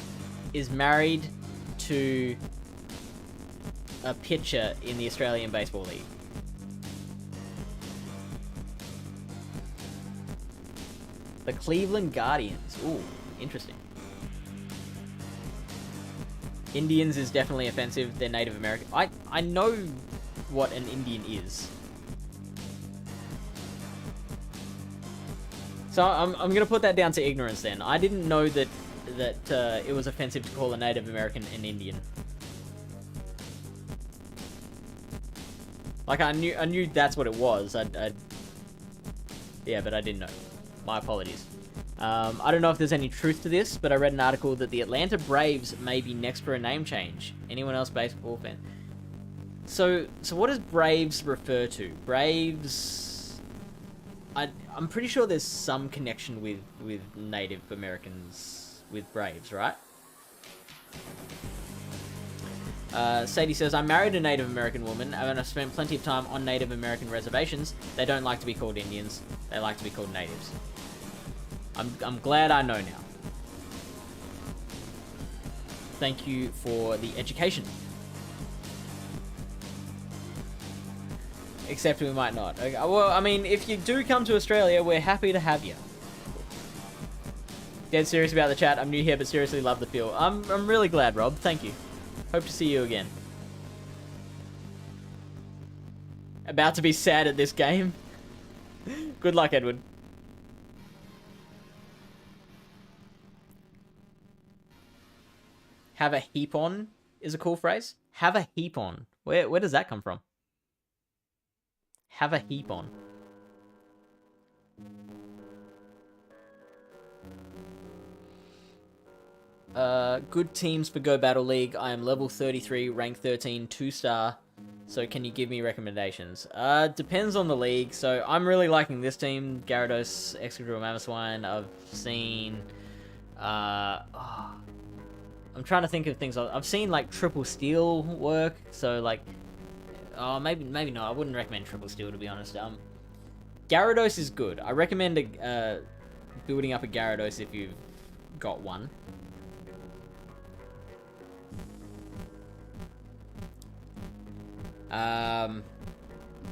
is married to a pitcher in the Australian Baseball League. The Cleveland Guardians. Ooh, interesting. Indians is definitely offensive. They're Native American. I know what an Indian is. So I'm gonna put that down to ignorance then. I didn't know that it was offensive to call a Native American an Indian. Like I knew that's what it was. Yeah, but I didn't know. My apologies. I don't know if there's any truth to this, but I read an article that the Atlanta Braves may be next for a name change. Anyone else baseball fan? So what does Braves refer to? Braves... I'm pretty sure there's some connection with Native Americans with Braves, right? Sadie says, I'm married to a Native American woman, and I've spent plenty of time on Native American reservations. They don't like to be called Indians. They like to be called natives. I'm glad I know now. Thank you for the education. Except we might not. Okay, well, I mean, if you do come to Australia, we're happy to have you. Dead serious about the chat. I'm new here, but seriously love the feel. I'm really glad, Rob. Thank you. Hope to see you again. About to be sad at this game. Good luck, Edward. Have a heap on is a cool phrase. Have a heap on. Where does that come from? Have a heap on. Good teams for Go Battle League. I am level 33, rank 13, 2-star. So can you give me recommendations? Depends on the league. So I'm really liking this team. Gyarados, Excadrill, Mamaclimbs. I've seen... I'm trying to think of things. I've seen like Triple Steel work. So like... Oh, maybe not. I wouldn't recommend Triple Steel, to be honest. Gyarados is good. I recommend building up a Gyarados if you've got one.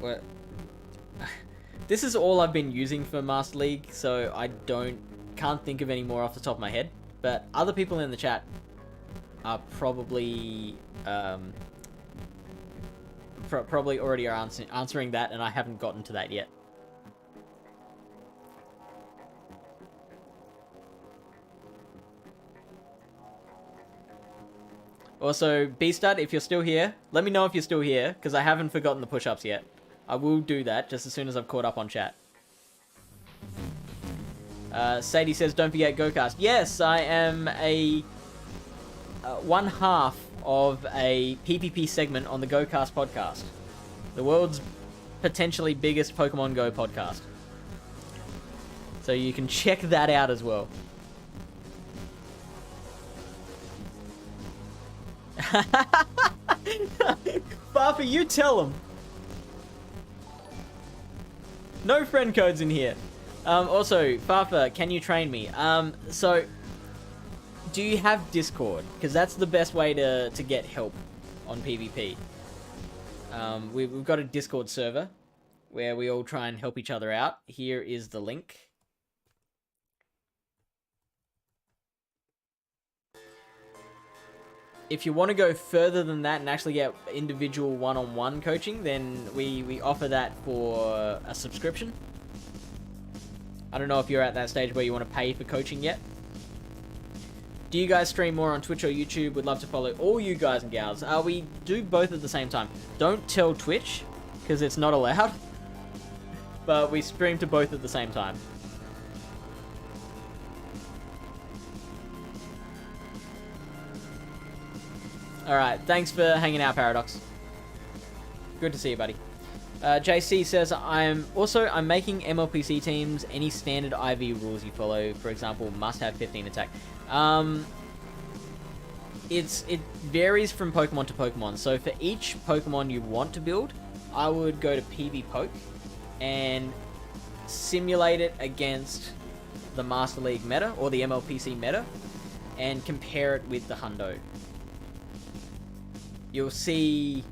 What? This is all I've been using for Master League, so I can't think of any more off the top of my head. But other people in the chat are probably probably already are answering that, and I haven't gotten to that yet. Also, Beastad, if you're still here, let me know if you're still here, because I haven't forgotten the push-ups yet. I will do that just as soon as I've caught up on chat. Sadie says, don't forget GoCast. Yes, I am one half of a PvP segment on the GoCast podcast. The world's potentially biggest Pokemon Go podcast. So you can check that out as well. Farfa, you tell him. No friend codes in here. Also, Farfa, can you train me? So, do you have Discord? Because that's the best way to get help on PvP. We've got a Discord server where we all try and help each other out. Here is the link. If you want to go further than that and actually get individual one-on-one coaching, then we offer that for a subscription. I don't know if you're at that stage where you want to pay for coaching yet. Do you guys stream more on Twitch or YouTube? Would love to follow all you guys and gals. We do both at the same time. Don't tell Twitch, because it's not allowed. But we stream to both at the same time. Alright, thanks for hanging out, Paradox. Good to see you, buddy. JC says, I'm making MLPC teams. Any standard IV rules you follow, for example, must have 15 attack. It varies from Pokemon to Pokemon. So for each Pokemon you want to build, I would go to PvPoke and simulate it against the Master League meta or the MLPC meta and compare it with the Hundo. You'll see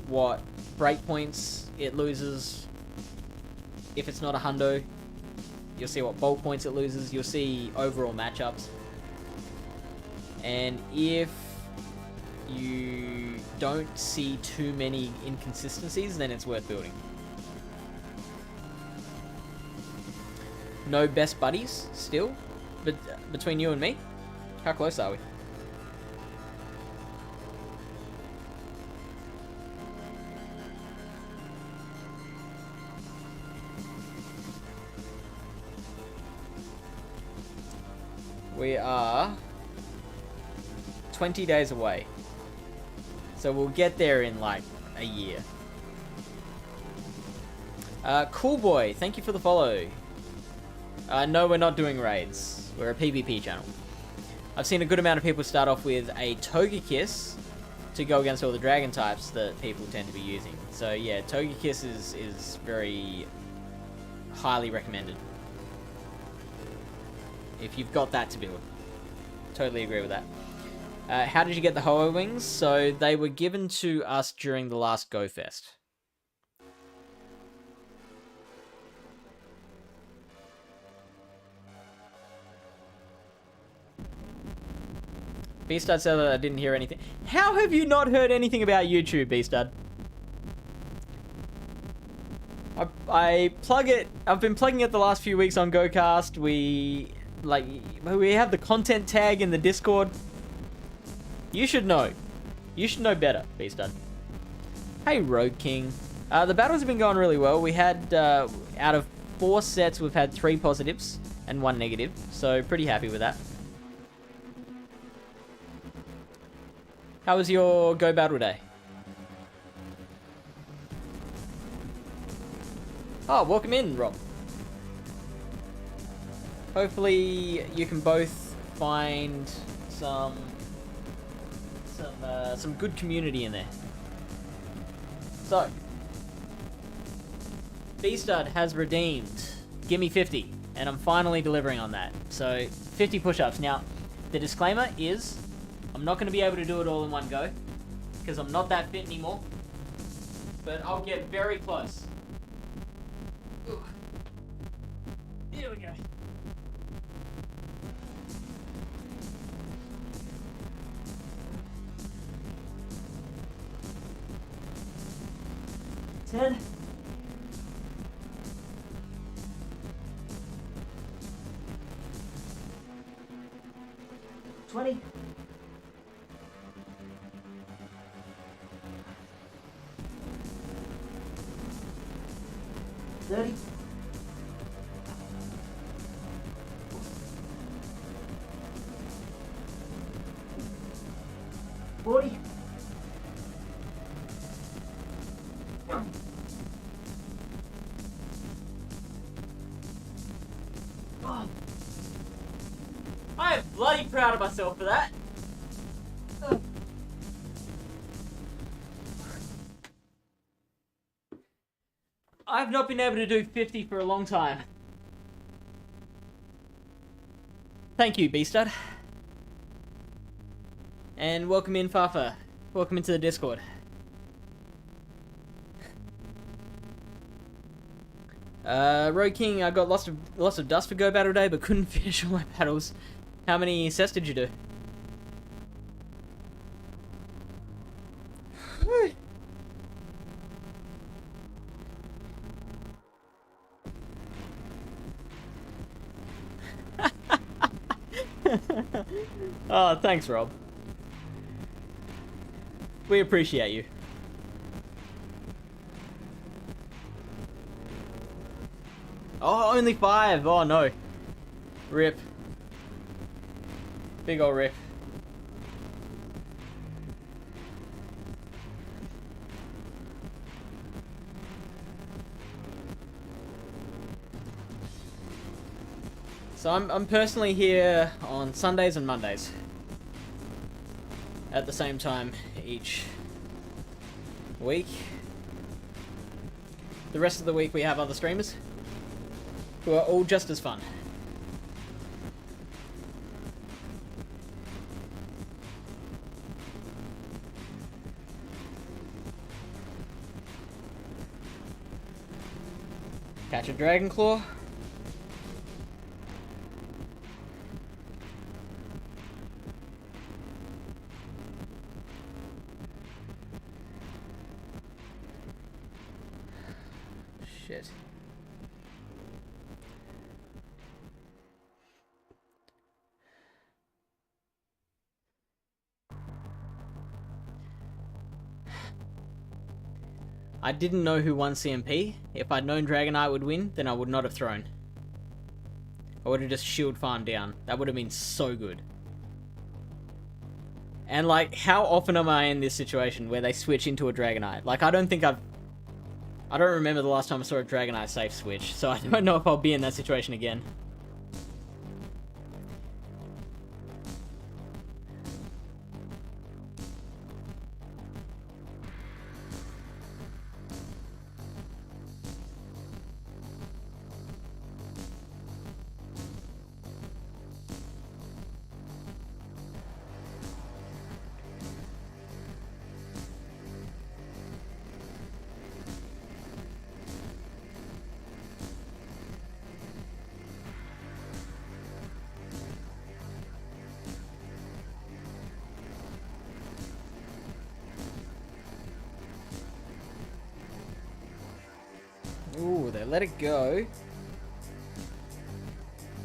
what breakpoints it loses if it's not a Hundo. You'll see what bulk points it loses. You'll see overall matchups. And if you don't see too many inconsistencies, then it's worth building. No best buddies still, but between you and me, how close are we? We are 20 days away. So we'll get there in like a year. Cool Boy, thank you for the follow. No, we're not doing raids. We're a PvP channel. I've seen a good amount of people start off with a Togekiss to go against all the dragon types that people tend to be using. So yeah, Togekiss is very highly recommended. If you've got that to build. Totally agree with that. How did you get the Ho-Oh wings? So they were given to us during the last Go Fest. B-Stud said that I didn't hear anything. How have you not heard anything about YouTube, B-Stud? I plug it. I've been plugging it the last few weeks on GoCast. We have the content tag in the Discord. You should know. You should know better, B-Stud. Hey, Rogue King. The battles have been going really well. We had, out of 4 sets, we've had 3 positives and 1 negative. So, pretty happy with that. How was your Go Battle Day? Oh, welcome in, Rob. Hopefully you can both find some good community in there. So, B-Stud has redeemed Gimme 50, and I'm finally delivering on that. So, 50 push-ups. Now, the disclaimer is, I'm not going to be able to do it all in one go, because I'm not that fit anymore, but I'll get very close. Ooh. Here we go. Ten. 20. 30. 40. Oh. I am bloody proud of myself for that. I've not been able to do 50 for a long time. Thank you, B-Stud. And welcome in, Fafa. Welcome into the Discord. Road King, I got lots of dust for Go Battle Day, but couldn't finish all my battles. How many sets did you do? Oh, thanks, Rob. We appreciate you. Oh, only 5. Oh, no. Rip. Big ol' rip. So I'm personally here on Sundays and Mondays at the same time each week. The rest of the week we have other streamers who are all just as fun. Catch a Dragon Claw. Shit. I didn't know who won CMP. If I'd known Dragonite would win, then I would not have thrown. I would have just shield farmed down. That would have been so good. And like, how often am I in this situation where they switch into a Dragonite? Like, I don't remember the last time I saw a Dragonite safe switch, so I don't know if I'll be in that situation again. Ooh, they let it go.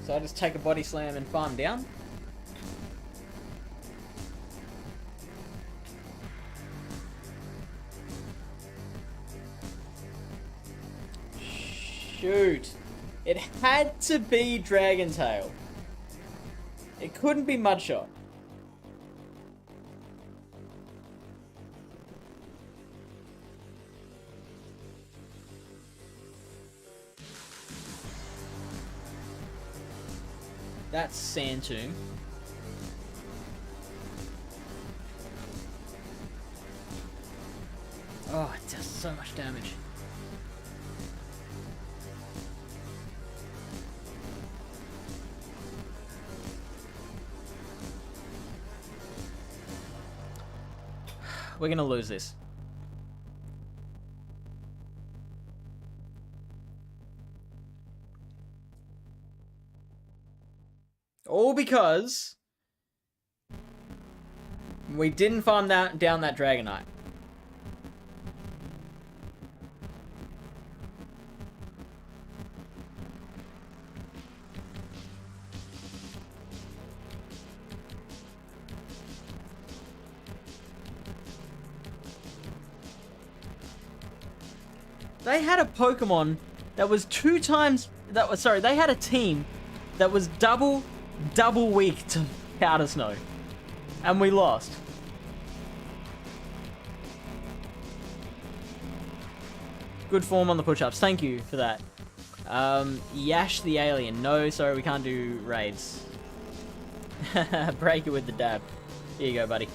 So I just take a body slam and farm down. Shoot. It had to be Dragon Tail. It couldn't be Mudshot. That's Sand Tomb. Oh, it does so much damage. We're gonna lose this. All because we didn't farm down that Dragonite. They had a Pokemon that was they had a team that was double weak to Powder Snow. And we lost. Good form on the push-ups. Thank you for that. Yash the Alien. No, sorry, we can't do raids. Break it with the dab. Here you go, buddy.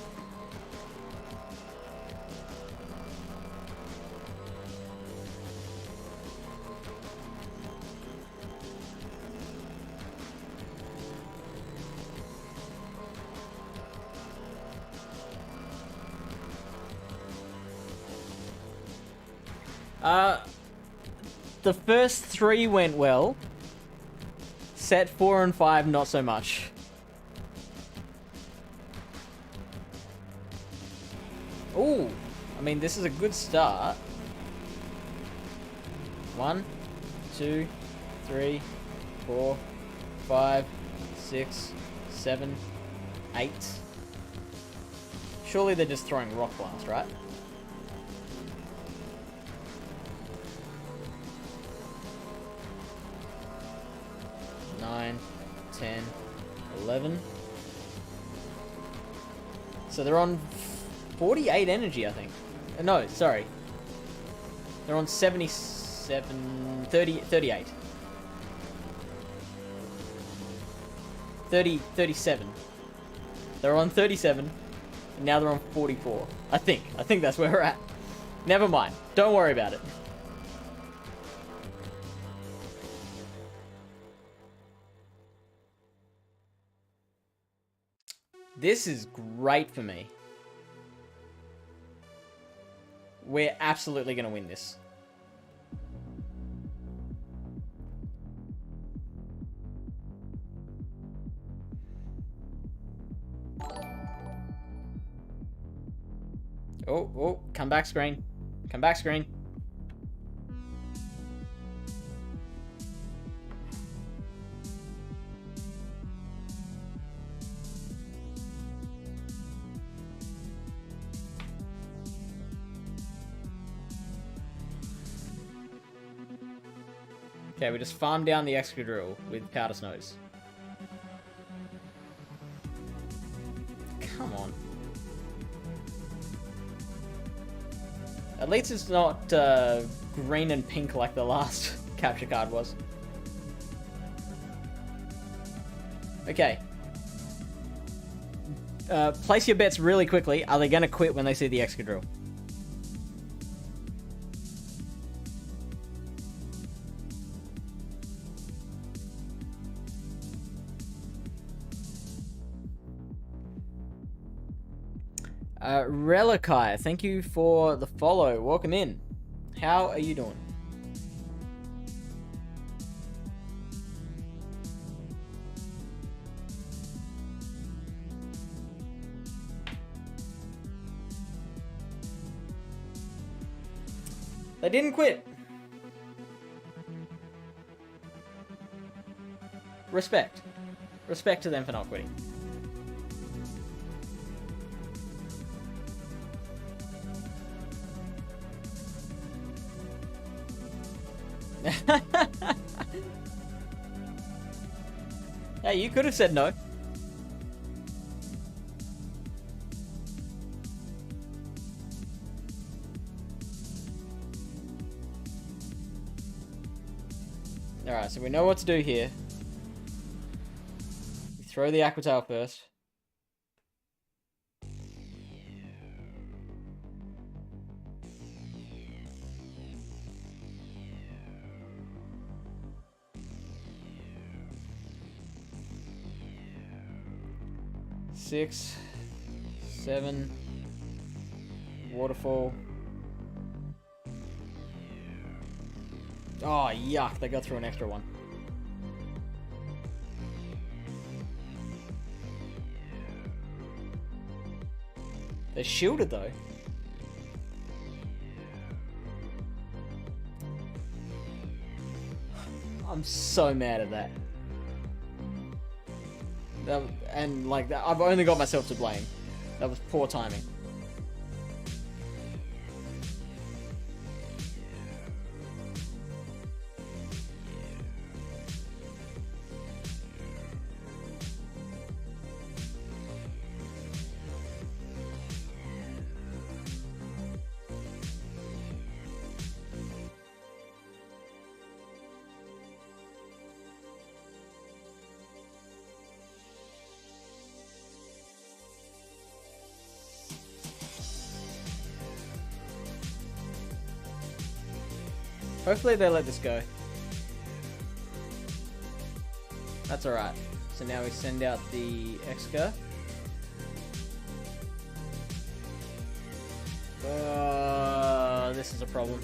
The first 3 went well. Set 4 and 5, not so much. Ooh, I mean, this is a good start. 1, 2, 3, 4, 5, 6, 7, 8. Surely they're just throwing Rock Blast, right? 9, 10, 11. So they're on 48 energy, I think. No, sorry. They're on 77, 30, 38. 37. They're on 37, and now they're on 44. I think that's where we're at. Never mind. Don't worry about it. This is great for me. We're absolutely going to win this. Oh, come back screen. Come back screen. Okay, we just farmed down the Excadrill with Powder Snows. Come on. At least it's not green and pink like the last capture card was. Okay. Place your bets really quickly. Are they going to quit when they see the Excadrill? Relikai, thank you for the follow. Welcome in. How are you doing? They didn't quit. Respect. Respect to them for not quitting. Yeah, you could have said no. Alright, so we know what to do here. We throw the aquatail first. Six, 7, waterfall. Oh, yuck, they got through an extra one. They're shielded though. I'm so mad at that. And like that, I've only got myself to blame. That was poor timing. Hopefully they let this go. That's alright. So now we send out the Excur. This is a problem.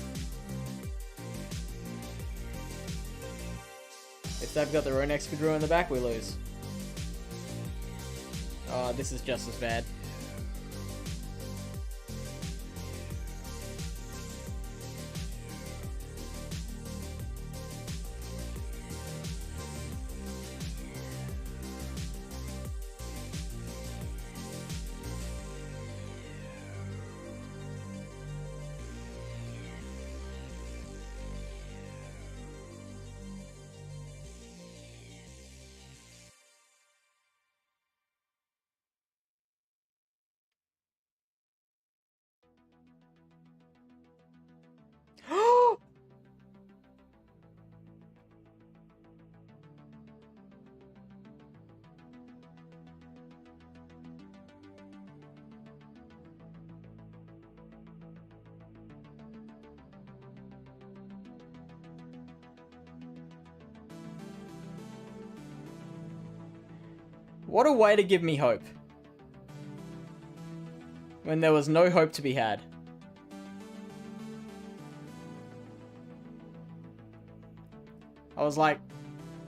If they've got their own Excadrill in the back, we lose. Oh, this is just as bad. What a way to give me hope. When there was no hope to be had. I was like,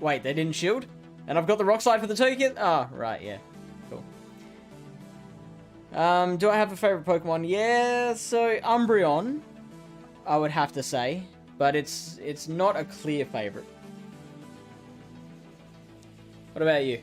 wait, they didn't shield? And I've got the rock slide for the token? Ah, oh, right, yeah. Cool. Do I have a favorite Pokemon? Yeah, so Umbreon, I would have to say. But it's not a clear favorite. What about you?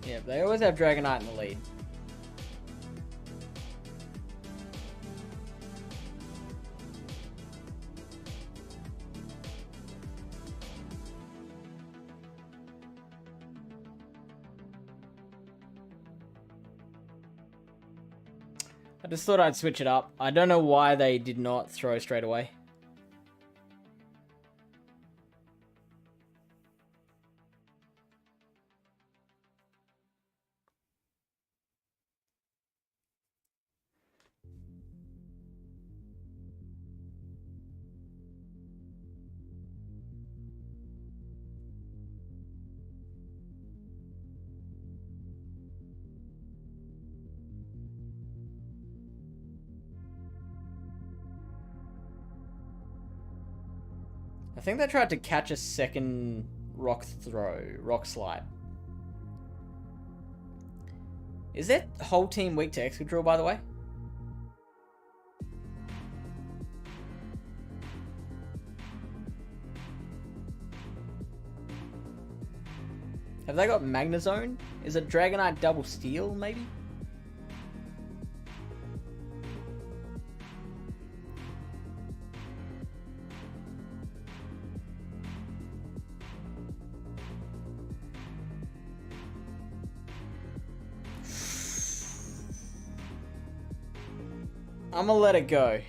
Yeah, they always have Dragonite in the lead. I just thought I'd switch it up. I don't know why they did not throw straight away. I think they tried to catch a second rock slide. Is that whole team weak to Excadrill, by the way? Have they got Magnezone? Is it Dragonite double steel, maybe? I'm gonna let it go.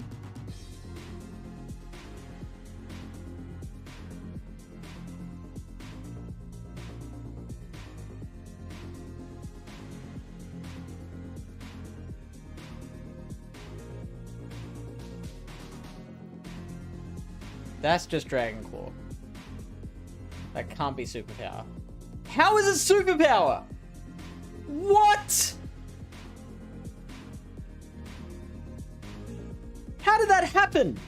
That's just Dragon Claw. That can't be superpower. How is it superpower? What? How did that happen?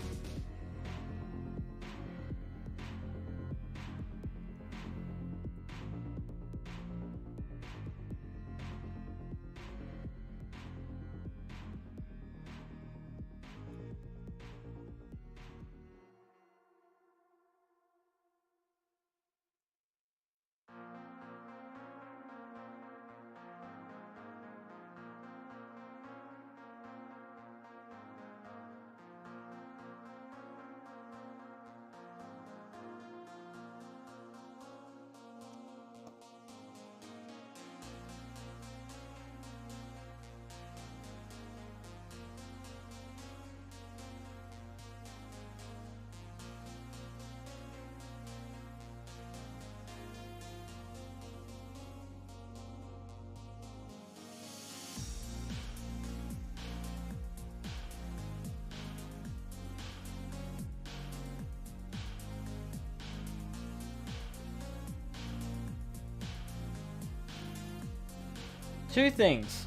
Two things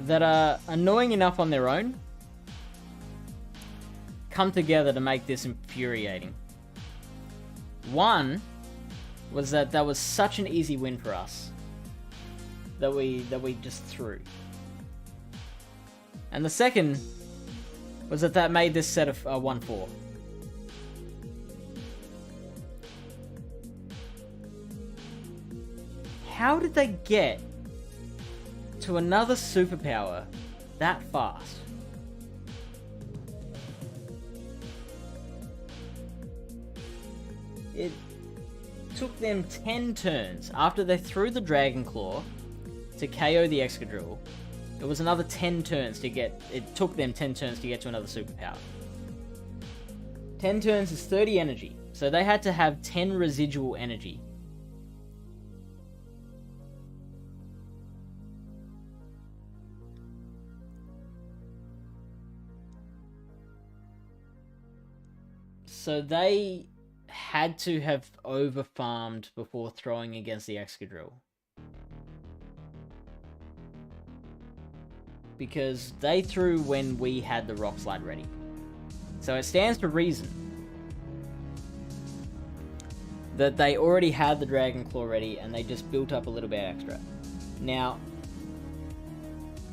that are annoying enough on their own come together to make this infuriating. One was that was such an easy win for us that we just threw. And the second was that made this set of 1-4. How did they get to another superpower that fast? It took them 10 turns after they threw the Dragon Claw to KO the Excadrill. It was another 10 turns to get... It took them 10 turns to get to another superpower. 10 turns is 30 energy, so they had to have 10 residual energy. So they had to have over-farmed before throwing against the Excadrill. Because they threw when we had the Rock Slide ready. So it stands to reason that they already had the Dragon Claw ready and they just built up a little bit extra. Now,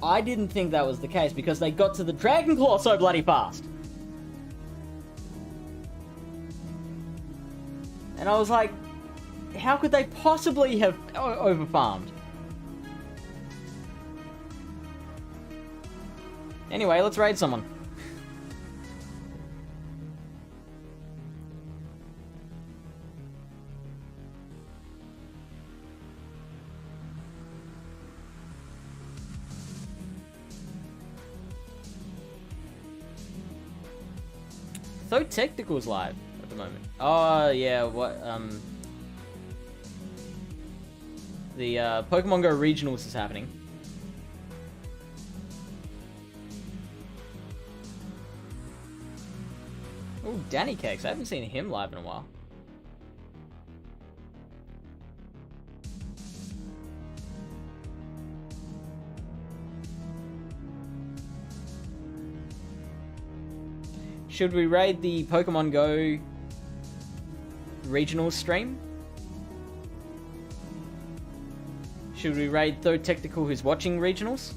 I didn't think that was the case because they got to the Dragon Claw so bloody fast. And I was like, how could they possibly have over-farmed? Anyway, let's raid someone. So Technical's live at the moment. Oh yeah, what the Pokemon Go Regionals is happening. Oh, Danny Cakes. I haven't seen him live in a while. Should we raid the Pokemon Go regional stream? Should we raid Though Technical who's watching regionals?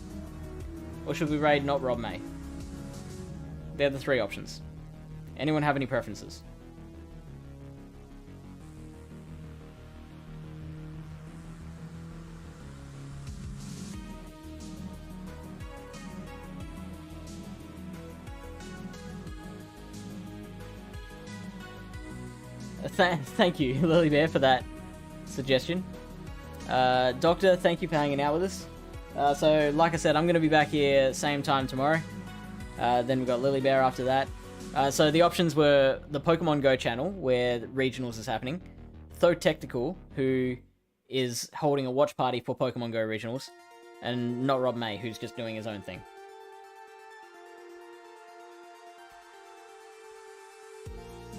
Or should we raid Not Rob May? They're the 3 options. Anyone have any preferences? Thank you, Lily Bear, for that suggestion. Doctor, thank you for hanging out with us. So, like I said, I'm going to be back here same time tomorrow. Then we've got Lily Bear after that. So the options were the Pokemon Go channel, where regionals is happening. Though Technical, who is holding a watch party for Pokemon Go regionals. And Not Rob May, who's just doing his own thing.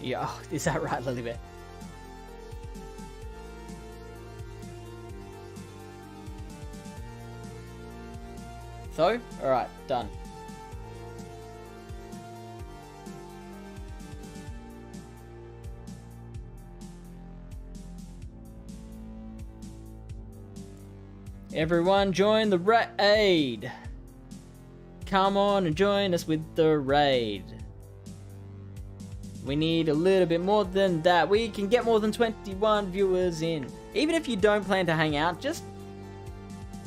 Yeah, oh, is that right, Lily Bear? So, alright, done. Everyone join the raid! Come on and join us with the raid. We need a little bit more than that. We can get more than 21 viewers in. Even if you don't plan to hang out, just...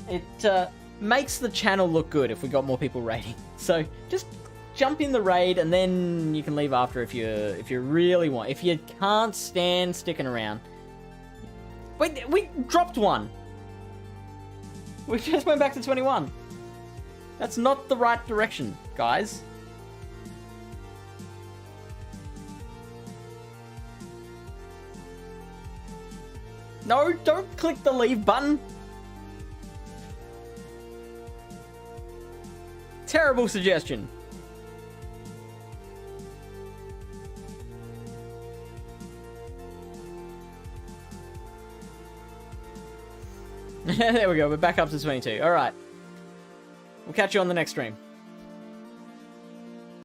It makes the channel look good if we got more people raiding. So, just jump in the raid and then you can leave after if you really want. If you can't stand sticking around. Wait, we dropped one! We just went back to 21. That's not the right direction, guys. No, don't click the leave button. Terrible suggestion. There we go, we're back up to 22. Alright. We'll catch you on the next stream.